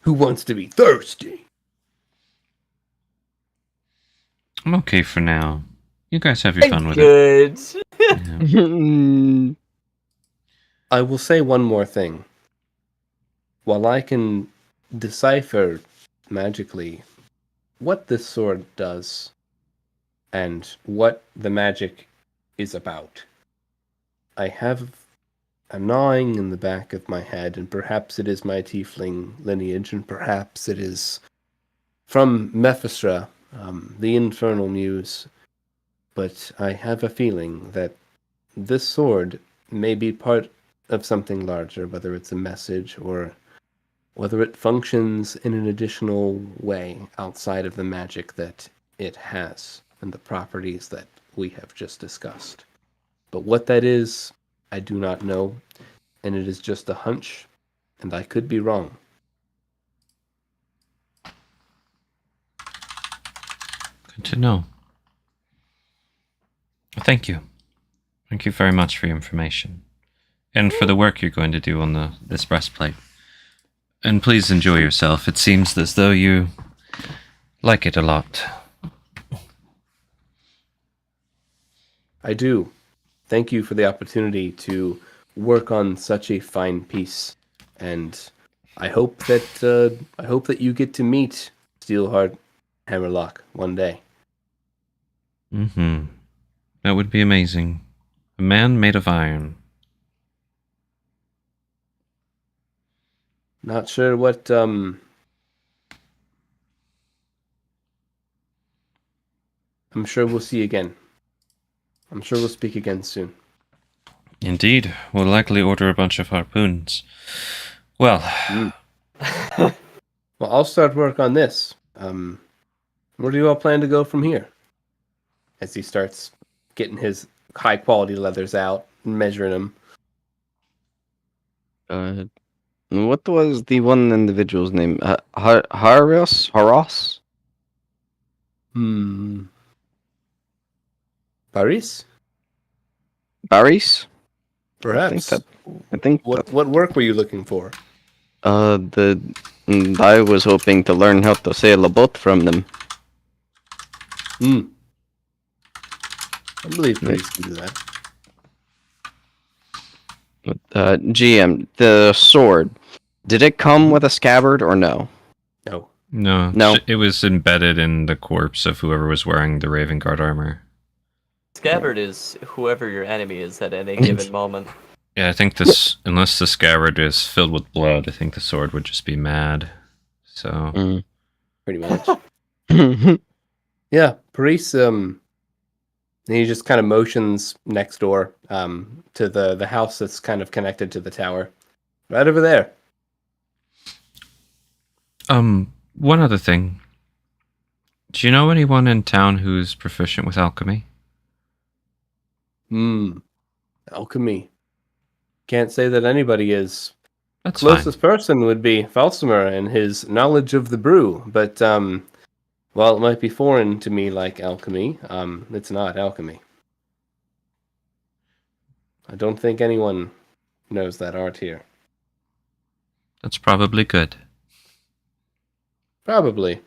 [SPEAKER 2] Who wants to be thirsty?
[SPEAKER 1] I'm okay for now. You guys have your fun with it.
[SPEAKER 3] Good.
[SPEAKER 1] Yeah.
[SPEAKER 2] I will say one more thing. While I can decipher magically what this sword does and what the magic is about, I have a gnawing in the back of my head, and perhaps it is my tiefling lineage, and perhaps it is from Mephestra, the infernal muse. But I have a feeling that this sword may be part of something larger, whether it's a message or whether it functions in an additional way outside of the magic that it has and the properties that we have just discussed. But what that is, I do not know, and it is just a hunch, and I could be wrong.
[SPEAKER 1] Good to know. Thank you. Thank you very much for your information. And for the work you're going to do on this breastplate. And please enjoy yourself. It seems as though you like it a lot.
[SPEAKER 2] I do. Thank you for the opportunity to work on such a fine piece, and I hope that you get to meet Steelheart Hammerlock one day.
[SPEAKER 1] Mm-hmm. That would be amazing. A man made of iron.
[SPEAKER 2] Not sure what I'm sure we'll see again. I'm sure we'll speak again soon.
[SPEAKER 1] Indeed. We'll likely order a bunch of harpoons. Well,
[SPEAKER 2] Well, I'll start work on this. Where do you all plan to go from here? As he starts getting his high quality leathers out and measuring them.
[SPEAKER 4] What was the one individual's name? Haros?
[SPEAKER 2] Paris?
[SPEAKER 4] Baris?
[SPEAKER 2] Perhaps.
[SPEAKER 4] I think
[SPEAKER 2] What work were you looking for?
[SPEAKER 4] I was hoping to learn how to sail a boat from them.
[SPEAKER 2] I believe Paris can do that.
[SPEAKER 4] GM, the sword. Did it come with a scabbard or no?
[SPEAKER 2] No.
[SPEAKER 1] no. It was embedded in the corpse of whoever was wearing the Raven Guard armor.
[SPEAKER 3] Scabbard is whoever your enemy is at any given moment.
[SPEAKER 1] Yeah, I think this, unless the scabbard is filled with blood, I think the sword would just be mad. So.
[SPEAKER 2] Pretty much. Yeah, Paris, he just kind of motions next door to the house that's kind of connected to the tower. Right over there.
[SPEAKER 1] One other thing. Do you know anyone in town who's proficient with alchemy?
[SPEAKER 2] Alchemy. Can't say that anybody is.
[SPEAKER 1] That's
[SPEAKER 2] Closest person would be Falsimer and his knowledge of the brew, but while it might be foreign to me like alchemy, it's not alchemy. I don't think anyone knows that art here.
[SPEAKER 1] That's probably good.
[SPEAKER 2] Probably.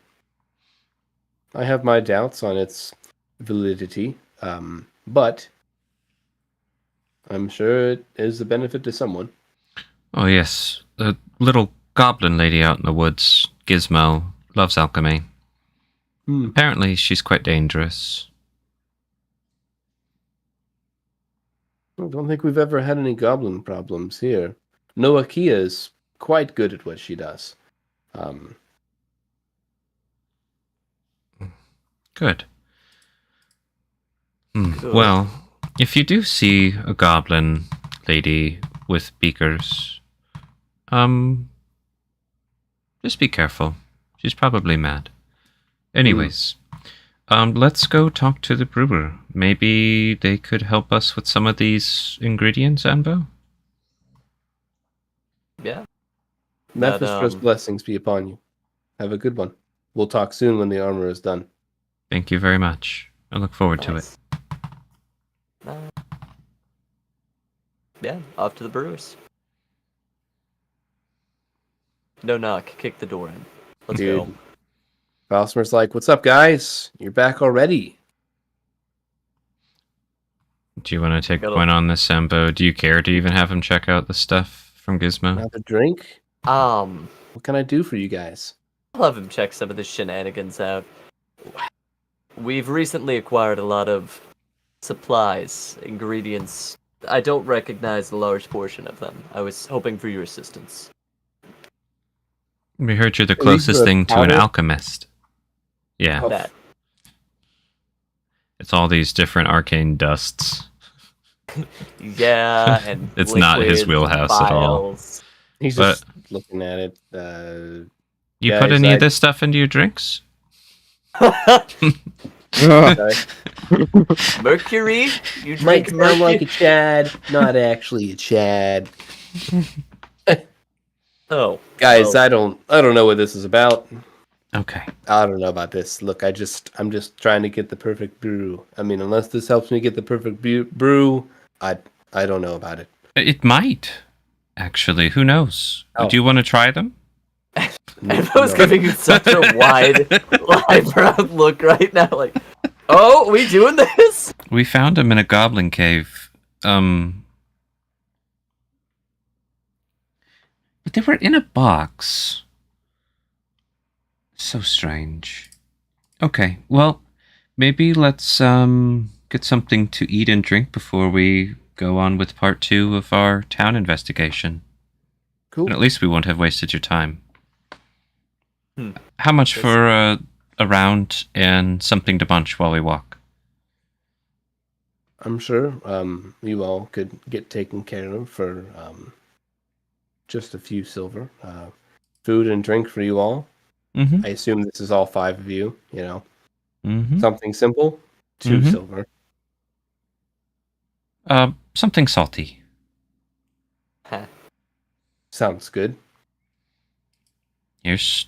[SPEAKER 2] I have my doubts on its validity, but I'm sure it is a benefit to someone.
[SPEAKER 1] Oh yes, the little goblin lady out in the woods, Gizmo, loves alchemy. Apparently she's quite dangerous.
[SPEAKER 2] I don't think we've ever had any goblin problems here. Noakia is quite good at what she does.
[SPEAKER 1] Good. Well, if you do see a goblin lady with beakers, just be careful. She's probably mad. Anyways, let's go talk to the brewer. Maybe they could help us with some of these ingredients, Anbo?
[SPEAKER 3] Yeah.
[SPEAKER 2] Mephistro's blessings be upon you. Have a good one. We'll talk soon when the armor is done.
[SPEAKER 1] Thank you very much. I look forward to it.
[SPEAKER 3] Yeah, off to the brewers. No knock, kick the door in. Let's go.
[SPEAKER 2] Falsimer's like, "What's up, guys? You're back already."
[SPEAKER 1] Do you want to take point on this, Sambo? Do you care to even have him check out the stuff from Gizmo?
[SPEAKER 2] Another drink? What can I do for you guys?
[SPEAKER 3] I'll have him check some of the shenanigans out. We've recently acquired a lot of supplies, ingredients. I don't recognize a large portion of them. I was hoping for your assistance.
[SPEAKER 1] We heard you're the closest thing to an alchemist. Yeah.
[SPEAKER 3] That.
[SPEAKER 1] It's all these different arcane dusts.
[SPEAKER 3] Yeah, and
[SPEAKER 1] it's not his wheelhouse at all.
[SPEAKER 2] He's just looking at it.
[SPEAKER 1] You put any of this stuff into your drinks?
[SPEAKER 3] Mercury? You
[SPEAKER 2] might
[SPEAKER 3] drink
[SPEAKER 2] sound
[SPEAKER 3] mercury?
[SPEAKER 2] like a Chad, not actually a Chad.
[SPEAKER 3] Oh,
[SPEAKER 2] guys, I don't know what this is about.
[SPEAKER 1] Okay.
[SPEAKER 2] I don't know about this. Look, I'm just trying to get the perfect brew. I mean, unless this helps me get the perfect brew, I don't know about it.
[SPEAKER 1] It might, actually. Who knows?
[SPEAKER 2] Oh.
[SPEAKER 1] Do you want to try them?
[SPEAKER 3] Everyone's giving you such a wide, eyebrow look right now, like, oh, we doing this?
[SPEAKER 1] We found him in a goblin cave. But they were in a box. So strange. Okay, well, maybe let's get something to eat and drink before we go on with part 2 of our town investigation.
[SPEAKER 2] Cool.
[SPEAKER 1] And at least we won't have wasted your time. How much for a round and something to munch while we walk?
[SPEAKER 2] I'm sure you all could get taken care of for just a few silver. Food and drink for you all.
[SPEAKER 1] Mm-hmm.
[SPEAKER 2] I assume this is all 5 of you,
[SPEAKER 1] Mm-hmm.
[SPEAKER 2] Something simple, 2 silver.
[SPEAKER 1] Something salty.
[SPEAKER 2] Sounds good.
[SPEAKER 1] Here's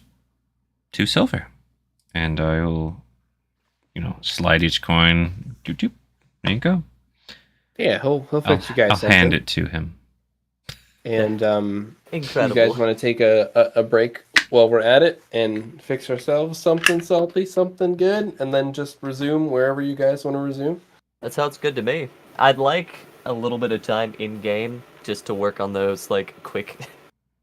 [SPEAKER 1] 2 silver. And I'll, slide each coin. Doop, doop. There you go.
[SPEAKER 2] Yeah, he'll fix you guys
[SPEAKER 1] I'll
[SPEAKER 2] something.
[SPEAKER 1] hand it to him.
[SPEAKER 2] And
[SPEAKER 3] Incredible.
[SPEAKER 2] you guys want to take a break while we're at it and fix ourselves something salty, something good, and then just resume wherever you guys want to resume?
[SPEAKER 3] That sounds good to me. I'd like a little bit of time in game just to work on those quick,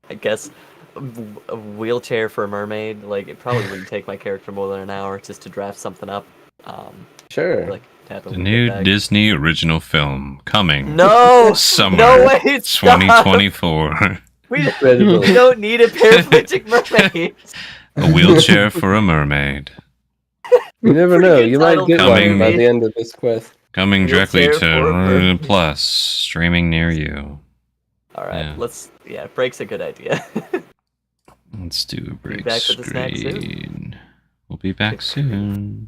[SPEAKER 3] I guess, a wheelchair for a mermaid. It probably wouldn't take my character more than an hour just to draft something up.
[SPEAKER 2] Sure.
[SPEAKER 3] Tap a
[SPEAKER 1] The
[SPEAKER 3] little
[SPEAKER 1] new
[SPEAKER 3] bit back.
[SPEAKER 1] Disney original film coming
[SPEAKER 3] No,
[SPEAKER 1] summer
[SPEAKER 3] no way, stop.
[SPEAKER 1] 2024.
[SPEAKER 3] We
[SPEAKER 2] Incredible.
[SPEAKER 3] don't need a paraplegic mermaid.
[SPEAKER 1] A wheelchair for a mermaid.
[SPEAKER 2] You never
[SPEAKER 3] Pretty
[SPEAKER 2] know.
[SPEAKER 3] good
[SPEAKER 2] You might
[SPEAKER 3] title
[SPEAKER 2] get
[SPEAKER 1] for
[SPEAKER 2] one by
[SPEAKER 1] me.
[SPEAKER 2] the end of this quest.
[SPEAKER 1] Coming directly
[SPEAKER 3] Wheelchair for a
[SPEAKER 1] to
[SPEAKER 3] mermaid.
[SPEAKER 1] Plus, streaming near you.
[SPEAKER 3] All right,
[SPEAKER 1] Yeah.
[SPEAKER 3] break's a good idea.
[SPEAKER 1] Let's do a break
[SPEAKER 3] back with the snack soon.
[SPEAKER 1] screen. We'll be back soon.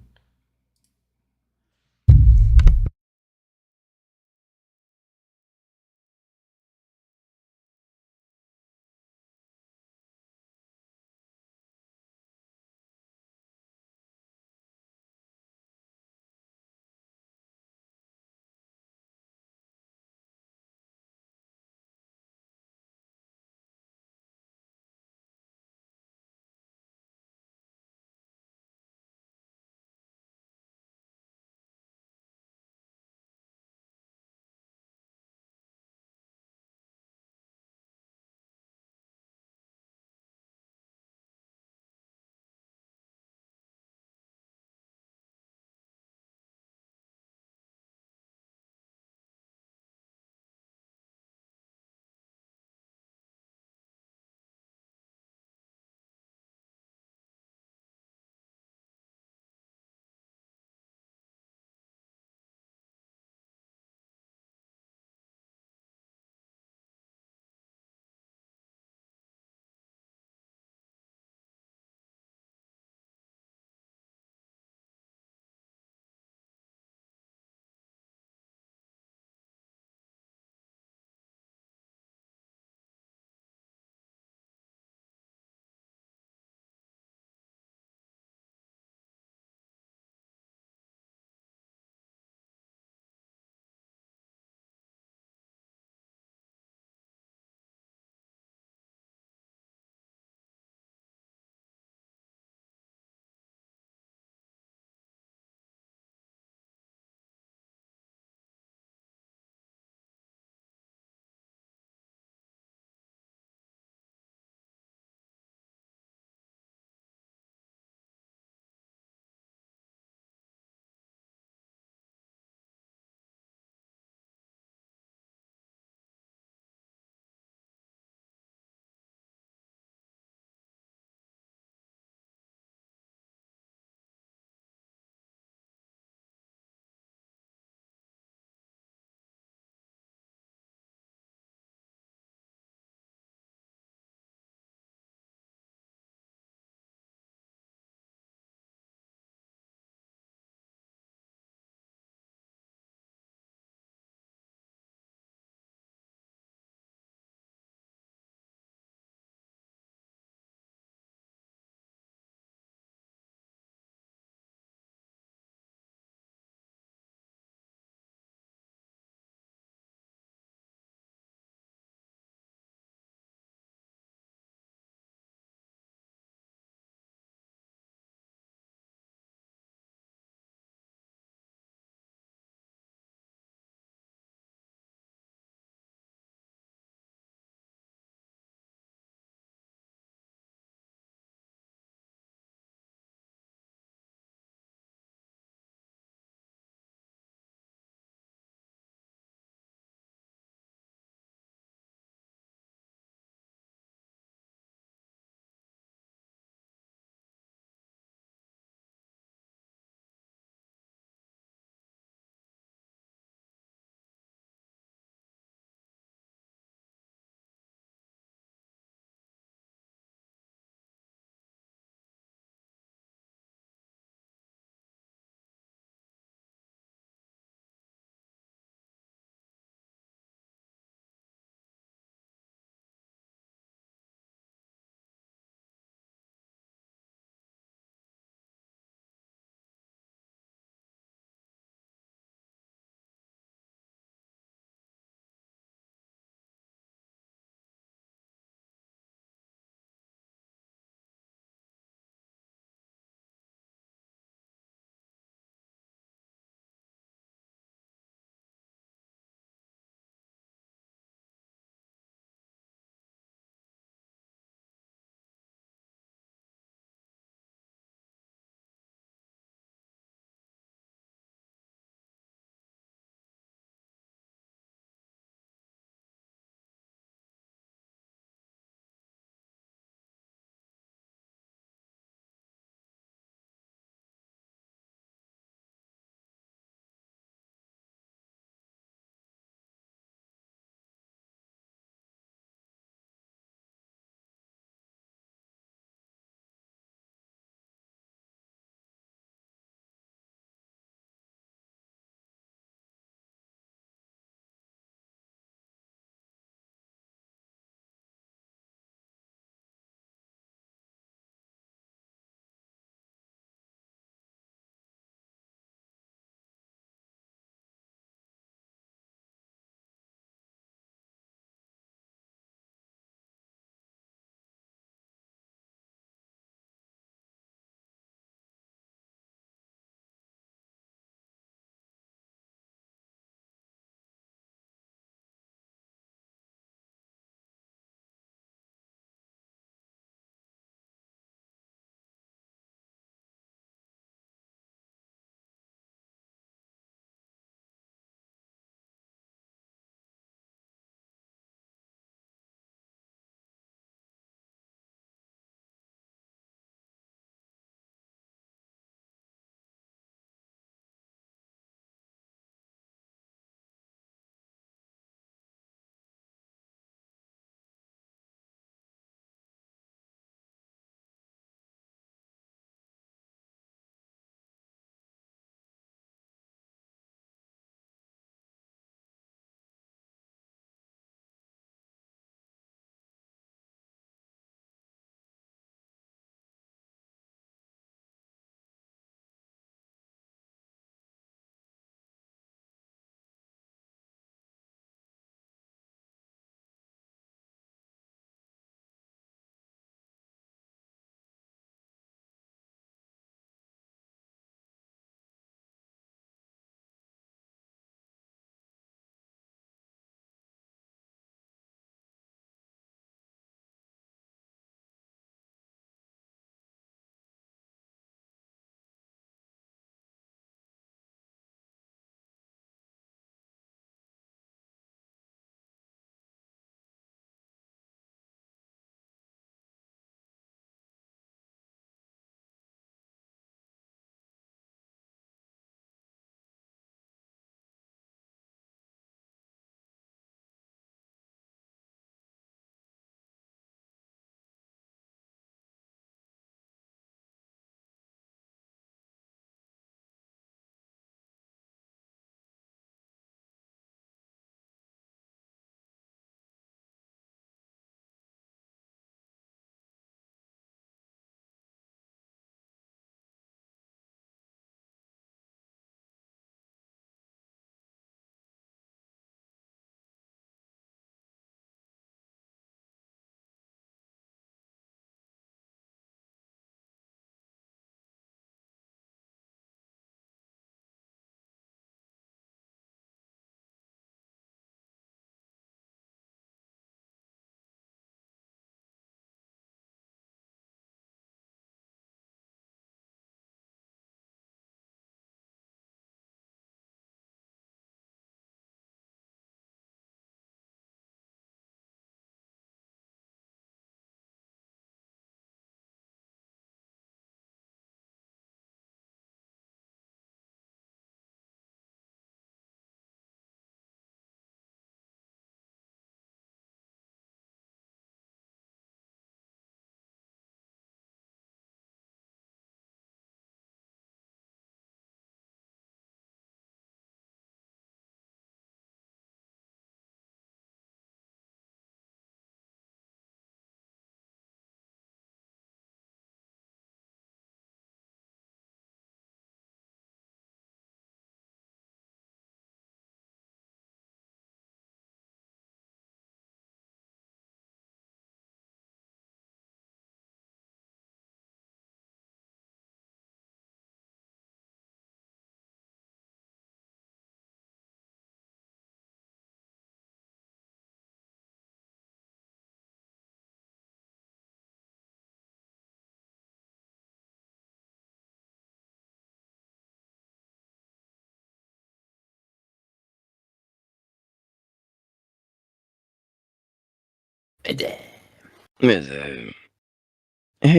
[SPEAKER 4] Hey,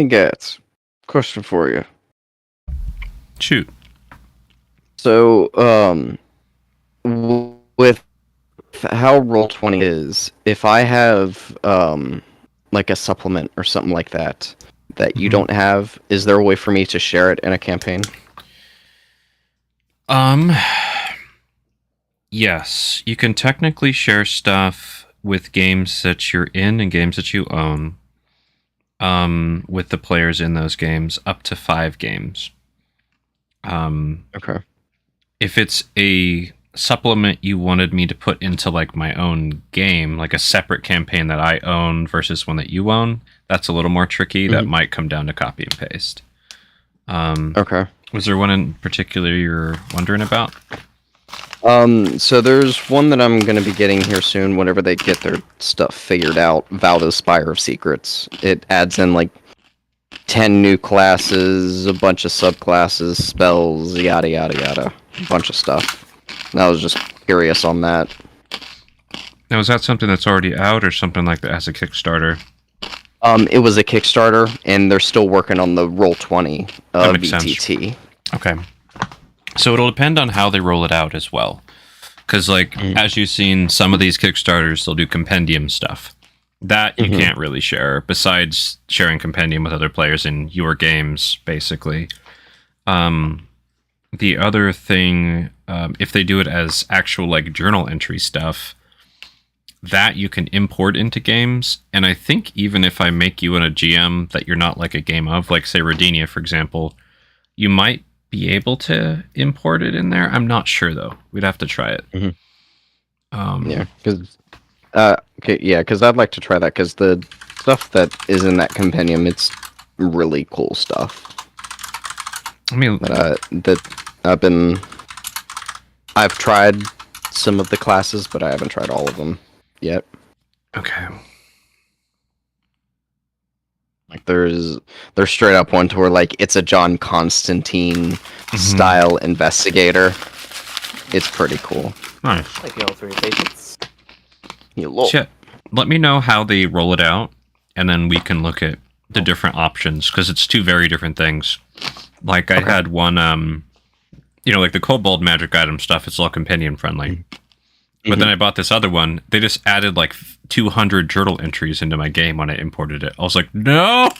[SPEAKER 4] Gats. Question for you.
[SPEAKER 1] Shoot.
[SPEAKER 4] So, with how Roll20 is, if I have, like a supplement or something like that you
[SPEAKER 1] Mhm.
[SPEAKER 4] don't have, is there a way for me to share it in a campaign?
[SPEAKER 1] Yes, you can technically share stuff with games that you're in and games that you own. With the players in those games, up to 5 games.
[SPEAKER 4] Okay.
[SPEAKER 1] If it's a supplement you wanted me to put into like my own game, like a separate campaign that I own versus one that you own, that's a little more tricky. That might come down to copy and paste.
[SPEAKER 4] Okay.
[SPEAKER 1] Was there one in particular you're wondering about?
[SPEAKER 4] So there's one that I'm going to be getting here soon whenever they get their stuff figured out, Valdo's Spire of Secrets. It adds in, like, 10 new classes, a bunch of subclasses, spells, yada yada yada. A bunch of stuff. And I was just curious on that.
[SPEAKER 1] Now, is that something that's already out or something like that as a Kickstarter?
[SPEAKER 4] It was a Kickstarter, and they're still working on the Roll20
[SPEAKER 1] That makes
[SPEAKER 4] VTT.
[SPEAKER 1] Okay. So it'll depend on how they roll it out as well. Because, like, as you've seen, some of these Kickstarters, they'll do compendium stuff. That you can't really share, besides sharing compendium with other players in your games, basically. The other thing, if they do it as actual, like, journal entry stuff, that you can import into games. And I think even if I make you in a GM that you're not, like, a game of, like, say, Rodinia, for example, you might be able to import it in there. I'm not sure, though. We'd have to try it.
[SPEAKER 4] Yeah, because because I'd like to try that, because the stuff that is in that compendium, it's really cool stuff.
[SPEAKER 1] I mean,
[SPEAKER 4] That I've tried some of the classes, but I haven't tried all of them yet.
[SPEAKER 1] okay.
[SPEAKER 4] Like there's straight up one to where, like, it's a John Constantine style investigator. It's pretty cool.
[SPEAKER 1] Nice.
[SPEAKER 3] Like all 3 patients.
[SPEAKER 4] You look.
[SPEAKER 1] Shit. Let me know how they roll it out, and then we can look at the different options, because it's 2 very different things. Like, I had one, like the Kobold magic item stuff, it's all compendium friendly. But then I bought this other one. They just added like 200 journal entries into my game when I imported it. I was like, no!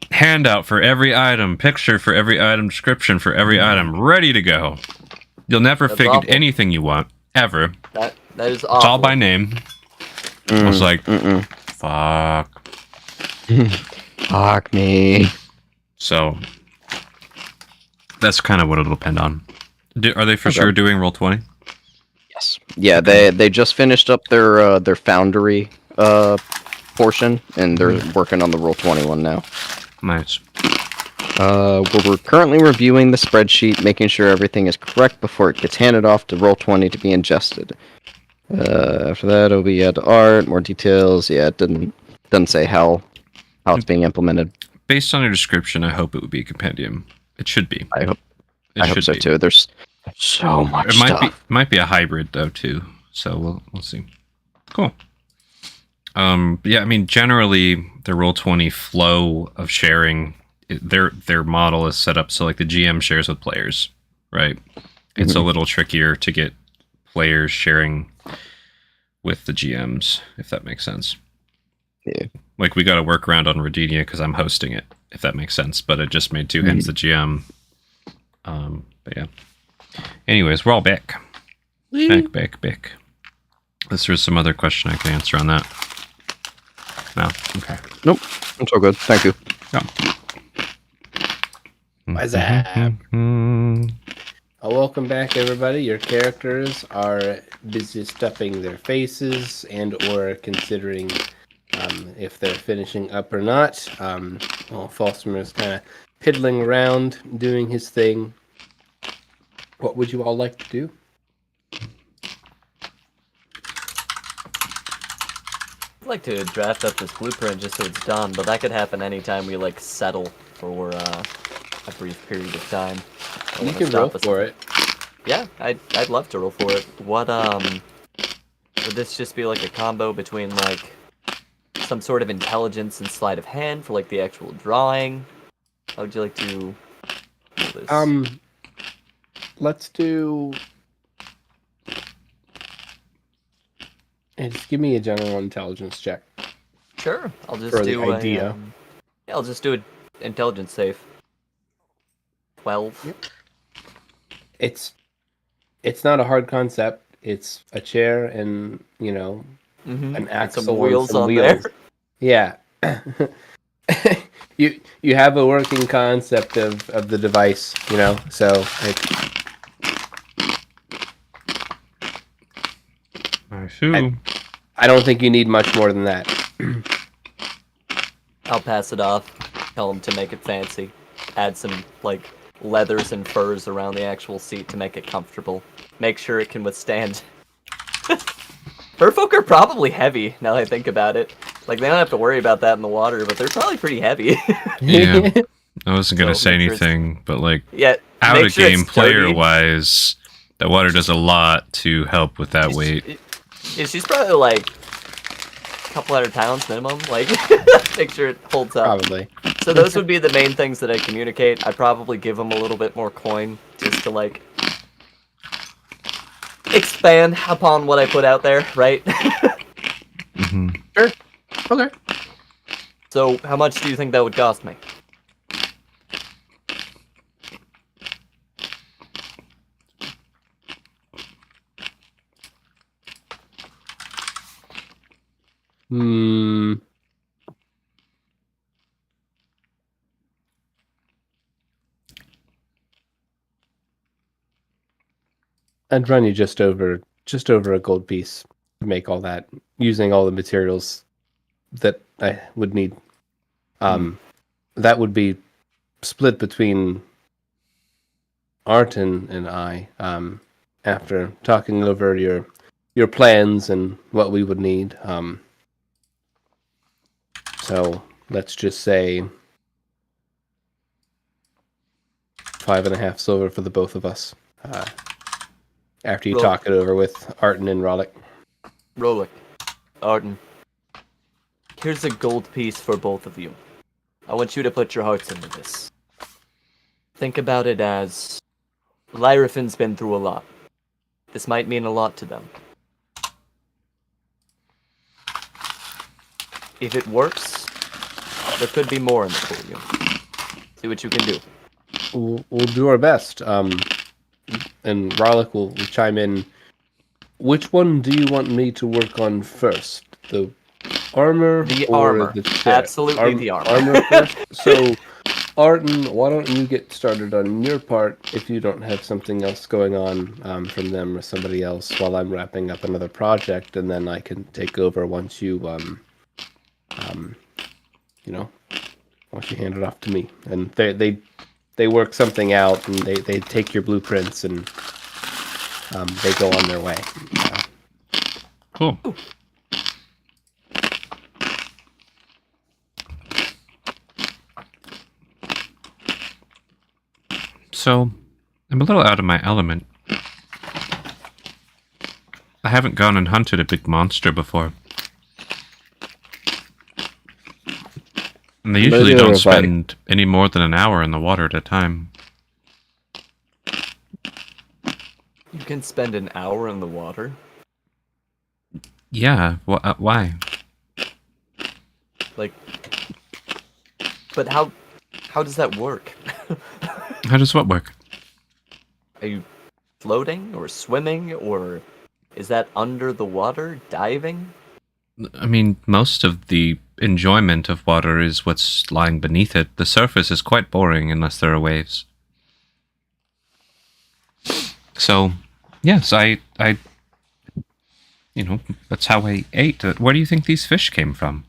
[SPEAKER 1] Handout for every item, picture for every item, description for every item, ready to go. You'll never
[SPEAKER 3] That's
[SPEAKER 1] figure
[SPEAKER 3] awful.
[SPEAKER 1] anything you want, ever.
[SPEAKER 3] That is awful.
[SPEAKER 1] It's all by name. I was like, fuck.
[SPEAKER 4] Fuck me.
[SPEAKER 1] So, that's kind of what it'll depend on. Are they for sure doing Roll20?
[SPEAKER 4] Yes. Yeah, they just finished up their Foundry portion, and they're working on the Roll20 one now.
[SPEAKER 1] Nice.
[SPEAKER 4] We're currently reviewing the spreadsheet, making sure everything is correct before it gets handed off to Roll20 to be ingested. After that, it'll be add art, more details. Yeah, it doesn't say how it's being implemented.
[SPEAKER 1] Based on your description, I hope it would be a compendium. It should be.
[SPEAKER 4] I hope
[SPEAKER 1] should
[SPEAKER 4] so
[SPEAKER 1] be.
[SPEAKER 4] too. There's so much
[SPEAKER 1] It
[SPEAKER 4] stuff.
[SPEAKER 1] might be a hybrid though too. So we'll see. Cool. Yeah, I mean, generally the Roll20 flow of sharing, their model is set up so like the GM shares with players, right? It's a little trickier to get players sharing with the GMs, if that makes sense.
[SPEAKER 4] Yeah.
[SPEAKER 1] Like, we got to work around on Rodinia because I'm hosting it, if that makes sense. But it just made TwoHands the GM. But yeah. Anyways, we're all back. Back. Unless there's some other question I can answer on that. No? Okay.
[SPEAKER 4] Nope. I'm so good. Thank you.
[SPEAKER 1] Yeah.
[SPEAKER 2] What's up? Welcome back, everybody. Your characters are busy stuffing their faces and or considering if they're finishing up or not. Falstamer is kind of piddling around, doing his thing. What would you all like to do?
[SPEAKER 3] I'd like to draft up this blueprint just so it's done, but that could happen anytime we like settle for a brief period of time.
[SPEAKER 2] You can roll for it.
[SPEAKER 3] Yeah, I'd love to roll for it. What would would this just be like a combo between like some sort of intelligence and sleight of hand for like the actual drawing? How would you like to do this?
[SPEAKER 2] Let's do. And just give me a general intelligence check.
[SPEAKER 3] Sure, I'll just
[SPEAKER 2] for the
[SPEAKER 3] do
[SPEAKER 2] idea.
[SPEAKER 3] yeah, I'll just do an intelligence save. 12.
[SPEAKER 2] Yep. It's not a hard concept. It's a chair and
[SPEAKER 3] Mm-hmm.
[SPEAKER 2] an axle
[SPEAKER 3] Some wheels
[SPEAKER 2] and some
[SPEAKER 3] on
[SPEAKER 2] wheels.
[SPEAKER 3] there.
[SPEAKER 2] Yeah. you have a working concept of the device, so
[SPEAKER 1] I see.
[SPEAKER 2] I don't think you need much more than that.
[SPEAKER 3] I'll pass it off. Tell him to make it fancy. Add some like leathers and furs around the actual seat to make it comfortable. Make sure it can withstand. Furfolk are probably heavy, now that I think about it. Like, they don't have to worry about that in the water, but they're probably pretty heavy.
[SPEAKER 1] Yeah. I wasn't going to
[SPEAKER 3] So,
[SPEAKER 1] say
[SPEAKER 3] make sure it's-
[SPEAKER 1] anything, but like,
[SPEAKER 3] Yeah,
[SPEAKER 1] out
[SPEAKER 3] make
[SPEAKER 1] of
[SPEAKER 3] sure
[SPEAKER 1] game
[SPEAKER 3] it's sturdy.
[SPEAKER 1] player-wise, the water does a lot to help with that weight.
[SPEAKER 3] Yeah, she's probably like a couple 100 pounds minimum. Like, make sure it holds up.
[SPEAKER 2] Probably.
[SPEAKER 3] So those would be the main things that I communicate. I'd probably give them a little bit more coin just to like expand upon what I put out there, right?
[SPEAKER 1] Hmm.
[SPEAKER 2] Sure. Okay.
[SPEAKER 3] So how much do you think that would cost me?
[SPEAKER 2] I'd run you just over a gold piece to make all that, using all the materials that I would need. That would be split between Arton and I, after talking over your plans and what we would need. So let's just say 5.5 silver for the both of us. After you
[SPEAKER 3] Roll.
[SPEAKER 2] talk it over with Arton and Rollick.
[SPEAKER 3] Rolik, Arden, here's a gold piece for both of you. I want you to put your hearts into this. Think about it as Lyrafin's been through a lot. This might mean a lot to them. If it works, there could be more in it for you. See what you can do.
[SPEAKER 2] We'll do our best. And Rollick will chime in. Which one do you want me to work on first? The armor
[SPEAKER 3] The
[SPEAKER 2] or
[SPEAKER 3] armor.
[SPEAKER 2] the chair?
[SPEAKER 3] Absolutely the armor.
[SPEAKER 2] Armor first. So, Arton, why don't you get started on your part if you don't have something else going on from them or somebody else while I'm wrapping up another project, and then I can take over once you once you hand it off to me. And they work something out, and they take your blueprints, and they go on their way.
[SPEAKER 1] Cool. So, I'm a little out of my element. I haven't gone and hunted a big monster before. And they usually
[SPEAKER 4] Neither
[SPEAKER 1] don't
[SPEAKER 4] have I.
[SPEAKER 1] spend any more than an hour in the water at a time.
[SPEAKER 3] You can spend an hour in the water.
[SPEAKER 1] Yeah, why?
[SPEAKER 3] Like, but how does that work?
[SPEAKER 1] How does what work?
[SPEAKER 3] Are you floating or swimming, or is that under the water, diving?
[SPEAKER 1] I mean, most of the enjoyment of water is what's lying beneath it. The surface is quite boring unless there are waves. So, yes, I that's how I ate. Where do you think these fish came from?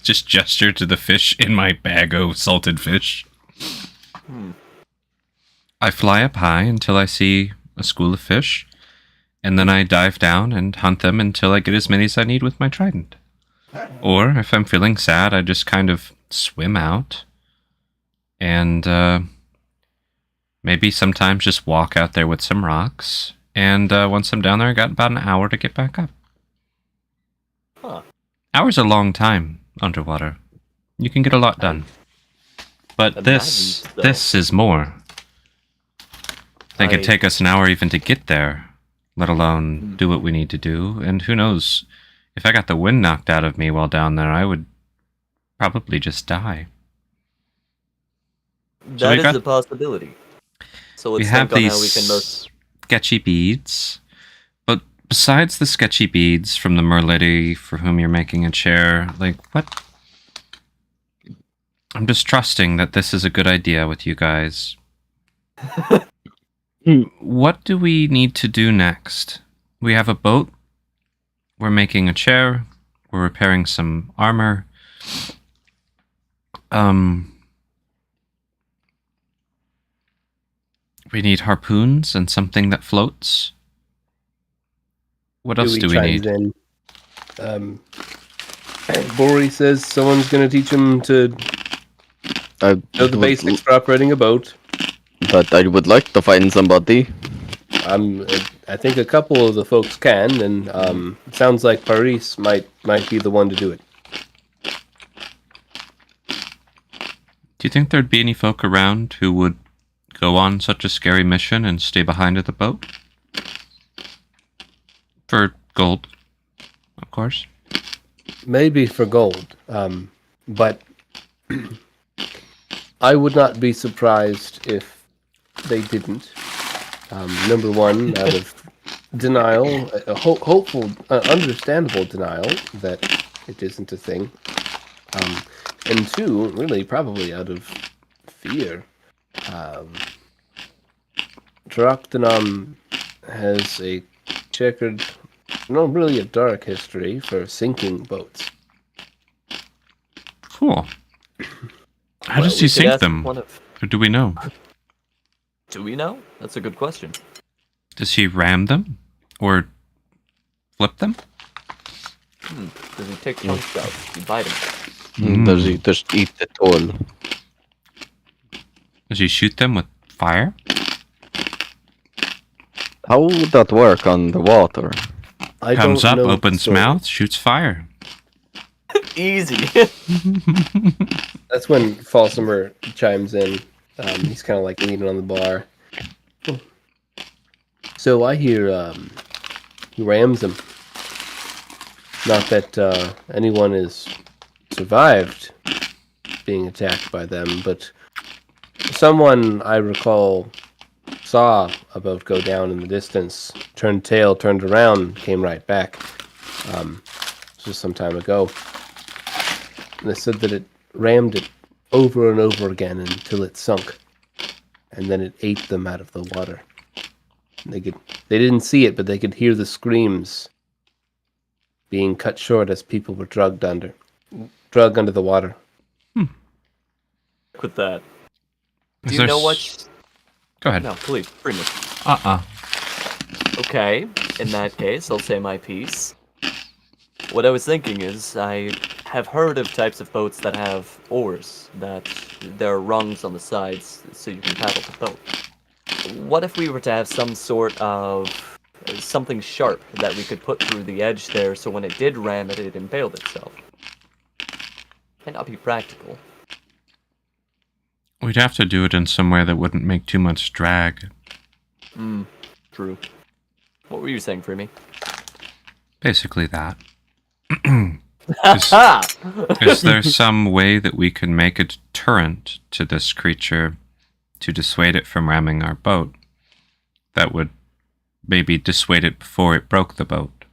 [SPEAKER 1] Just gesture to the fish in my bag of salted fish. I fly up high until I see a school of fish, and then I dive down and hunt them until I get as many as I need with my trident. Or, if I'm feeling sad, I just kind of swim out, and maybe sometimes just walk out there with some rocks, And once I'm down there, I got about an hour to get back up.
[SPEAKER 3] Huh.
[SPEAKER 1] Hour's a long time underwater. You can get a lot done. But this is more. They could take us an hour even to get there, let alone do what we need to do. And who knows, if I got the wind knocked out of me while down there, I would probably just die.
[SPEAKER 3] That is a possibility. So let's think on how we can most
[SPEAKER 1] sketchy beads. But besides the sketchy beads from the merlady for whom you're making a chair, like, what? I'm just trusting that this is a good idea with you guys. What do we need to do next? We have a boat. We're making a chair. We're repairing some armor. We need harpoons and something that floats. What else do we need?
[SPEAKER 2] Bori says someone's going to teach him to know the basics for operating a boat.
[SPEAKER 4] But I would like to find somebody.
[SPEAKER 2] I think a couple of the folks can, and it sounds like Paris might be the one to do it.
[SPEAKER 1] Do you think there'd be any folk around who would go on such a scary mission and stay behind at the boat? For gold, of course.
[SPEAKER 2] Maybe for gold, but I would not be surprised if they didn't. Number one, out of denial, hopeful, understandable denial that it isn't a thing. And two, really, probably out of fear. Taraktanam has a checkered, really a dark history for sinking boats.
[SPEAKER 1] Cool. How does he sink them? Or do we know?
[SPEAKER 3] Do we know? That's a good question.
[SPEAKER 1] Does he ram them? Or flip them?
[SPEAKER 3] Does he take chunks out? Does he bite them?
[SPEAKER 4] Does he just eat it all?
[SPEAKER 1] Does he shoot them with fire?
[SPEAKER 4] How would that work on the water?
[SPEAKER 1] Comes up, opens mouth, shoots fire.
[SPEAKER 3] Easy.
[SPEAKER 2] That's when Falsimer chimes in. He's kind of like leaning on the bar. So I hear he rams them. Not that anyone has survived being attacked by them, but someone I recall saw a boat go down in the distance, turned tail, turned around, came right back. Just some time ago. And they said that it rammed it over and over again until it sunk. And then it ate them out of the water. They didn't see it, but they could hear the screams being cut short as people were drugged under the water.
[SPEAKER 3] With that. Do you know what?
[SPEAKER 1] Go ahead.
[SPEAKER 3] No, please, bring me. Okay, in that case, I'll say my piece. What I was thinking is, I have heard of types of boats that have oars, that there are rungs on the sides so you can paddle the boat. What if we were to have some sort of something sharp that we could put through the edge there so when it did ram it, it impaled itself? Might not be practical.
[SPEAKER 1] We'd have to do it in some way that wouldn't make too much drag.
[SPEAKER 3] True. What were you saying, Freemy?
[SPEAKER 1] Basically that. Is there some way that we can make a deterrent to this creature to dissuade it from ramming our boat that would maybe dissuade it before it broke the boat?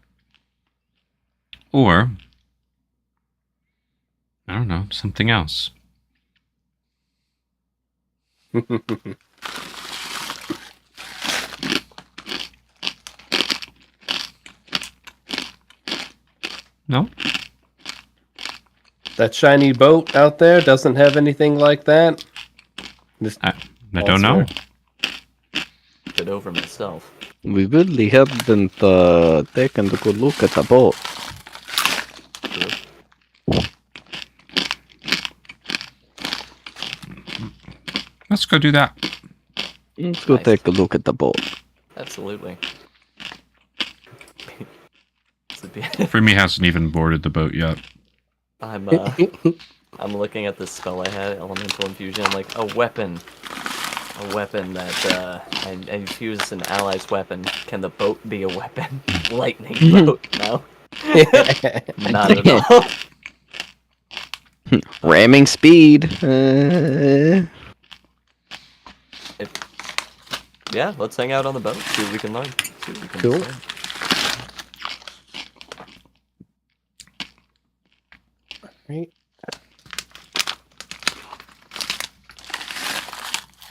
[SPEAKER 1] Or, I don't know, something else. No?
[SPEAKER 2] That shiny boat out there doesn't have anything like that?
[SPEAKER 1] I don't know.
[SPEAKER 3] Get over myself.
[SPEAKER 4] We really haven't taken a good look at the boat.
[SPEAKER 1] Let's go do that.
[SPEAKER 4] Let's go take a look at the boat.
[SPEAKER 3] Absolutely.
[SPEAKER 1] Freemy hasn't even boarded the boat yet.
[SPEAKER 3] I'm looking at the spell I had, Elemental Infusion. I'm like, a weapon that I infuse an ally's weapon. Can the boat be a weapon? Lightning boat? No, not at all.
[SPEAKER 4] Ramming speed.
[SPEAKER 3] Yeah, let's hang out on the boat. See what we can learn. See what we can
[SPEAKER 2] Cool.
[SPEAKER 3] learn.
[SPEAKER 2] Right.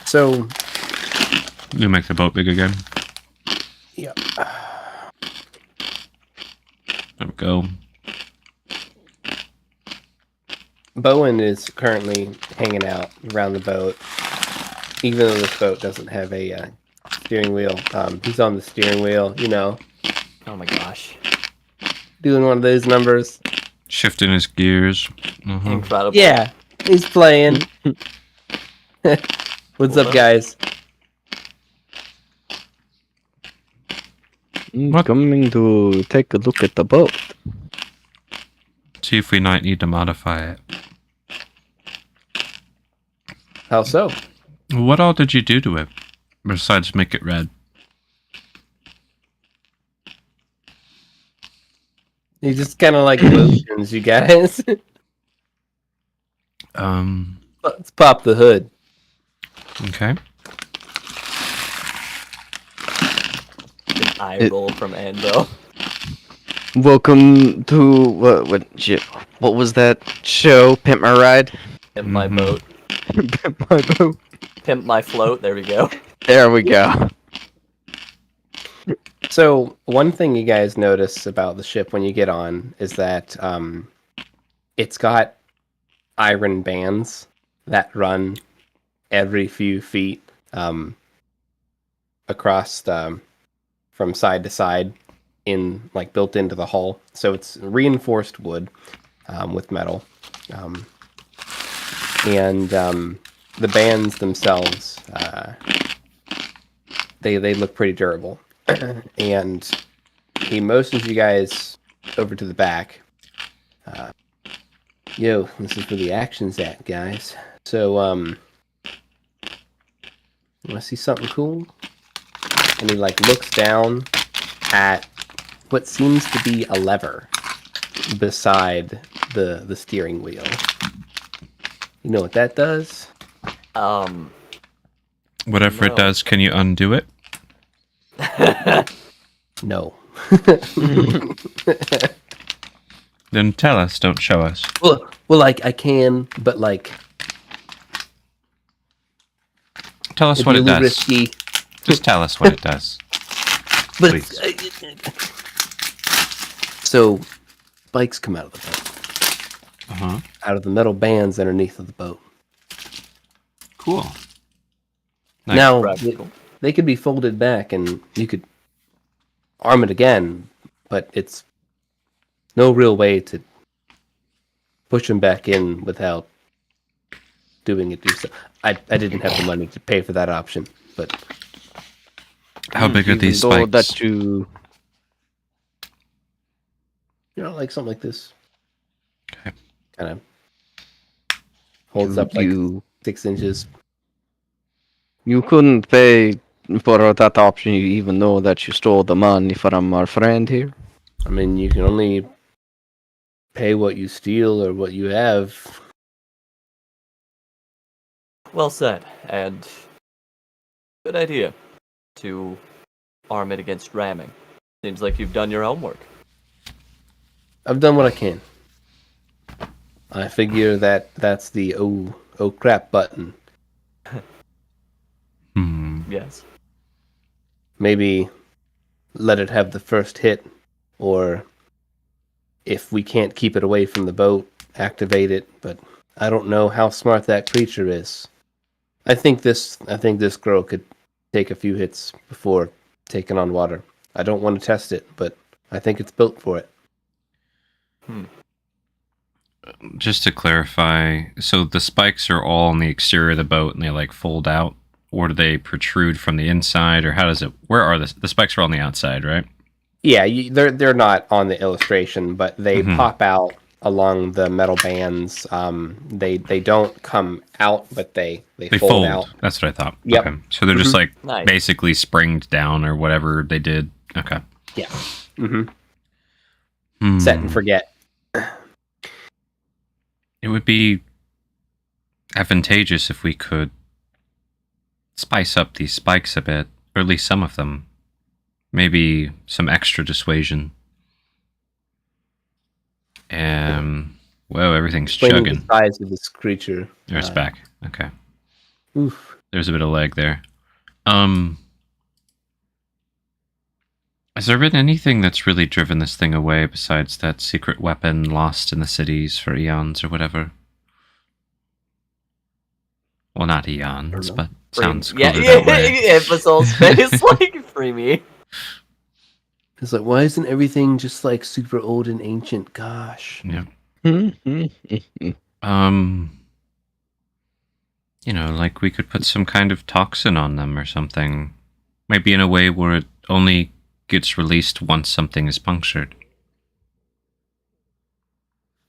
[SPEAKER 2] So,
[SPEAKER 1] You make the boat big again.
[SPEAKER 2] yeah.
[SPEAKER 1] There we go.
[SPEAKER 2] Bowen is currently hanging out around the boat, even though this boat doesn't have a steering wheel. He's on the steering wheel, you know,
[SPEAKER 3] Oh my gosh.
[SPEAKER 2] doing one of those numbers.
[SPEAKER 1] Shifting his gears.
[SPEAKER 3] Incredible.
[SPEAKER 2] Yeah, he's playing. What's
[SPEAKER 3] Cool,
[SPEAKER 2] up, guys?
[SPEAKER 1] What?
[SPEAKER 4] Coming to take a look at the boat.
[SPEAKER 1] See if we might need to modify it.
[SPEAKER 2] How so?
[SPEAKER 1] What all did you do to it? Besides make it red?
[SPEAKER 2] He just kind of like motions, you guys. Let's pop the hood.
[SPEAKER 1] Okay.
[SPEAKER 3] An eye roll from Anvil.
[SPEAKER 4] Welcome to what was that show? Pimp My Ride.
[SPEAKER 3] Pimp my boat.
[SPEAKER 4] Pimp My Boat.
[SPEAKER 3] Pimp my float. There we go.
[SPEAKER 4] There we go.
[SPEAKER 2] So, one thing you guys notice about the ship when you get on is that it's got iron bands that run every few feet across from side to side, built into the hull. So it's reinforced wood with metal, and the bands themselves they look pretty durable. And he motions you guys over to the back. Yo, this is where the action's at, guys. So, want to see something cool? And he looks down at what seems to be a lever beside the steering wheel. You know what that does?
[SPEAKER 1] Whatever it
[SPEAKER 3] No.
[SPEAKER 1] does, can you undo it?
[SPEAKER 2] No.
[SPEAKER 1] Then tell us, don't show us.
[SPEAKER 2] Well, I can, but
[SPEAKER 1] Tell us
[SPEAKER 2] it'd
[SPEAKER 1] what
[SPEAKER 2] be a
[SPEAKER 1] it
[SPEAKER 2] little
[SPEAKER 1] does.
[SPEAKER 2] risky.
[SPEAKER 1] Just tell us what it does.
[SPEAKER 2] But
[SPEAKER 1] Please.
[SPEAKER 2] So, spikes come out of the boat,
[SPEAKER 1] Uh-huh.
[SPEAKER 2] out of the metal bands underneath of the boat.
[SPEAKER 1] Cool. Nice.
[SPEAKER 2] Now,
[SPEAKER 3] Practical.
[SPEAKER 2] they could be folded back, and you could arm it again, but it's no real way to push them back in without doing it yourself. I didn't have the money to pay for that option, but
[SPEAKER 1] How big are these
[SPEAKER 4] So
[SPEAKER 1] spikes?
[SPEAKER 4] that you
[SPEAKER 2] something like this.
[SPEAKER 1] Okay.
[SPEAKER 2] Kind of holds up
[SPEAKER 4] you
[SPEAKER 2] 6 inches.
[SPEAKER 4] you couldn't pay for that option. You even know that you stole the money from our friend here.
[SPEAKER 2] I mean, you can only pay what you steal or what you have.
[SPEAKER 3] Well said, and good idea to arm it against ramming. Seems like you've done your homework.
[SPEAKER 2] I've done what I can. I figure that's the oh crap button.
[SPEAKER 3] Yes.
[SPEAKER 2] Maybe let it have the first hit, or if we can't keep it away from the boat, activate it. But I don't know how smart that creature is. I think this girl could take a few hits before taking on water. I don't want to test it, but I think it's built for it.
[SPEAKER 1] Just to clarify, so the spikes are all on the exterior of the boat and they fold out, or do they protrude from the inside, or how does it? Where are the spikes are on the outside, right?
[SPEAKER 2] Yeah, they're not on the illustration, but they pop out along the metal bands. They don't come out, but they fold out.
[SPEAKER 1] That's what I thought.
[SPEAKER 2] Yep.
[SPEAKER 1] Okay. So they're just like
[SPEAKER 3] Nice.
[SPEAKER 1] basically springed down or whatever they did. Okay.
[SPEAKER 2] Yeah. Set and forget.
[SPEAKER 1] It would be advantageous if we could spice up these spikes a bit, or at least some of them. Maybe some extra dissuasion. Whoa, everything's
[SPEAKER 2] Explaining
[SPEAKER 1] chugging.
[SPEAKER 2] the size of this creature.
[SPEAKER 1] There's back. Okay.
[SPEAKER 2] Oof.
[SPEAKER 1] There's a bit of lag there. Has there been anything that's really driven this thing away besides that secret weapon lost in the cities for eons or whatever? Well, not eons, but sounds cooler that way.
[SPEAKER 3] Episode's face like free me.
[SPEAKER 2] It's like, why isn't everything just like super old and ancient? Gosh.
[SPEAKER 1] Yeah. Like we could put some kind of toxin on them or something. Maybe in a way where it only gets released once something is punctured.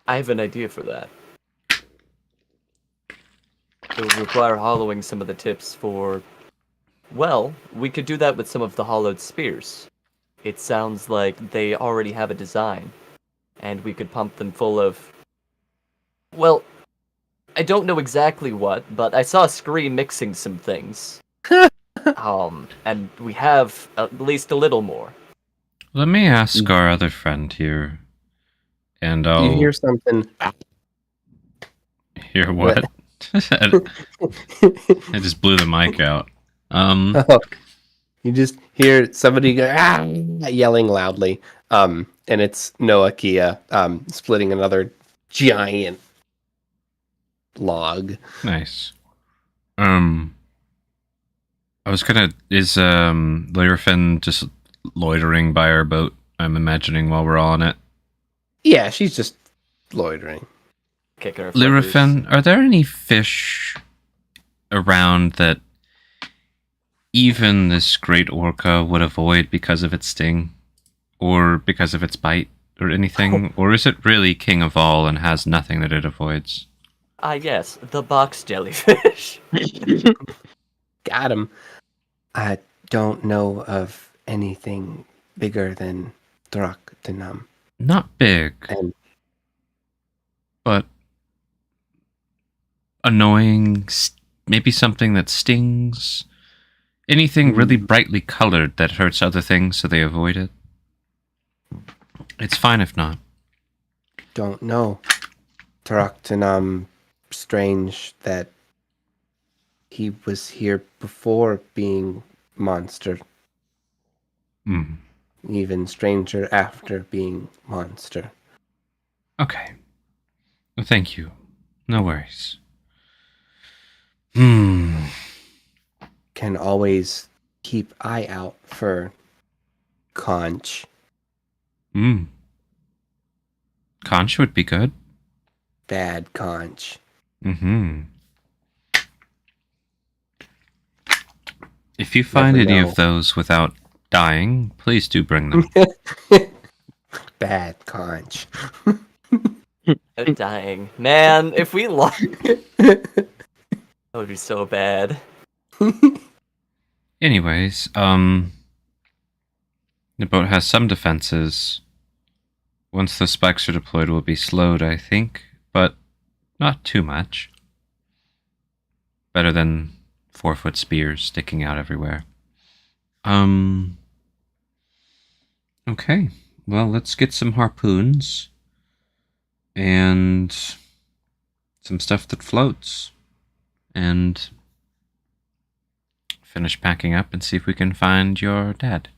[SPEAKER 3] I have an idea for that. It would require hollowing some of the tips for... Well, we could do that with some of the hollowed spears. It sounds like they already have a design, and we could pump them full of... Well, I don't know exactly what, but I saw Scree mixing some things. And we have at least a little more.
[SPEAKER 1] Let me ask our other friend here, and I'll...
[SPEAKER 2] You hear something?
[SPEAKER 1] Hear what? I just blew the mic out.
[SPEAKER 2] You just hear somebody go, yelling loudly. And it's Noah Kia splitting another giant log.
[SPEAKER 1] Nice. I was gonna... Is Lyrafin just loitering by our boat, I'm imagining, while we're all on it?
[SPEAKER 2] Yeah, she's just loitering.
[SPEAKER 3] Kicking her
[SPEAKER 1] Lyrafin, are there any fish around that even this great orca would avoid because of its sting? Or because of its bite? Or anything? Or is it really king of all and has nothing that it avoids?
[SPEAKER 3] Ah, yes, the box jellyfish.
[SPEAKER 2] Got him. I don't know of anything bigger than Draktanam.
[SPEAKER 1] Not big,
[SPEAKER 2] And
[SPEAKER 1] but annoying, maybe something that stings. Anything really brightly colored that hurts other things so they avoid it. It's fine if not.
[SPEAKER 2] don't know. Draktanam, strange that he was here before being monster. Even stranger after being monster.
[SPEAKER 1] Okay. Well, thank you. No worries. Hmm.
[SPEAKER 2] Can always keep eye out for conch.
[SPEAKER 1] Conch would be good.
[SPEAKER 2] Bad conch.
[SPEAKER 1] If you find
[SPEAKER 2] Never
[SPEAKER 1] any
[SPEAKER 2] know.
[SPEAKER 1] of those without dying, please do bring them.
[SPEAKER 2] Bad conch.
[SPEAKER 3] I'm dying. Man, if we lost... that would be so bad.
[SPEAKER 1] Anyways, the boat has some defenses. Once the spikes are deployed, we'll be slowed, I think, but not too much. Better than 4-foot spears sticking out everywhere. Okay, well, let's get some harpoons and some stuff that floats and finish packing up and see if we can find your dad.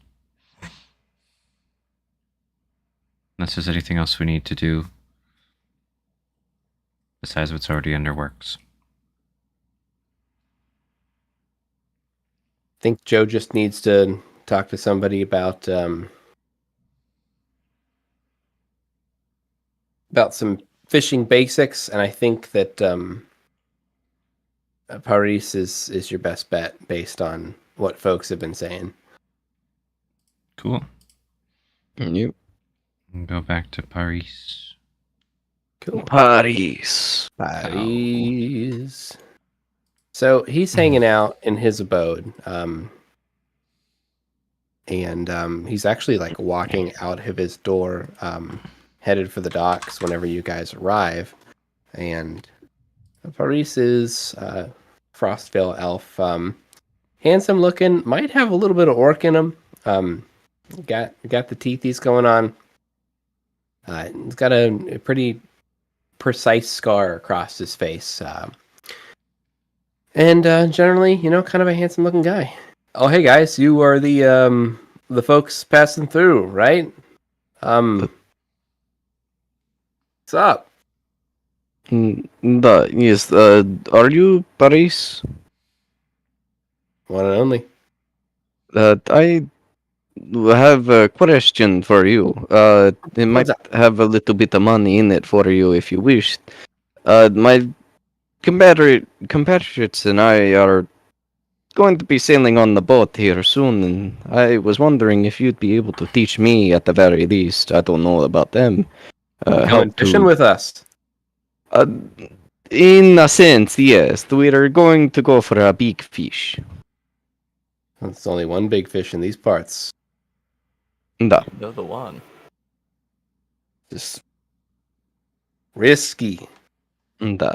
[SPEAKER 1] Unless there's anything else we need to do besides what's already under works.
[SPEAKER 2] I think Joe just needs to talk to somebody about some fishing basics, and I think that Paris is your best bet based on what folks have been saying.
[SPEAKER 1] Cool.
[SPEAKER 4] You
[SPEAKER 1] And go back to Paris.
[SPEAKER 2] Cool.
[SPEAKER 4] Paris.
[SPEAKER 2] Paris. So he's hanging out in his abode, and he's actually like walking out of his door, headed for the docks whenever you guys arrive. And Paris is Frostvale elf, handsome looking, might have a little bit of orc in him. Got the teethies going on. He's got a pretty precise scar across his face. And generally, kind of a handsome looking guy. Oh, hey guys, you are the folks passing through, right? What's up?
[SPEAKER 4] Yes, are you Paris?
[SPEAKER 2] One and only.
[SPEAKER 4] I have a question for you. It might
[SPEAKER 2] up?
[SPEAKER 4] have a little bit of money in it for you if you wish. My compatriots and I are going to be sailing on the boat here soon, and I was wondering if you'd be able to teach me at the very least. I don't know about them. How
[SPEAKER 2] Coming fishing
[SPEAKER 4] to,
[SPEAKER 2] with us.
[SPEAKER 4] in a sense, yes. We are going to go for a big fish.
[SPEAKER 2] It's only one big fish in these parts.
[SPEAKER 4] Da.
[SPEAKER 3] Know the one.
[SPEAKER 2] Just risky.
[SPEAKER 4] Da.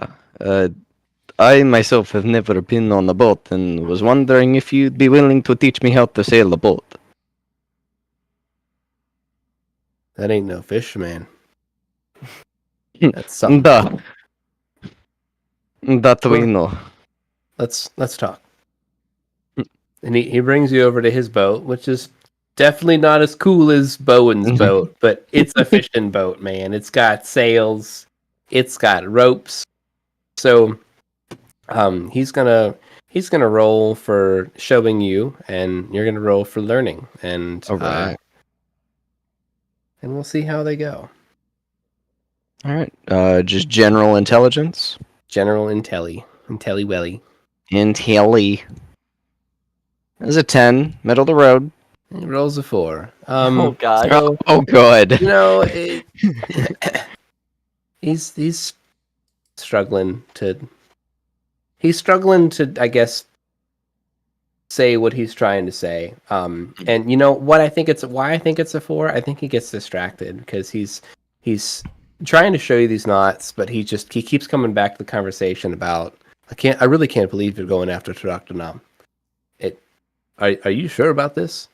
[SPEAKER 4] I myself have never been on a boat and was wondering if you'd be willing to teach me how to sail a boat.
[SPEAKER 2] That ain't no fish, man. That's something.
[SPEAKER 4] Da. That we
[SPEAKER 2] Well-
[SPEAKER 4] know.
[SPEAKER 2] Let's talk. And he brings you over to his boat, which is definitely not as cool as Bowen's boat, but it's a fishing boat, man. It's got sails, it's got ropes. So he's gonna roll for showing you, and you're gonna roll for learning, and
[SPEAKER 4] All right.
[SPEAKER 2] and we'll see how they go.
[SPEAKER 4] All right. Just general intelligence.
[SPEAKER 2] General Intelli Welly.
[SPEAKER 4] Intelli. There's a 10, middle of the road.
[SPEAKER 2] He rolls a 4.
[SPEAKER 3] Oh God.
[SPEAKER 2] So,
[SPEAKER 4] Oh, good.
[SPEAKER 2] He's struggling to. He's struggling to, I guess, say what he's trying to say. And you know what? Why I think it's a 4. I think he gets distracted because he's trying to show you these knots, but he keeps coming back to the conversation about I really can't believe you're going after Taraktanam. Are you sure about this?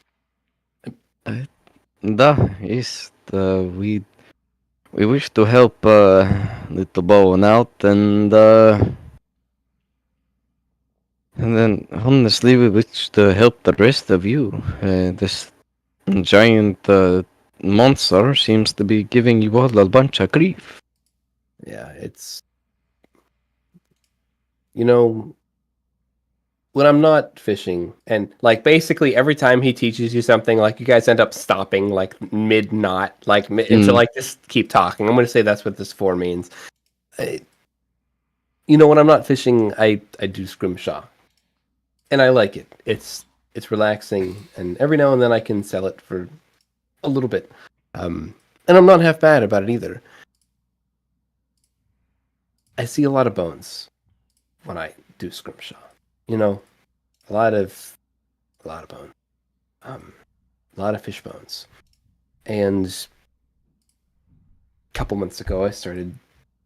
[SPEAKER 4] Da, yes. We wish to help little Bowen out, and then honestly we wish to help the rest of you. This giant monster seems to be giving you all a bunch of grief.
[SPEAKER 2] Yeah, it's when I'm not fishing, and like basically every time he teaches you something, like you guys end up stopping like mid knot, and so like just keep talking. I'm going to say that's what this 4 means. When I'm not fishing, I do scrimshaw, and I like it. It's relaxing, and every now and then I can sell it for a little bit, and I'm not half bad about it either. I see a lot of bones when I do scrimshaw. A lot of bone, a lot of fish bones. And a couple months ago, I started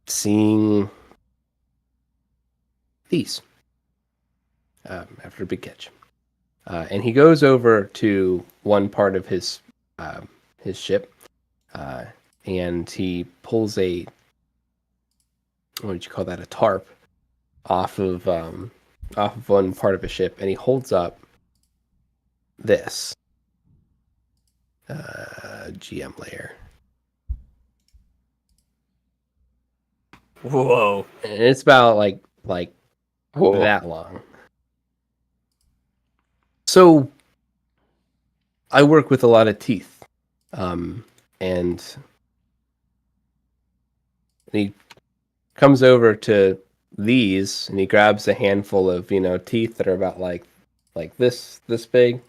[SPEAKER 2] seeing these after a big catch. And he goes over to one part of his ship, and he pulls a, what would you call that, a tarp off of one part of a ship, and he holds up this GM layer.
[SPEAKER 3] Whoa.
[SPEAKER 2] And it's about like
[SPEAKER 4] Whoa.
[SPEAKER 2] that long. So I work with a lot of teeth. And he comes over to these, and he grabs a handful of teeth that are about like this big,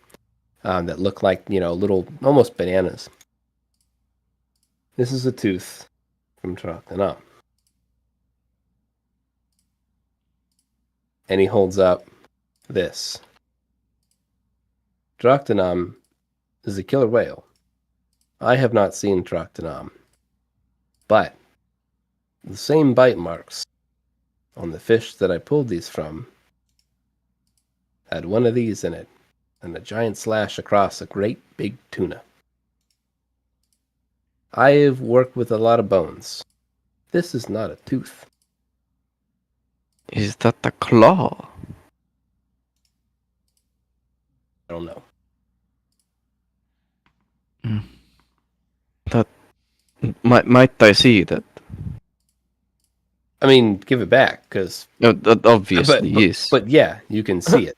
[SPEAKER 2] that look like little, almost bananas. This is a tooth from Traktanam. And he holds up this. Traktanam is a killer whale. I have not seen Traktanam, but the same bite marks on the fish that I pulled these from had one of these in it, and a giant slash across a great big tuna. I have worked with a lot of bones. This is not a tooth.
[SPEAKER 4] Is that a claw?
[SPEAKER 2] I don't know.
[SPEAKER 4] That might I see that?
[SPEAKER 2] I mean, give it back, because...
[SPEAKER 4] That obviously, yes.
[SPEAKER 2] But yeah, you can see it.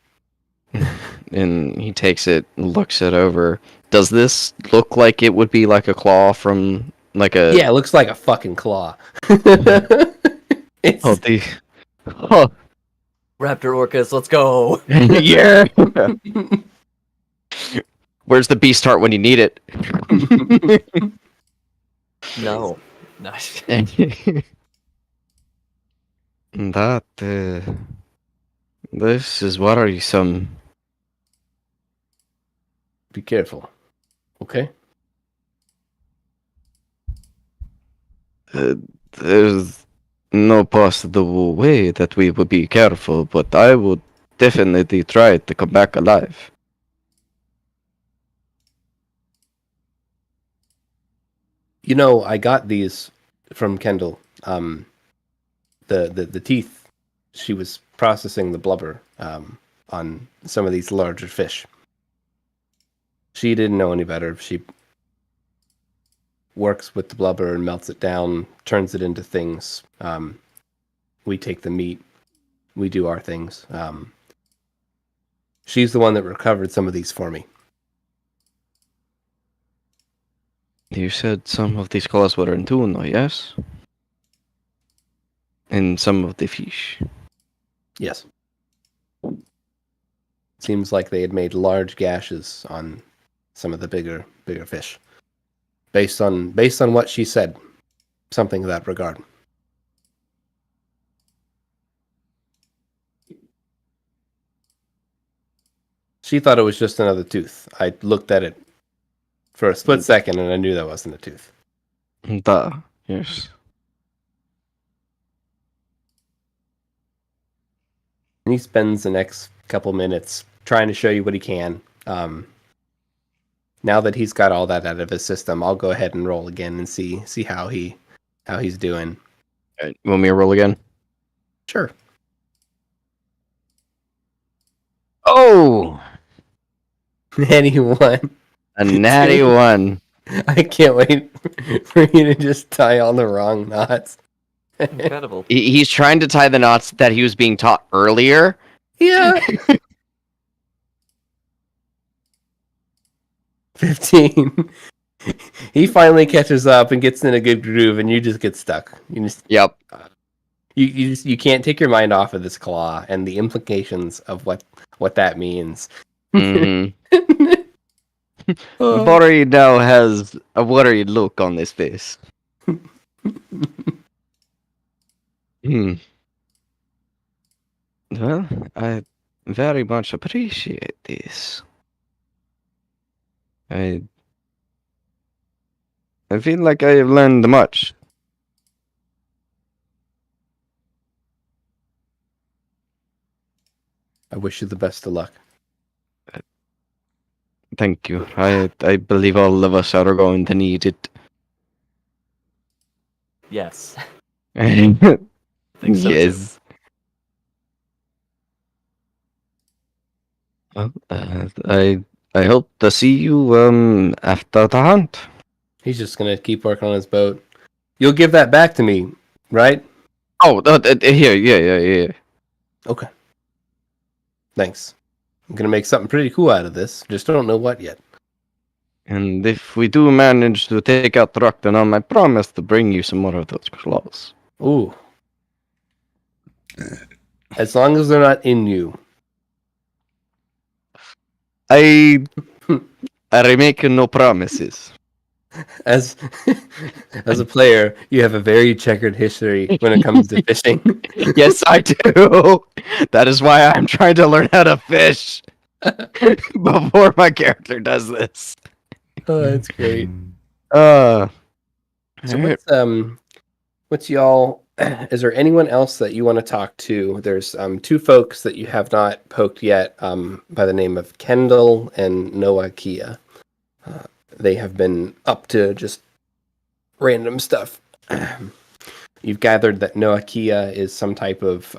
[SPEAKER 4] And he takes it, looks it over. Does this look like it would be like a claw from like a?
[SPEAKER 2] Yeah, it looks like a fucking claw. It's...
[SPEAKER 4] Oh, the. Oh.
[SPEAKER 3] Raptor Orcas, let's go.
[SPEAKER 4] Yeah. Where's the beast heart when you need it?
[SPEAKER 3] No. Nice.
[SPEAKER 4] That. This is worrisome.
[SPEAKER 2] Be careful. Okay?
[SPEAKER 4] There's no possible way that we would be careful, but I would definitely try to come back alive.
[SPEAKER 2] You know, I got these from Kendall. The teeth, she was processing the blubber on some of these larger fish. She didn't know any better. She works with the blubber and melts it down, turns it into things. We take the meat. We do our things. She's the one that recovered some of these for me.
[SPEAKER 4] You said some of these claws were in tuna, yes? And some of the fish.
[SPEAKER 2] Yes. Seems like they had made large gashes on some of the bigger fish. Based on what she said. Something of that regard. She thought it was just another tooth. I looked at it for a split second and I knew that wasn't a tooth.
[SPEAKER 4] Yes.
[SPEAKER 2] And he spends the next couple minutes trying to show you what he can. Now that he's got all that out of his system, I'll go ahead and roll again and see how he's doing.
[SPEAKER 4] You want me to roll again?
[SPEAKER 2] Sure.
[SPEAKER 4] Oh!
[SPEAKER 2] Natty one.
[SPEAKER 4] A natty one.
[SPEAKER 2] I can't wait for you to just tie all the wrong knots.
[SPEAKER 3] Incredible.
[SPEAKER 4] He's trying to tie the knots that he was being taught earlier.
[SPEAKER 2] Yeah. 15. He finally catches up and gets in a good groove, and you just get stuck.
[SPEAKER 4] Yep.
[SPEAKER 2] You can't take your mind off of this claw and the implications of what that means.
[SPEAKER 4] Mm-hmm. Bori now has a worried look on his face. Well, I very much appreciate this. I feel like I have learned much.
[SPEAKER 2] I wish you the best of luck.
[SPEAKER 4] Thank you. I believe all of us are going to need it.
[SPEAKER 3] Yes.
[SPEAKER 4] Think
[SPEAKER 3] so,
[SPEAKER 4] yes. Well, I hope to see you after the hunt.
[SPEAKER 2] He's just gonna keep working on his boat. You'll give that back to me, right?
[SPEAKER 4] Oh, here, yeah.
[SPEAKER 2] Okay. Thanks. I'm gonna make something pretty cool out of this. Just don't know what yet.
[SPEAKER 4] And if we do manage to take out Rodinia, I promise to bring you some more of those claws.
[SPEAKER 2] Ooh. As long as they're not in you.
[SPEAKER 4] I make no promises.
[SPEAKER 2] As as a player, you have a very checkered history when it comes to fishing.
[SPEAKER 4] Yes, I do. That is why I'm trying to learn how to fish before my character does this.
[SPEAKER 2] Oh, that's great.
[SPEAKER 4] Uh,
[SPEAKER 2] So
[SPEAKER 4] alright.
[SPEAKER 2] what's y'all? Is there anyone else that you want to talk to? There's two folks that you have not poked yet, by the name of Kendall and Noah Kia. They have been up to just random stuff. You've gathered that Noah Kia is some type of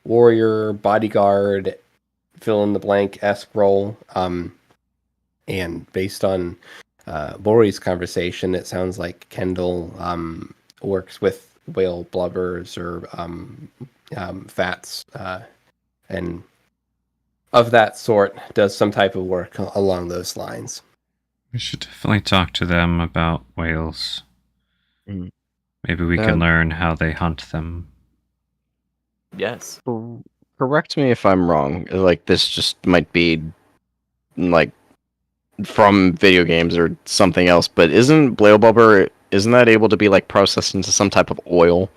[SPEAKER 2] warrior, bodyguard, fill in the blank esque role. And based on Bori's conversation, it sounds like Kendall works with whale blubbers or fats and of that sort, does some type of work along those lines.
[SPEAKER 1] We should definitely talk to them about whales.
[SPEAKER 4] Mm.
[SPEAKER 1] Maybe we can learn how they hunt them.
[SPEAKER 3] Yes.
[SPEAKER 4] Correct me if I'm wrong. Like, this just might be, like, from video games or something else, but isn't whale blubber, isn't that able to be, like, processed into some type of oil?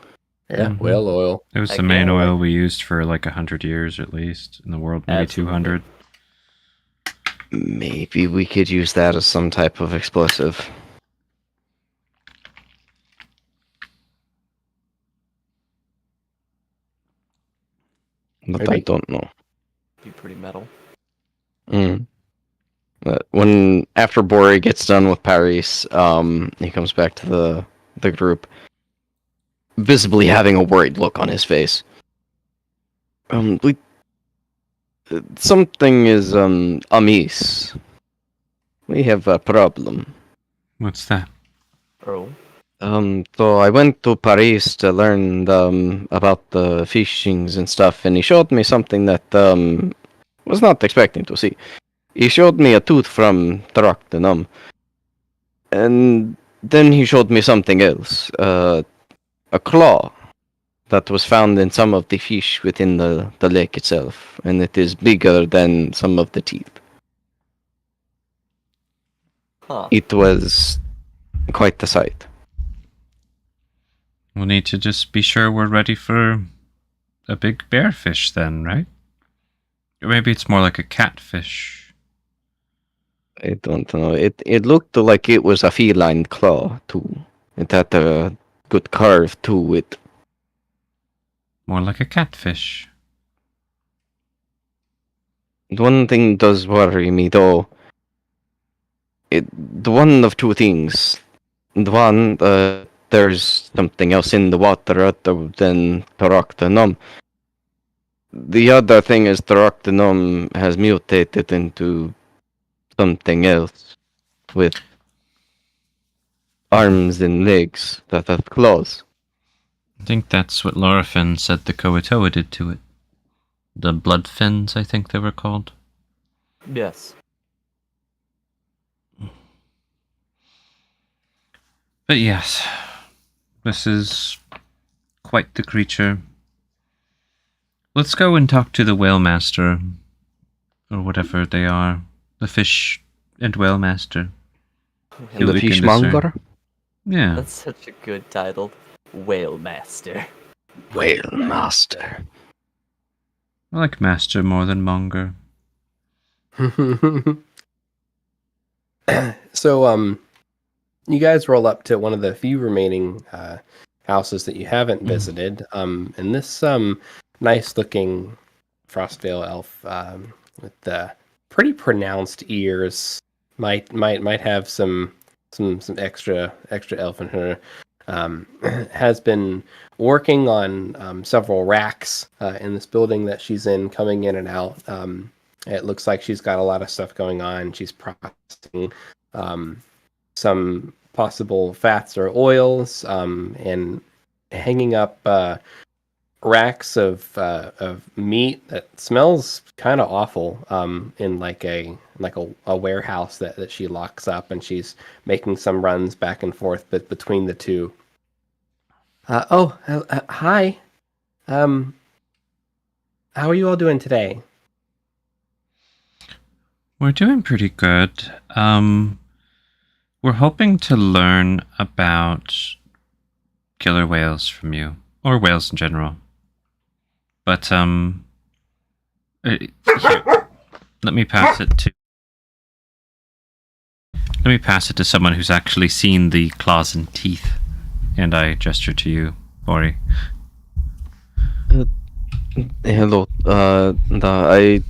[SPEAKER 2] Yeah,
[SPEAKER 1] Mhm.
[SPEAKER 2] whale oil.
[SPEAKER 1] It was the
[SPEAKER 3] Heck
[SPEAKER 1] main
[SPEAKER 3] yeah.
[SPEAKER 1] oil we used for like 100 years at least in the world, maybe
[SPEAKER 3] Absolutely.
[SPEAKER 1] 200.
[SPEAKER 4] Maybe we could use that as some type of explosive. But I
[SPEAKER 2] Maybe.
[SPEAKER 4] don't know.
[SPEAKER 3] Be pretty metal.
[SPEAKER 4] But when after Bori gets done with Paris, he comes back to the group, visibly having a worried look on his face. We something is amiss. We have a problem.
[SPEAKER 1] What's that?
[SPEAKER 3] Oh.
[SPEAKER 4] So I went to Paris to learn about the fishings and stuff, and he showed me something that was not expecting to see. He showed me a tooth from Taraktanum, and then he showed me something else, a claw that was found in some of the fish within the lake itself, and it is bigger than some of the teeth.
[SPEAKER 3] Huh.
[SPEAKER 4] It was quite the sight.
[SPEAKER 1] We'll need to just be sure we're ready for a big bearfish then, right? Or maybe it's more like a catfish.
[SPEAKER 4] I don't know. It looked like it was a feline claw too. It had a good curve to it.
[SPEAKER 1] More like a catfish.
[SPEAKER 4] One thing does worry me though. The one of two things. The one, there's something else in the water other than Taraktanum. The other thing is Taraktanum has mutated into something else with arms and legs that have claws.
[SPEAKER 1] I think that's what Lorafin said the Koatoa did to it. The blood fins, I think they were called.
[SPEAKER 3] Yes.
[SPEAKER 1] But yes, this is quite the creature. Let's go and talk to the whale master, or whatever they are. The fish and whale master. See
[SPEAKER 4] The
[SPEAKER 1] what we can
[SPEAKER 4] fishmonger?
[SPEAKER 1] Yeah.
[SPEAKER 3] That's such a good title. Whale Master.
[SPEAKER 4] Whale master.
[SPEAKER 1] I like master more than monger.
[SPEAKER 2] So, you guys roll up to one of the few remaining houses that you haven't visited. And this nice-looking Frostvale elf with pretty pronounced ears might have some extra elf in her. Has been working on several racks in this building that she's in, coming in and out. It looks like she's got a lot of stuff going on. She's processing some possible fats or oils, and hanging up racks of meat that smells kind of awful, in like a warehouse that she locks up, and she's making some runs back and forth but between the two. Hi. How are you all doing today?
[SPEAKER 1] We're doing pretty good. We're hoping to learn about killer whales from you, or whales in general. But here, let me pass it to someone who's actually seen the claws and teeth. And I gesture to you, Ori.
[SPEAKER 4] Hello. I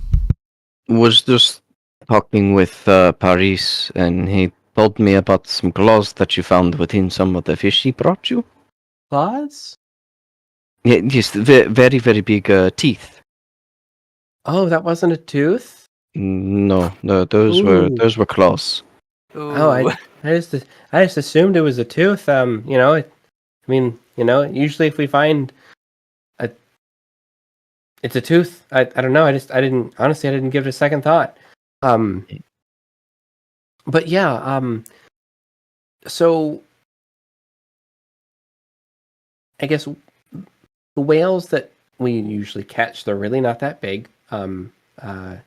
[SPEAKER 4] was just talking with Paris, and he told me about some claws that you found within some of the fish he brought you.
[SPEAKER 2] Claws?
[SPEAKER 4] Yeah, yes, very, very big teeth.
[SPEAKER 2] Oh, that wasn't a tooth?
[SPEAKER 4] No,
[SPEAKER 2] Ooh.
[SPEAKER 4] those were claws.
[SPEAKER 2] Oh,
[SPEAKER 3] Ooh.
[SPEAKER 2] I just assumed it was a tooth. Usually if we find it's a tooth. I don't know. I didn't give it a second thought. But yeah. So I guess the whales that we usually catch, they're really not that big. I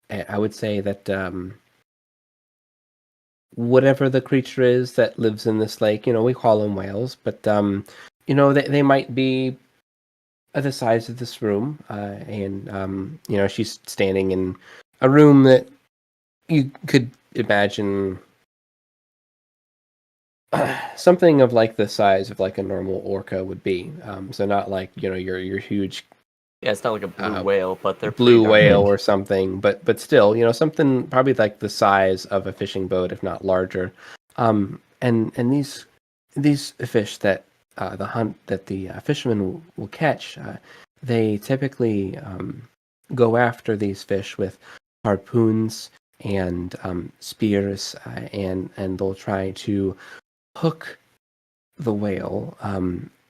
[SPEAKER 2] would say that whatever the creature is that lives in this lake, we call them whales, but they might be the size of this room, and she's standing in a room that you could imagine something of like the size of like a normal orca would be. So not like your huge
[SPEAKER 3] Yeah, it's not like a blue whale, but they're
[SPEAKER 2] blue
[SPEAKER 3] pretty darn
[SPEAKER 2] whale
[SPEAKER 3] big.
[SPEAKER 2] or something, but still, something probably like the size of a fishing boat, if not larger. And these fish that the fishermen will catch, they typically go after these fish with harpoons and spears, and they'll try to hook the whale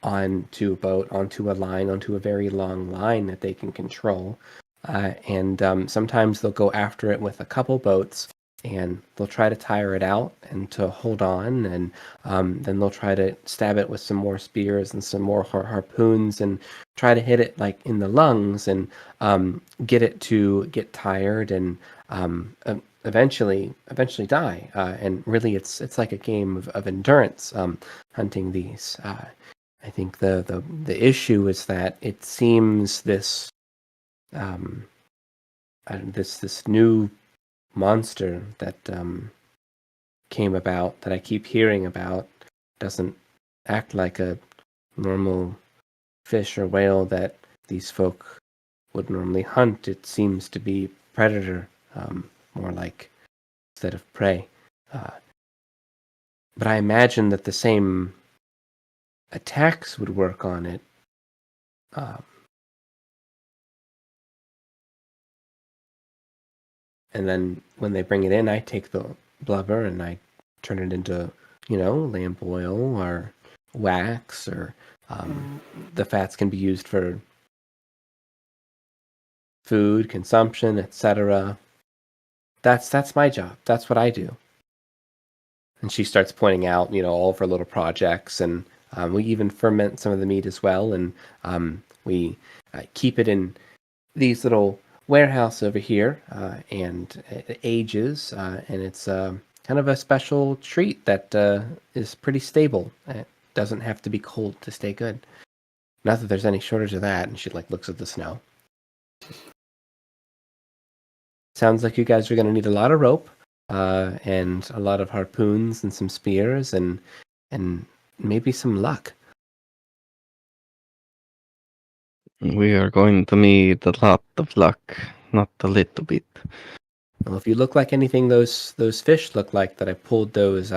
[SPEAKER 2] onto a boat, onto a line, onto a very long line that they can control. And sometimes they'll go after it with a couple boats, and they'll try to tire it out and to hold on, and then they'll try to stab it with some more spears and some more harpoons, and try to hit it like in the lungs, and get it to get tired, and eventually die. And really, it's like a game of endurance, hunting these. I think the issue is that it seems this this new monster that came about, that I keep hearing about, doesn't act like a normal fish or whale that these folk would normally hunt. It seems to be predator, more like, instead of prey. But I imagine that the same attacks would work on it. And then when they bring it in, I take the blubber and I turn it into, lamp oil or wax, or the fats can be used for food consumption, etc. That's my job. That's what I do. And she starts pointing out, all of her little projects, and we even ferment some of the meat as well, and we keep it in these little warehouse over here, and it ages, and it's kind of a special treat that is pretty stable. It doesn't have to be cold to stay good. Not that there's any shortage of that. And she looks at the snow. Sounds like you guys are going to need a lot of rope, and a lot of harpoons and some spears, and maybe some luck.
[SPEAKER 4] We are going to need a lot of luck, not a little bit.
[SPEAKER 2] Well, if you look like anything those fish look like that I pulled those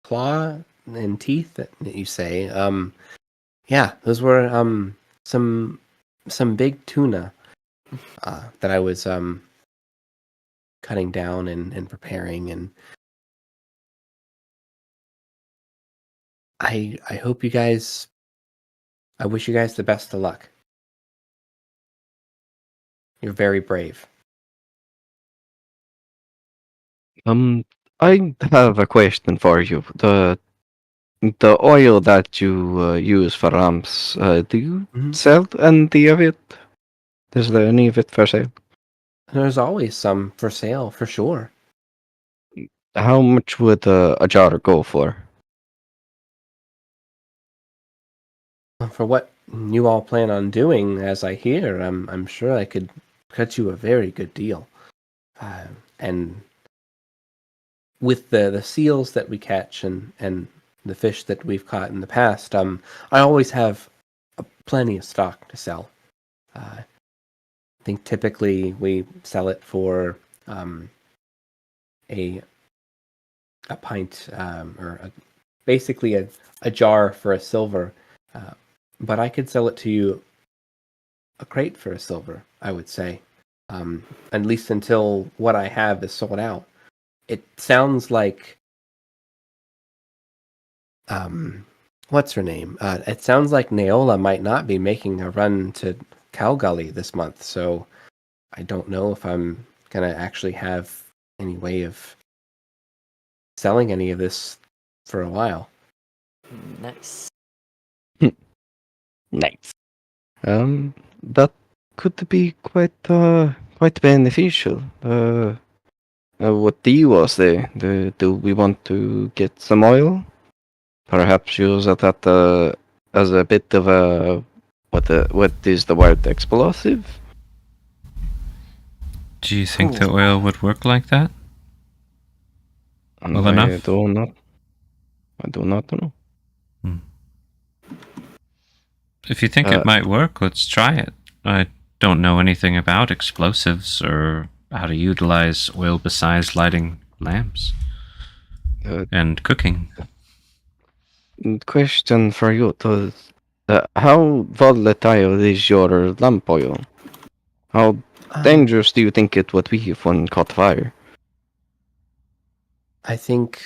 [SPEAKER 2] claw and teeth that you say, yeah, those were some big tuna that I was cutting down and preparing, and I hope you guys, I wish you guys the best of luck. You're very brave.
[SPEAKER 4] I have a question for you. The oil that you use for lamps, do you sell any of it? Is there any of it for sale?
[SPEAKER 2] There's always some for sale, for sure.
[SPEAKER 4] How much would a jar go for?
[SPEAKER 2] For what you all plan on doing, as I hear, I'm sure I could cut you a very good deal. And with the seals that we catch and the fish that we've caught in the past, I always have plenty of stock to sell. I think typically we sell it for a pint basically a jar for a silver, but I could sell it to you a crate for a silver, I would say, at least until what I have is sold out. It sounds like what's her name? It sounds like Naola might not be making a run to Calgully this month, so I don't know if I'm gonna actually have any way of selling any of this for a while.
[SPEAKER 3] Nice.
[SPEAKER 4] Nice. That could be quite beneficial. What do you all say? Do we want to get some oil? Perhaps use that as a bit of a what is the word, explosive?
[SPEAKER 1] Do you think the oil would work like that? Well enough?
[SPEAKER 4] I do not know.
[SPEAKER 1] If you think it might work, let's try it. I don't know anything about explosives or how to utilize oil besides lighting lamps and cooking.
[SPEAKER 4] Question for you, how volatile is your lamp oil? How dangerous do you think it would be if one caught fire?
[SPEAKER 2] I think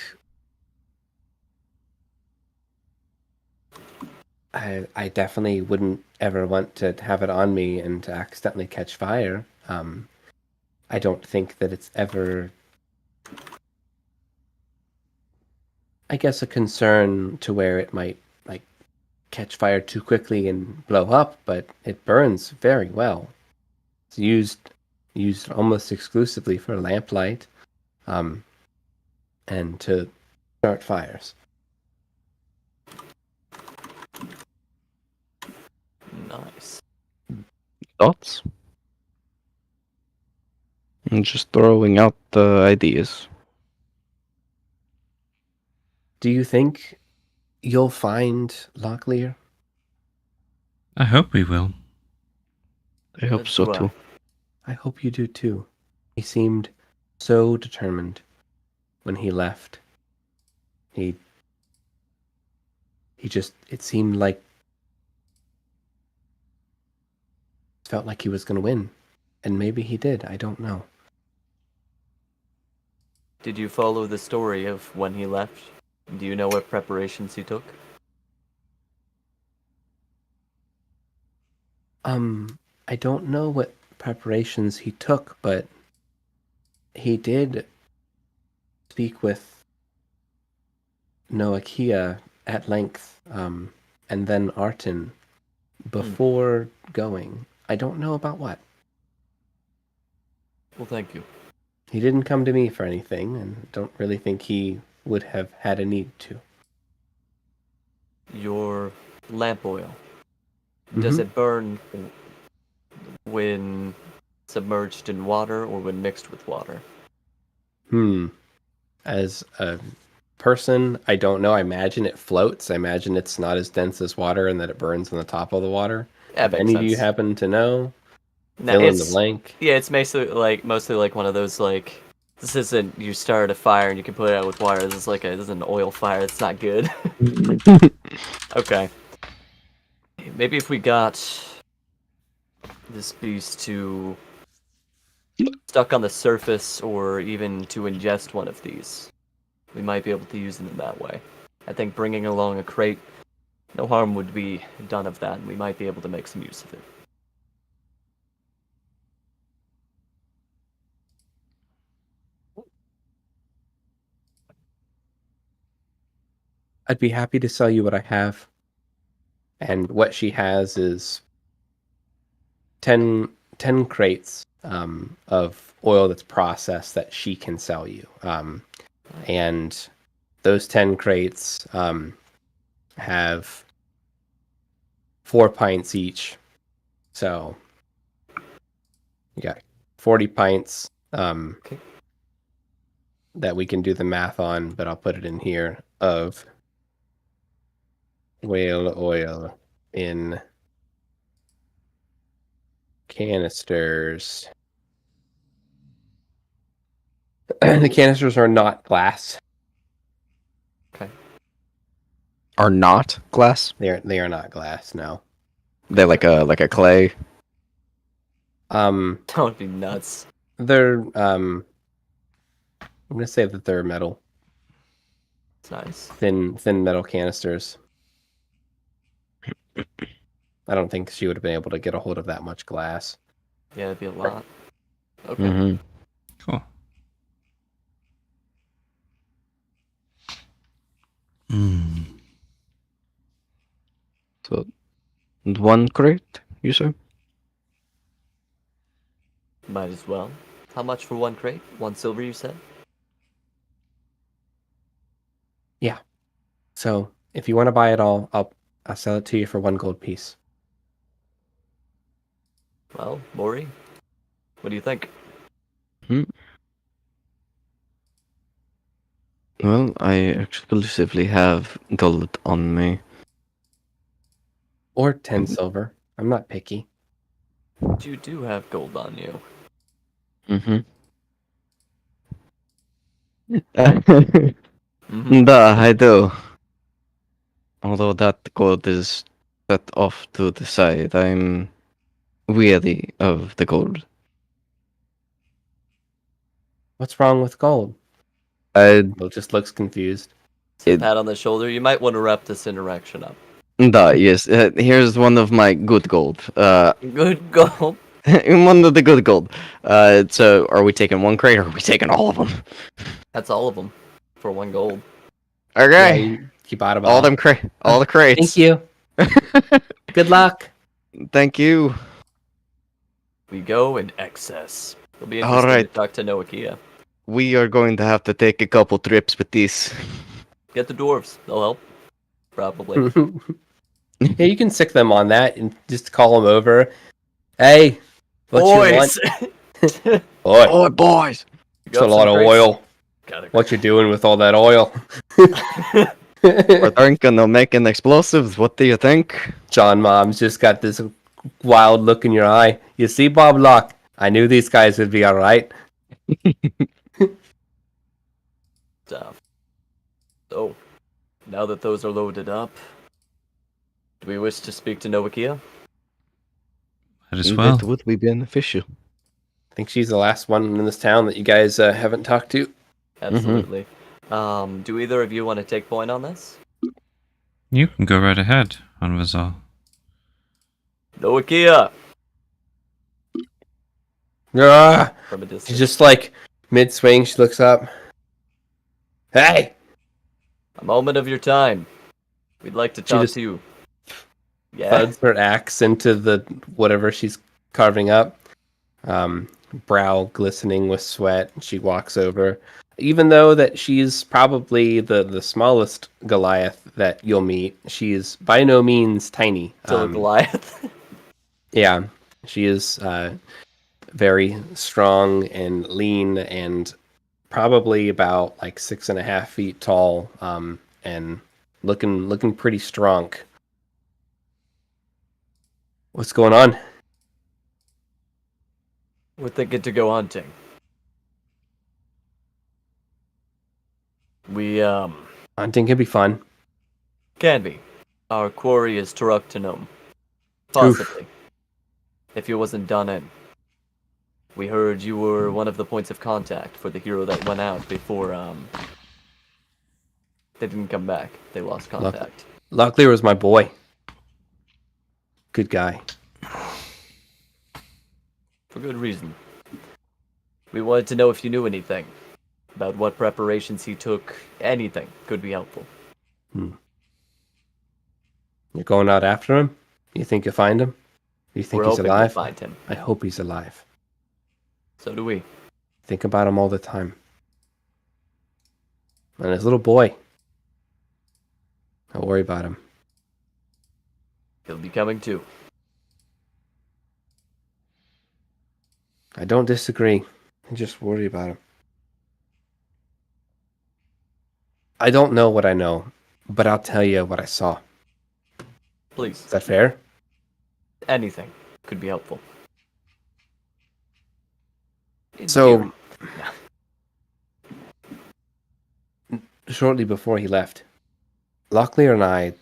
[SPEAKER 2] I definitely wouldn't ever want to have it on me and to accidentally catch fire. I don't think that it's ever, I guess, a concern to where it might like catch fire too quickly and blow up, but it burns very well. It's used almost exclusively for lamplight, and to start fires.
[SPEAKER 3] Nice.
[SPEAKER 4] Thoughts? I'm just throwing out ideas.
[SPEAKER 2] Do you think you'll find Locklear?
[SPEAKER 1] I hope we will.
[SPEAKER 4] I hope so too.
[SPEAKER 2] I hope you do too. He seemed so determined when he left. He just, it seemed like, felt like he was going to win. And maybe he did, I don't know.
[SPEAKER 3] Did you follow the story of when he left? Do you know what preparations he took?
[SPEAKER 2] I don't know what preparations he took, but he did speak with Noakia at length, and then Artin before going. I don't know about what.
[SPEAKER 3] Well, thank you.
[SPEAKER 2] He didn't come to me for anything, and don't really think he would have had a need to.
[SPEAKER 3] Your lamp oil. Does it burn when submerged in water or when mixed with water?
[SPEAKER 2] As a person, I don't know. I imagine it floats. I imagine it's not as dense as water and that it burns on the top of the water.
[SPEAKER 3] Yeah,
[SPEAKER 2] if any of you happen to know, fill in the blank.
[SPEAKER 3] Yeah, it's mostly like one of those like, this isn't you start a fire and you can put it out with water. This is an oil fire. It's not good. Okay. Maybe if we got this beast to stuck on the surface or even to ingest one of these, we might be able to use them in that way. I think bringing along a crate, no harm would be done of that, and we might be able to make some use of it.
[SPEAKER 2] I'd be happy to sell you what I have. And what she has is 10 crates of oil that's processed that she can sell you. and those 10 crates have 4 pints each. So you got 40 pints
[SPEAKER 3] Okay.
[SPEAKER 2] that we can do the math on, but I'll put it in here, of whale oil in canisters. The canisters are not glass.
[SPEAKER 3] Okay.
[SPEAKER 4] Are not glass?
[SPEAKER 2] They are not glass, no.
[SPEAKER 4] They're like a clay.
[SPEAKER 2] Um
[SPEAKER 3] That would be nuts.
[SPEAKER 2] they're I'm gonna say that they're metal.
[SPEAKER 3] It's nice.
[SPEAKER 2] Thin metal canisters. I don't think she would have been able to get a hold of that much glass.
[SPEAKER 3] Yeah, it'd be a lot. Okay.
[SPEAKER 4] Mm-hmm.
[SPEAKER 1] Cool. Mm.
[SPEAKER 4] So, 1 crate, you say?
[SPEAKER 3] Might as well. How much for 1 crate? 1 silver, you said?
[SPEAKER 2] So if you want to buy it all, I'll sell it to you for 1 gold piece.
[SPEAKER 3] Well, Maury, what do you think?
[SPEAKER 4] Well, I exclusively have gold on me.
[SPEAKER 2] Or 10 silver. I'm not picky.
[SPEAKER 3] You do have gold on you.
[SPEAKER 4] Mm-hmm.
[SPEAKER 3] Mm-hmm.
[SPEAKER 4] Duh, I do. Although that gold is set off to the side, I'm weary of the gold.
[SPEAKER 2] What's wrong with gold?
[SPEAKER 4] I
[SPEAKER 2] Bill just looks confused.
[SPEAKER 3] So
[SPEAKER 4] It-
[SPEAKER 3] pat on the shoulder. You might want to wrap this interaction up.
[SPEAKER 4] yes. Here's one of my good gold.
[SPEAKER 3] Good gold.
[SPEAKER 4] One of the good gold. So are we taking 1 crate or are we taking all of them?
[SPEAKER 3] That's all of them for 1 gold.
[SPEAKER 4] Okay.
[SPEAKER 2] Yeah, you bought them
[SPEAKER 4] all the crates.
[SPEAKER 2] Thank you. Good luck.
[SPEAKER 4] Thank you.
[SPEAKER 3] We go in excess. It'll be
[SPEAKER 4] All
[SPEAKER 3] interesting
[SPEAKER 4] right.
[SPEAKER 3] to talk to Noakia.
[SPEAKER 4] We are going to have to take a couple trips with these.
[SPEAKER 3] Get the dwarves. They'll help. Probably.
[SPEAKER 2] Yeah, you can sick them on that and just call them over. Hey, what you want?
[SPEAKER 3] Boys!
[SPEAKER 2] Boy,
[SPEAKER 4] Oh, boys!
[SPEAKER 2] it's a lot of oil. What you doing with all that oil?
[SPEAKER 4] We're thinking of making explosives. What do you think?
[SPEAKER 2] John Mom's just got this wild look in your eye. You see, Bob Locke? I knew these guys would be all right.
[SPEAKER 3] Stuff. So, now that those are loaded up, do we wish to speak to Noakia?
[SPEAKER 1] Might as well.
[SPEAKER 4] That would be beneficial.
[SPEAKER 2] I think she's the last one in this town that you guys haven't talked to.
[SPEAKER 3] Absolutely. Do either of you want to take point on this?
[SPEAKER 1] You can go right ahead, Anvazal.
[SPEAKER 3] Noakia!
[SPEAKER 2] Ah!
[SPEAKER 3] From a distance.
[SPEAKER 2] She's just like mid-swing. She looks up. Hey!
[SPEAKER 3] A moment of your time. We'd like to talk
[SPEAKER 2] just
[SPEAKER 3] to you. Yeah.
[SPEAKER 2] Thuds her axe into the whatever she's carving up. Brow glistening with sweat. She walks over. Even though that she's probably the smallest Goliath that you'll meet, she's by no means tiny.
[SPEAKER 3] Still a Goliath.
[SPEAKER 2] Yeah, she is very strong and lean and probably about like 6.5 feet tall, and looking pretty strong. What's going on?
[SPEAKER 3] We're thinking to go hunting. We,
[SPEAKER 2] Hunting can be fun.
[SPEAKER 3] can be. Our quarry is Turuktanum. Possibly. If you wasn't done in. We heard you were one of the points of contact for the hero that went out before, they didn't come back. They lost contact.
[SPEAKER 2] Locklear was my boy. Good guy.
[SPEAKER 3] For good reason. We wanted to know if you knew anything. About what preparations he took. Anything could be helpful.
[SPEAKER 2] You're going out after him? You think you'll find him? Do you think
[SPEAKER 3] We're
[SPEAKER 2] he's
[SPEAKER 3] hoping
[SPEAKER 2] alive?
[SPEAKER 3] to find him.
[SPEAKER 2] I hope he's alive.
[SPEAKER 3] So do we.
[SPEAKER 2] Think about him all the time. And his little boy. Don't worry about him.
[SPEAKER 3] He'll be coming too.
[SPEAKER 2] I don't disagree. I just worry about him. I don't know what I know, but I'll tell you what I saw.
[SPEAKER 3] Please,
[SPEAKER 2] Is that fair?
[SPEAKER 3] anything could be helpful. In
[SPEAKER 2] So,
[SPEAKER 3] theory.
[SPEAKER 2] shortly before he left, Locklear and I,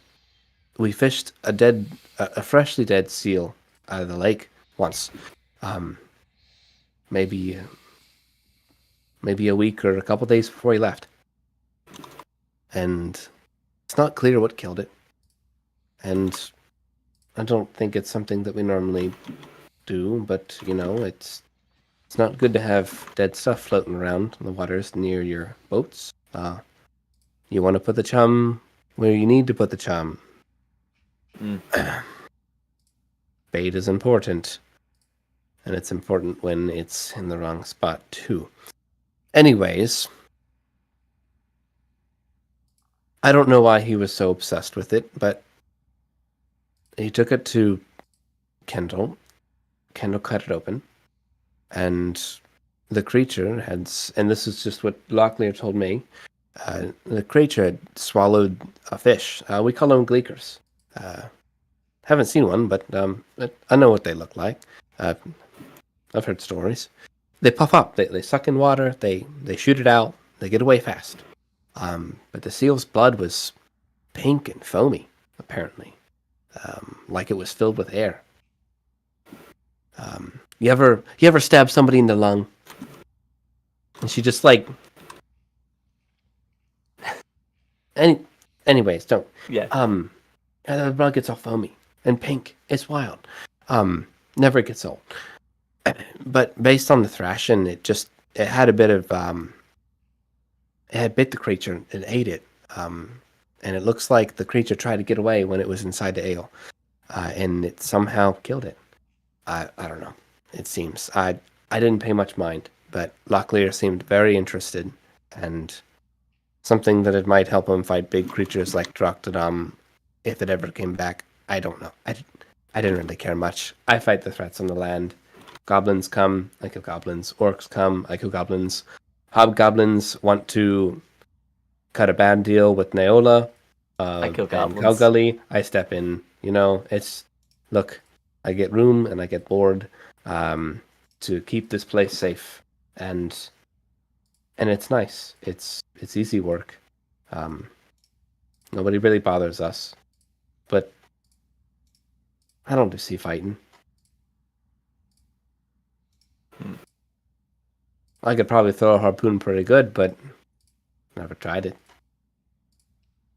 [SPEAKER 2] we fished a freshly dead seal out of the lake once. Maybe a week or a couple days before he left. And it's not clear what killed it. And I don't think it's something that we normally do, but it's not good to have dead stuff floating around in the waters near your boats. You want to put the chum where you need to put the chum. Bait is important. And it's important when it's in the wrong spot, too. Anyways, I don't know why he was so obsessed with it, but he took it to Kendall. Kendall cut it open. And the creature had, and this is just what Locklear told me, the creature had swallowed a fish. We call them gleekers. Haven't seen one, but I know what they look like. I've heard stories. They puff up. They suck in water. They shoot it out. They get away fast. But the seal's blood was pink and foamy, apparently, like it was filled with air. You ever stab somebody in the lung? And she just like. Anyways, don't.
[SPEAKER 3] Yeah.
[SPEAKER 2] And the blood gets all foamy and pink. It's wild. Never gets old. But based on the thrashing, it had a bit of it had bit the creature and ate it. And it looks like the creature tried to get away when it was inside the ale, and it somehow killed it. I don't know. It seems I didn't pay much mind, but Locklear seemed very interested, and something that it might help him fight big creatures like Droctodom if it ever came back. I don't know. I didn't really care much. I fight the threats on the land. Goblins come, I kill goblins. Orcs come, I kill goblins. Hobgoblins want to cut a bad deal with Neola.
[SPEAKER 3] I kill
[SPEAKER 2] And
[SPEAKER 3] goblins.
[SPEAKER 2] Calgully, I step in. Look, I get room and I get board to keep this place safe, and it's nice. It's easy work. Nobody really bothers us, but I don't do sea fighting. I could probably throw a harpoon pretty good, but never tried it.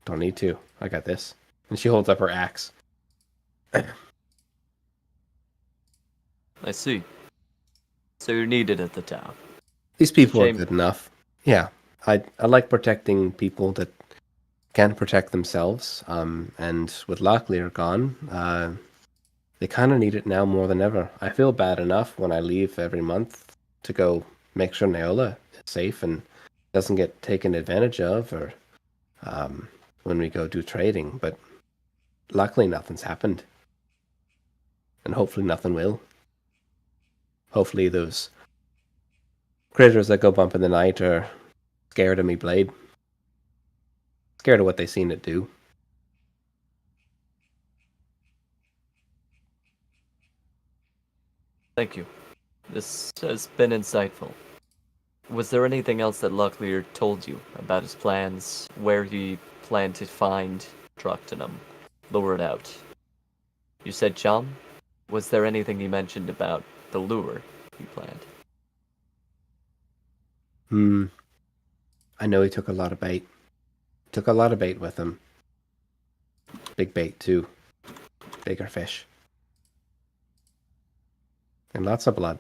[SPEAKER 2] Don't need to. I got this. And she holds up her axe.
[SPEAKER 3] I see. So you're needed at the town.
[SPEAKER 2] These people are
[SPEAKER 3] Shame.
[SPEAKER 2] good enough. Yeah, I like protecting people that can't protect themselves. And with Locklear gone, they kind of need it now more than ever. I feel bad enough when I leave every month to go make sure Neola is safe and doesn't get taken advantage of, or when we go do trading. But luckily, nothing's happened, and hopefully, nothing will. Hopefully, those critters that go bump in the night are scared of me blade. Scared of what they seen it do.
[SPEAKER 3] Thank you. This has been insightful. Was there anything else that Locklear told you about his plans, where he planned to find Droctonum, lure it out? You said Chum? Was there anything he mentioned about the lure he planned?
[SPEAKER 2] I know he took a lot of bait. Took a lot of bait with him. Big bait, too. Bigger fish. And lots of blood.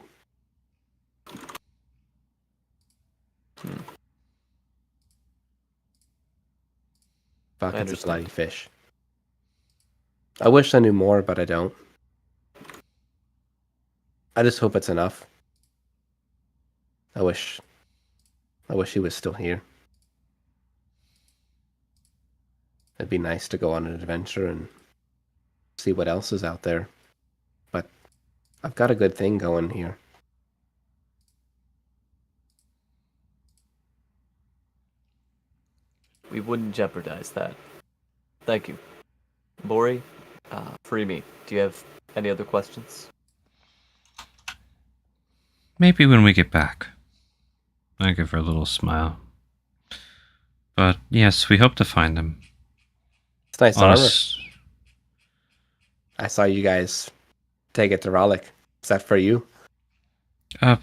[SPEAKER 2] Buckets of
[SPEAKER 3] understand.
[SPEAKER 2] bloody fish. I wish I knew more, but I don't. I just hope it's enough. I wish he was still here. It'd be nice to go on an adventure and see what else is out there. But I've got a good thing going here.
[SPEAKER 3] We wouldn't jeopardize that. Thank you. Bori, free me. Do you have any other questions?
[SPEAKER 1] Maybe when we get back. I give her a little smile. But yes, we hope to find them.
[SPEAKER 2] It's nice
[SPEAKER 1] On a
[SPEAKER 2] armor.
[SPEAKER 1] s-
[SPEAKER 2] I saw you guys take it to Raleigh. Is that for you?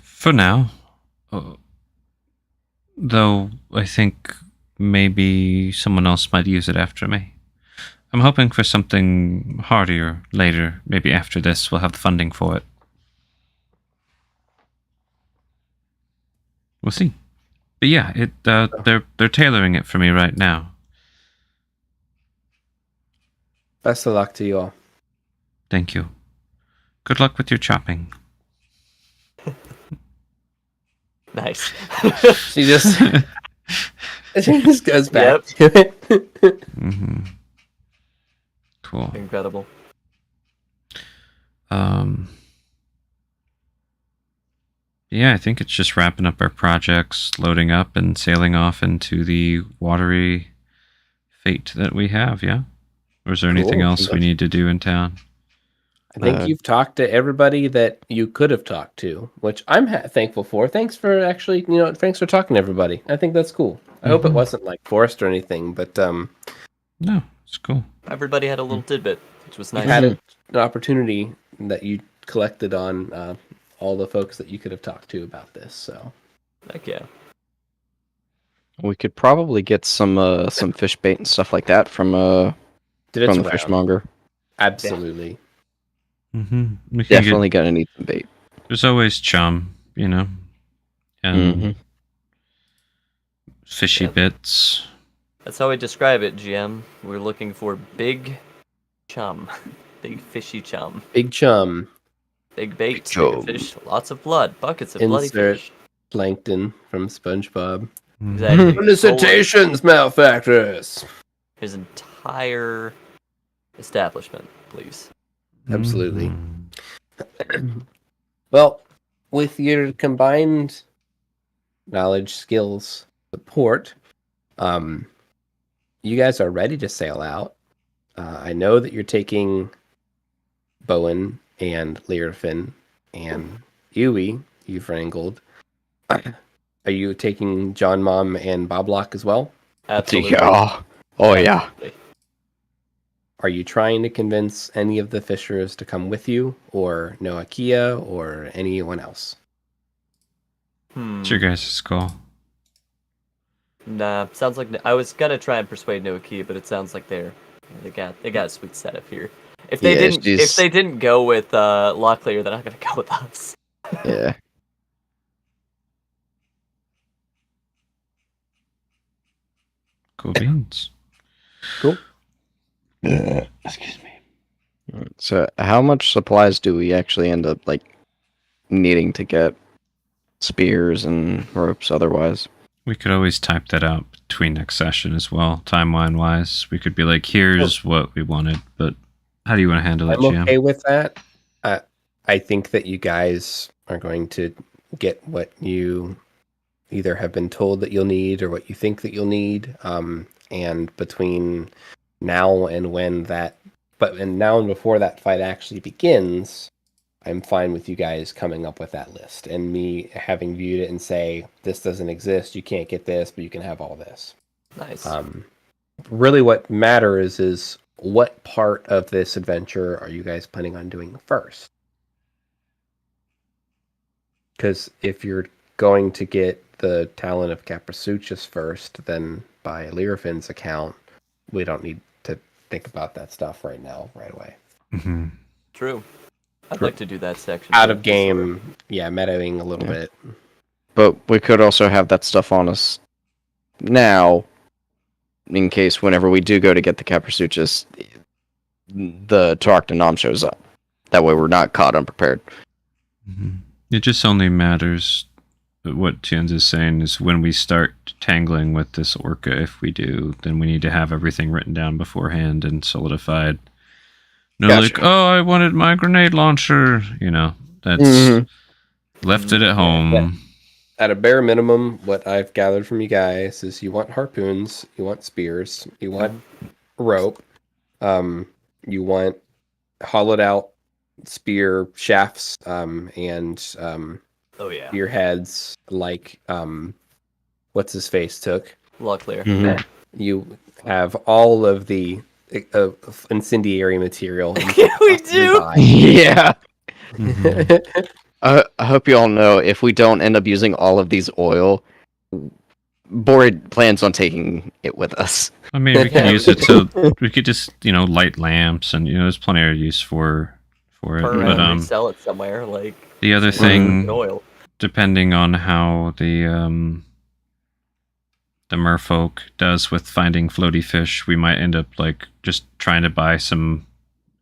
[SPEAKER 1] For now. Though I think maybe someone else might use it after me. I'm hoping for something hardier later. Maybe after this we'll have the funding for it. We'll see. But yeah, they're tailoring it for me right now.
[SPEAKER 2] Best of luck to you all.
[SPEAKER 1] Thank you. Good luck with your chopping.
[SPEAKER 3] Nice.
[SPEAKER 2] She just she just goes back to it.
[SPEAKER 1] Mm-hmm. Cool.
[SPEAKER 3] Incredible.
[SPEAKER 1] Yeah, I think it's just wrapping up our projects, loading up, and sailing off into the watery fate that we have, yeah? Or is there anything
[SPEAKER 2] Cool.
[SPEAKER 1] else we need to do in town?
[SPEAKER 2] I think you've talked to everybody that you could have talked to, which I'm thankful for. Thanks for actually, thanks for talking to everybody. I think that's cool. I hope it wasn't like forced or anything, but
[SPEAKER 1] No, it's cool.
[SPEAKER 3] Everybody had a little tidbit, which was
[SPEAKER 2] you
[SPEAKER 3] nice.
[SPEAKER 2] had an opportunity that you collected on all the folks that you could have talked to about this. So
[SPEAKER 3] Heck yeah.
[SPEAKER 4] We could probably get some fish bait and stuff like that from the
[SPEAKER 2] around.
[SPEAKER 4] fishmonger.
[SPEAKER 2] Absolutely.
[SPEAKER 1] Mm-hmm. We can
[SPEAKER 4] Definitely gonna need some bait.
[SPEAKER 1] there's always chum, and
[SPEAKER 4] Mhm.
[SPEAKER 1] fishy
[SPEAKER 3] Yeah.
[SPEAKER 1] bits.
[SPEAKER 3] That's how I describe it, GM. We're looking for big chum. Big fishy chum.
[SPEAKER 2] Big chum,
[SPEAKER 3] Big bait,
[SPEAKER 4] chum.
[SPEAKER 3] big fish, lots of blood, buckets of bloody
[SPEAKER 2] Insert.
[SPEAKER 3] fish.
[SPEAKER 2] plankton from SpongeBob.
[SPEAKER 1] Mm-hmm.
[SPEAKER 3] Exactly.
[SPEAKER 2] Felicitations, malefactors.
[SPEAKER 3] His entire establishment, please.
[SPEAKER 2] Absolutely.
[SPEAKER 1] Mhm.
[SPEAKER 2] Well, with your combined knowledge, skills, support, you guys are ready to sail out. I know that you're taking Bowen and Learfin and Yui, you've wrangled. Are you taking John Mom and Boblock as well?
[SPEAKER 3] Absolutely.
[SPEAKER 4] Yeah. Oh yeah.
[SPEAKER 2] Are you trying to convince any of the fishers to come with you, or Noakia, or anyone else?
[SPEAKER 3] Hmm.
[SPEAKER 1] It's your guys' call.
[SPEAKER 3] Nah, sounds like I was gonna try and persuade Noaki, but it sounds like they got a sweet setup here. If they
[SPEAKER 4] Yeah,
[SPEAKER 3] didn't
[SPEAKER 4] she's-
[SPEAKER 3] if they didn't go with Locklear, they're not gonna go with us.
[SPEAKER 4] Yeah.
[SPEAKER 1] Cool beans.
[SPEAKER 2] Cool.
[SPEAKER 1] Excuse me.
[SPEAKER 4] So how much supplies do we actually end up needing to get spears and ropes otherwise?
[SPEAKER 1] We could always type that out between next session as well, timeline wise. We could be like, here's what we wanted, but how do you want to handle it,
[SPEAKER 2] I'm
[SPEAKER 1] GM?
[SPEAKER 2] okay with that. I think that you guys are going to get what you either have been told that you'll need or what you think that you'll need. And between now and now and before that fight actually begins, I'm fine with you guys coming up with that list and me having viewed it and say, this doesn't exist, you can't get this, but you can have all this.
[SPEAKER 3] Nice.
[SPEAKER 2] Really what matters is what part of this adventure are you guys planning on doing first? Because if you're going to get the talent of Caprasuchus first, then by Learfin's account, we don't need to think about that stuff right away.
[SPEAKER 1] Mm-hmm.
[SPEAKER 3] True. I'd like to do that section.
[SPEAKER 2] Out
[SPEAKER 3] too,
[SPEAKER 2] of
[SPEAKER 3] for
[SPEAKER 2] game, yeah, metaing a little bit.
[SPEAKER 4] But we could also have that stuff on us now, in case whenever we do go to get the Caprasuchus, the Tarakta Nom shows up. That way we're not caught unprepared.
[SPEAKER 1] Mm-hmm. It just only matters what TwoHands is saying is when we start tangling with this orca, if we do, then we need to have everything written down beforehand and solidified. No,
[SPEAKER 4] Gotcha.
[SPEAKER 1] like, oh, I wanted my grenade launcher. That's left it at home.
[SPEAKER 2] Yeah. At a bare minimum, what I've gathered from you guys is you want harpoons, you want spears, you want rope, you want hollowed out spear shafts, and
[SPEAKER 3] Oh yeah.
[SPEAKER 2] spearheads like what's his face took.
[SPEAKER 3] Locklear.
[SPEAKER 4] Mhm.
[SPEAKER 2] You have all of the incendiary material.
[SPEAKER 3] We do.
[SPEAKER 4] Yeah.
[SPEAKER 1] Mhm.
[SPEAKER 4] I hope you all know if we don't end up using all of these oil, Board plans on taking it with us.
[SPEAKER 1] I mean, we could use it to. We could just, light lamps, and there's plenty of use for it.
[SPEAKER 3] Turn
[SPEAKER 1] But
[SPEAKER 3] around and sell it somewhere. Like
[SPEAKER 1] the other
[SPEAKER 3] in
[SPEAKER 1] thing,
[SPEAKER 3] oil.
[SPEAKER 1] depending on how the merfolk does with finding floaty fish, we might end up like just trying to buy some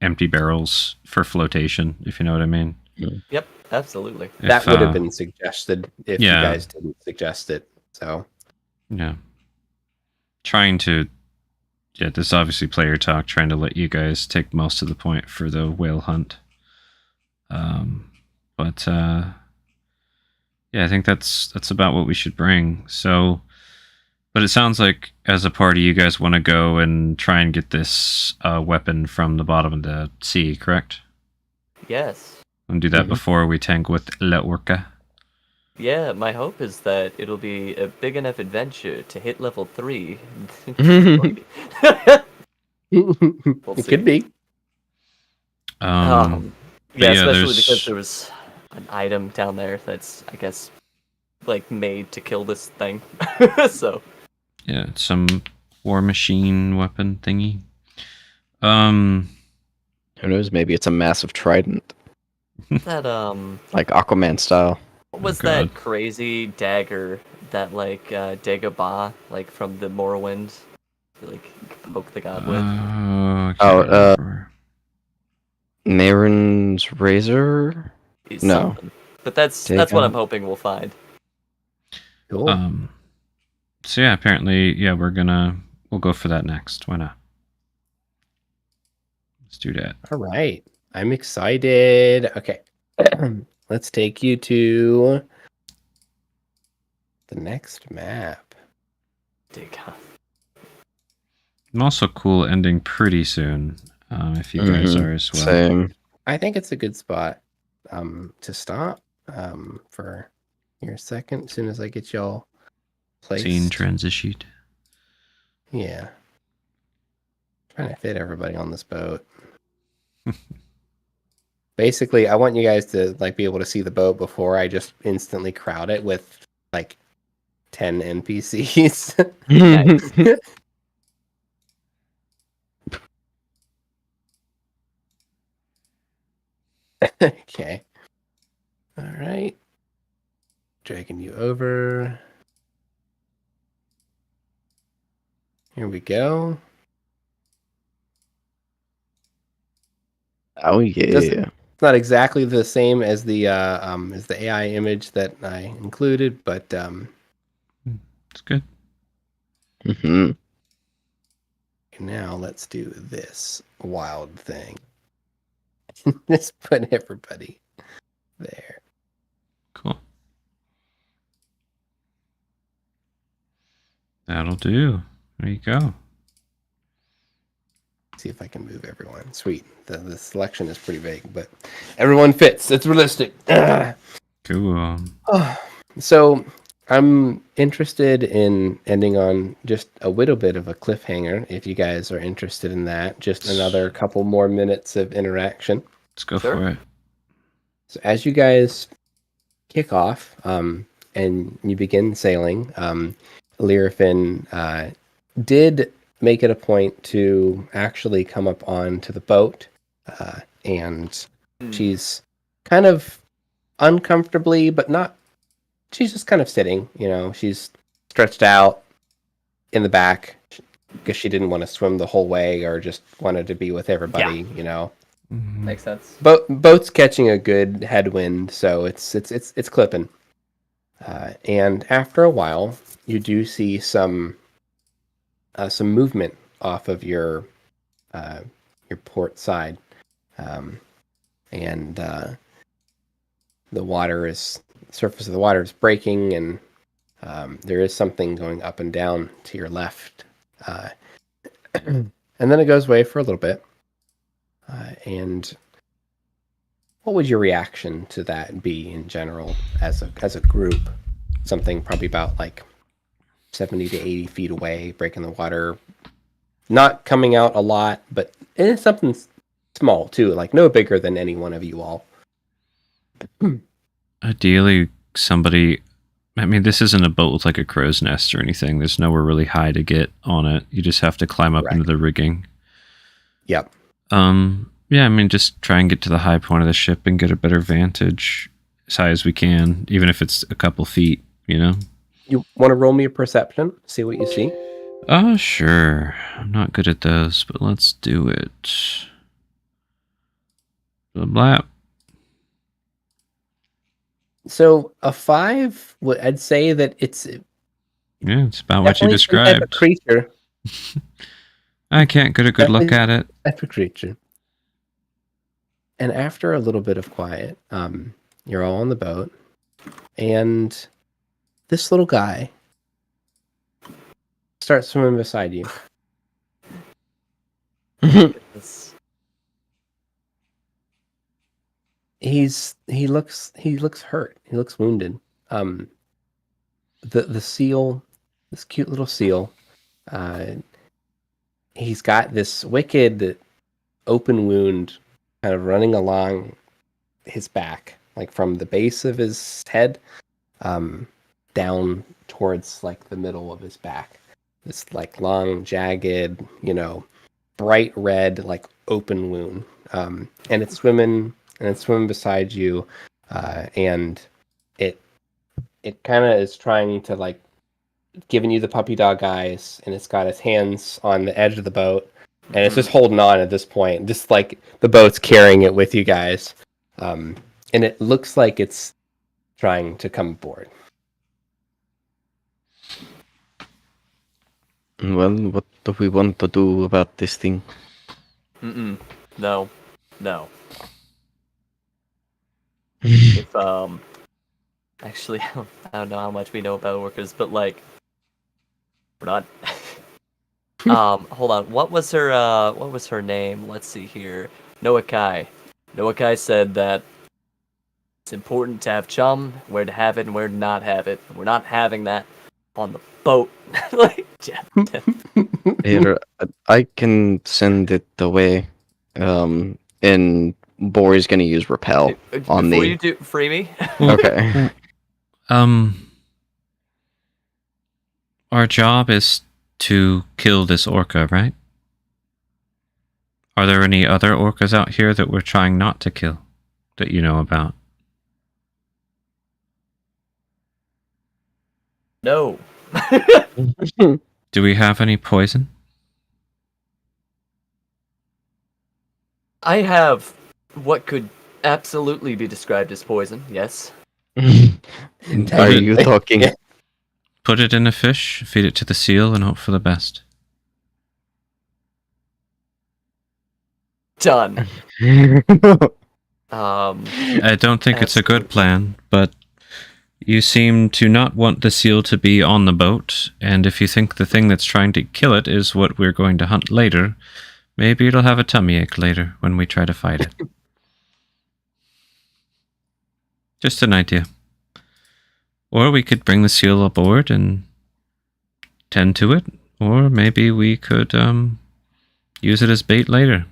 [SPEAKER 1] empty barrels for flotation, if you know what I mean.
[SPEAKER 3] Yep, absolutely.
[SPEAKER 2] That
[SPEAKER 1] If,
[SPEAKER 2] would have been suggested if
[SPEAKER 1] yeah.
[SPEAKER 2] you guys didn't suggest it. So
[SPEAKER 1] Yeah. Trying to. Yeah, this is obviously player talk, trying to let you guys take most of the point for the whale hunt. But yeah, I think that's about what we should bring. So, but it sounds like as a party, you guys want to go and try and get this weapon from the bottom of the sea, correct?
[SPEAKER 3] Yes.
[SPEAKER 1] And do that before we tangle with La Orca.
[SPEAKER 3] Yeah, my hope is that it'll be a big enough adventure to hit level 3.
[SPEAKER 2] it
[SPEAKER 3] see.
[SPEAKER 2] could be.
[SPEAKER 3] Yeah,
[SPEAKER 1] yeah,
[SPEAKER 3] especially
[SPEAKER 1] there's-
[SPEAKER 3] because there was an item down there that's, I guess, like made to kill this thing. So
[SPEAKER 1] Yeah, some war machine weapon thingy. Um,
[SPEAKER 4] Who knows? Maybe it's a massive trident,
[SPEAKER 3] that
[SPEAKER 4] like Aquaman style.
[SPEAKER 3] what was
[SPEAKER 1] Oh, God.
[SPEAKER 3] that crazy dagger that like Dagobah, like from the Morrowind, like poke the god with?
[SPEAKER 1] I can't
[SPEAKER 4] Oh,
[SPEAKER 1] remember.
[SPEAKER 4] Marin's razor.
[SPEAKER 3] Is
[SPEAKER 4] no.
[SPEAKER 3] something. But that's what
[SPEAKER 4] Dagon.
[SPEAKER 3] I'm hoping we'll find.
[SPEAKER 2] Cool.
[SPEAKER 1] So yeah, apparently, yeah, we'll go for that next. Why not? Let's do that.
[SPEAKER 2] All right. I'm excited. Okay. Let's take you to the next map.
[SPEAKER 3] Dagon.
[SPEAKER 1] I'm also cool ending pretty soon. If you guys
[SPEAKER 4] Mhm.
[SPEAKER 1] are as well.
[SPEAKER 4] Same.
[SPEAKER 2] I think it's a good spot to stop for your second as soon as I get y'all placed.
[SPEAKER 1] Scene transition.
[SPEAKER 2] Yeah. Trying to fit everybody on this boat. Basically, I want you guys to like be able to see the boat before I just instantly crowd it with like 10 NPCs.
[SPEAKER 3] Nice.
[SPEAKER 2] Okay. All right. Dragging you over. Here we go.
[SPEAKER 4] Oh yeah.
[SPEAKER 2] It's not exactly the same as the AI image that I included, but
[SPEAKER 1] It's good.
[SPEAKER 4] Mhm.
[SPEAKER 2] now let's do this wild thing. Just put everybody there.
[SPEAKER 1] Cool. That'll do. There you go.
[SPEAKER 2] See if I can move everyone. Sweet. The selection is pretty big, but everyone fits. It's realistic.
[SPEAKER 1] Cool.
[SPEAKER 2] So I'm interested in ending on just a little bit of a cliffhanger. If you guys are interested in that, just another couple more minutes of interaction.
[SPEAKER 1] Let's go
[SPEAKER 3] Sure.
[SPEAKER 1] for it.
[SPEAKER 2] So as you guys kick off and you begin sailing, Lyrafin did make it a point to actually come up onto the boat, and she's kind of uncomfortably, but not. She's just kind of sitting. She's stretched out in the back because she didn't want to swim the whole way, or just wanted to be with everybody.
[SPEAKER 1] Mhm.
[SPEAKER 3] Makes sense.
[SPEAKER 2] Boat's catching a good headwind, so it's clipping. And after a while, you do see some movement off of your port side, and the surface of the water is breaking, and there is something going up and down to your left, and then it goes away for a little bit. And what would your reaction to that be in general as a group? Something probably about like 70 to 80 feet away, breaking the water, not coming out a lot, but it's something small too, like no bigger than any one of you all.
[SPEAKER 1] Ideally, somebody... I mean, this isn't a boat with like a crow's nest or anything. There's nowhere really high to get on it. You just have to climb up into the rigging.
[SPEAKER 2] Yep.
[SPEAKER 1] Yeah, I mean, just try and get to the high point of the ship and get a better vantage as high as we can, even if it's a couple feet, you know?
[SPEAKER 2] You want to roll me a perception, see what you see?
[SPEAKER 1] Oh, sure. I'm not good at those, but let's do it. Blah, blah.
[SPEAKER 2] So a 5, I'd say that it's
[SPEAKER 1] Yeah, it's about what you
[SPEAKER 2] definitely some type of
[SPEAKER 1] described.
[SPEAKER 2] creature.
[SPEAKER 1] I can't get a good look
[SPEAKER 2] Definitely
[SPEAKER 1] at it.
[SPEAKER 2] Type of creature. And after a little bit of quiet, you're all on the boat, and this little guy starts swimming beside you.
[SPEAKER 3] It's-
[SPEAKER 2] He looks hurt. He looks wounded. The seal, this cute little seal, he's got this wicked open wound kind of running along his back, like from the base of his head down towards like the middle of his back. This like long, jagged, bright red, like open wound. And it's swimming beside you, and it kind of is trying to like giving you the puppy dog eyes, and it's got its hands on the edge of the boat, and it's just holding on at this point, just like the boat's carrying it with you guys, and it looks like it's trying to come aboard.
[SPEAKER 4] Well, what do we want to do about this thing?
[SPEAKER 3] No. If actually, I don't know how much we know about workers, but like, we're not. Hold on. What was her name? Let's see here. Noah Kai. Noah Kai said that it's important to have chum, where to have it and where to not have it. We're not having that on the boat. Like, yeah.
[SPEAKER 4] Here, I can send it away. And Bori's gonna use repel on
[SPEAKER 3] Before
[SPEAKER 4] the.
[SPEAKER 3] you do free me.
[SPEAKER 4] Okay.
[SPEAKER 1] Our job is to kill this orca, right? Are there any other orcas out here that we're trying not to kill that you know about?
[SPEAKER 3] No.
[SPEAKER 1] Do we have any poison?
[SPEAKER 3] I have what could absolutely be described as poison. Yes.
[SPEAKER 4] Are you talking?
[SPEAKER 2] Yeah.
[SPEAKER 1] Put it in a fish, feed it to the seal, and hope for the best.
[SPEAKER 3] Done.
[SPEAKER 1] I don't think it's a good plan, but you seem to not want the seal to be on the boat, and if you think the thing that's trying to kill it is what we're going to hunt later, maybe it'll have a tummy ache later when we try to fight it. Just an idea. Or we could bring the seal aboard and tend to it, or maybe we could use it as bait later.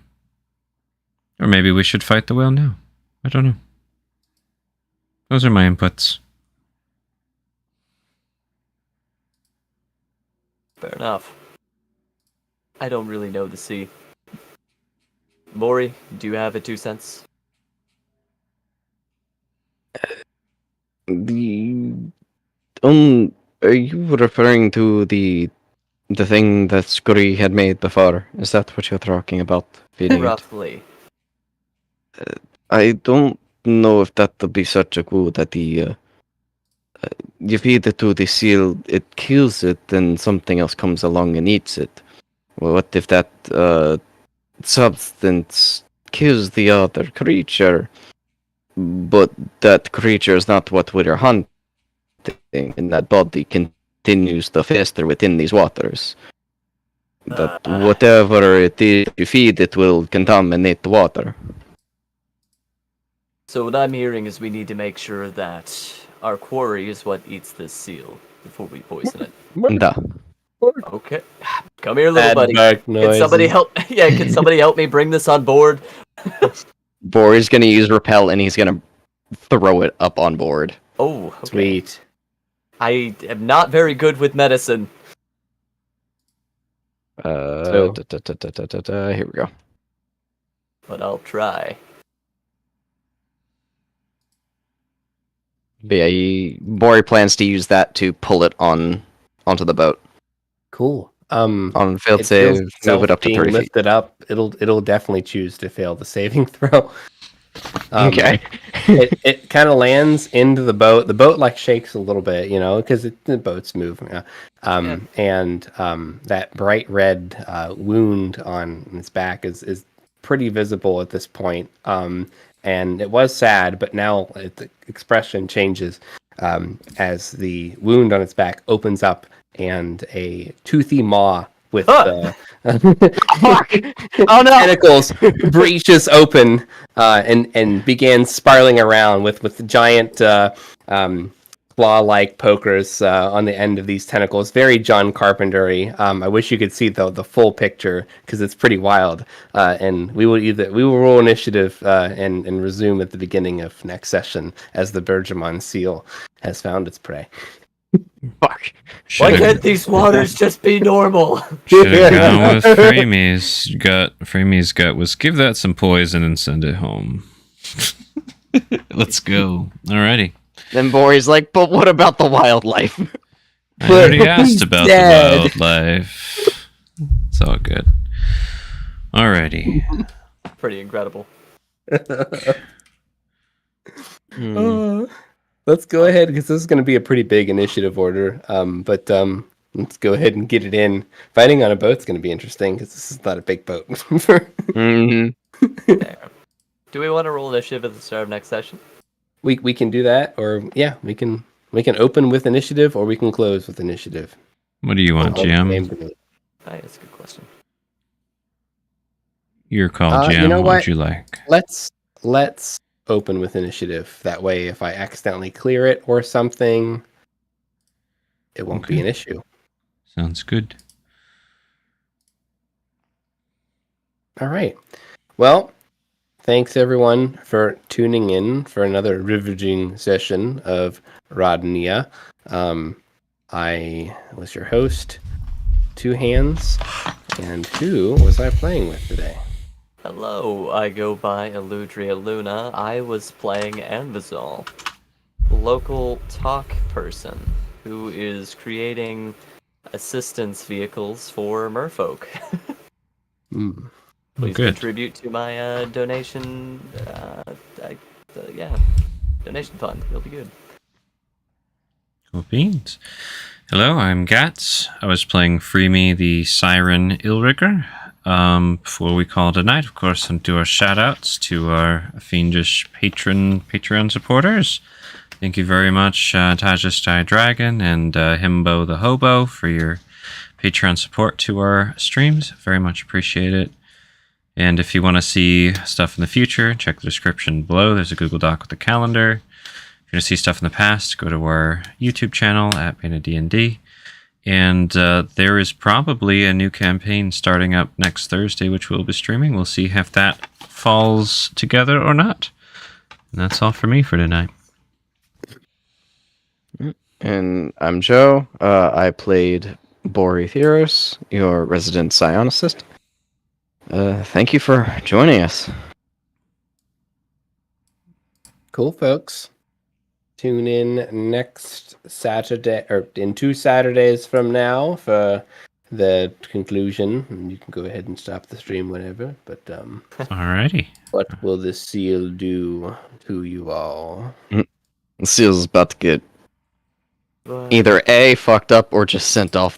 [SPEAKER 1] Or maybe we should fight the whale now. I don't know. Those are my inputs.
[SPEAKER 3] Fair enough. I don't really know the sea. Maury, do you have a 2 cents?
[SPEAKER 4] Are you referring to the thing that Scurry had made before? Is that what you're talking about? Feeding it?
[SPEAKER 3] Roughly.
[SPEAKER 4] I don't know if that would be such a good idea. you feed it to the seal, it kills it, then something else comes along and eats it. Well, what if that substance kills the other creature, but that creature is not what we're hunting, and that body continues to fester within these waters? That whatever it is you feed it will contaminate the water.
[SPEAKER 3] So what I'm hearing is we need to make sure that our quarry is what eats this seal before we poison it.
[SPEAKER 4] Duh.
[SPEAKER 3] Okay. Come here, little
[SPEAKER 2] Bad
[SPEAKER 3] buddy.
[SPEAKER 2] back
[SPEAKER 3] Can somebody
[SPEAKER 2] noises.
[SPEAKER 3] help? Yeah, can somebody help me bring this on board?
[SPEAKER 4] Bori's gonna use repel and he's gonna throw it up on board.
[SPEAKER 3] Oh, okay.
[SPEAKER 2] Sweet.
[SPEAKER 3] I am not very good with medicine.
[SPEAKER 2] So-
[SPEAKER 4] Here we go.
[SPEAKER 3] But I'll try.
[SPEAKER 4] But yeah, Bori plans to use that to pull it onto the boat.
[SPEAKER 2] Cool.
[SPEAKER 4] On failed
[SPEAKER 2] It
[SPEAKER 4] save,
[SPEAKER 2] feels
[SPEAKER 4] move
[SPEAKER 2] itself
[SPEAKER 4] it up to
[SPEAKER 2] being
[SPEAKER 4] 30 feet.
[SPEAKER 2] lifted up. It'll definitely choose to fail the saving throw.
[SPEAKER 4] Okay.
[SPEAKER 2] It kind of lands into the boat. The boat like shakes a little bit, because the boat's moving. And that bright red wound on its back is pretty visible at this point. And it was sad, but now the expression changes as the wound on its back opens up and a toothy maw with
[SPEAKER 4] Fuck! Oh no!
[SPEAKER 2] tentacles breaches open and began spiraling around with giant claw-like pokers on the end of these tentacles. Very John Carpenter-y. I wish you could see the full picture because it's pretty wild. And we will roll initiative and resume at the beginning of next session as the Bergamon seal has found its prey.
[SPEAKER 4] Fuck.
[SPEAKER 3] Why can't these waters just be normal?
[SPEAKER 1] Should have gone with Freemy's gut. Freemy's gut was give that some poison and send it home. Let's go. Alrighty.
[SPEAKER 4] Then Bori's like, but what about the wildlife?
[SPEAKER 1] I already asked
[SPEAKER 2] he's
[SPEAKER 1] about
[SPEAKER 2] dead.
[SPEAKER 1] the wildlife. It's all good. Alrighty.
[SPEAKER 3] Pretty incredible.
[SPEAKER 2] Let's go ahead because this is going to be a pretty big initiative order. But let's go ahead and get it in. Fighting on a boat's going to be interesting because this is not a big boat.
[SPEAKER 4] Mm-hmm.
[SPEAKER 3] Do we want to roll initiative at the start of next session?
[SPEAKER 2] We can do that, or yeah, we can open with initiative, or we can close with initiative.
[SPEAKER 1] What do you want, Jim?
[SPEAKER 3] That's a good question.
[SPEAKER 1] Your call,
[SPEAKER 2] You
[SPEAKER 1] Jim.
[SPEAKER 2] know
[SPEAKER 1] What
[SPEAKER 2] what?
[SPEAKER 1] would you like?
[SPEAKER 2] Let's open with initiative. That way, if I accidentally clear it or something, it won't be
[SPEAKER 1] Okay.
[SPEAKER 2] an issue.
[SPEAKER 1] Sounds good.
[SPEAKER 2] All right. Well, thanks everyone for tuning in for another riveting session of Rodinia. I was your host, TwoHands, and who was I playing with today?
[SPEAKER 3] Hello, I go by Aludriea Luna. I was playing Anvizol, local talk person who is creating assistance vehicles for merfolk.
[SPEAKER 2] Mm.
[SPEAKER 3] Please
[SPEAKER 1] Good.
[SPEAKER 3] contribute to my donation. Donation fund. It'll be good.
[SPEAKER 1] Cool beans. Hello, I'm Gats. I was playing Freemy the Siren Illrigger. Before we call it a night, of course, and do our shout-outs to our fiendish Patreon supporters. Thank you very much, Tajus Dragon and Himbo the Hobo, for your Patreon support to our streams. Very much appreciate it. And if you want to see stuff in the future, check the description below. There's a Google Doc with the calendar. If you want to see stuff in the past, go to our YouTube channel at Bane DnD. And there is probably a new campaign starting up next Thursday, which we'll be streaming. We'll see if that falls together or not. And that's all for me for tonight.
[SPEAKER 4] And I'm Joe. I played Bori Theros, your resident psionicist. Thank you for joining us.
[SPEAKER 2] Cool, folks. Tune in next Saturday, or in 2 Saturdays from now for the conclusion. And you can go ahead and stop the stream whenever. But
[SPEAKER 1] Alrighty.
[SPEAKER 2] what will the seal do to you all?
[SPEAKER 4] The seal's about to get
[SPEAKER 3] But
[SPEAKER 4] Either A, fucked up, or just sent off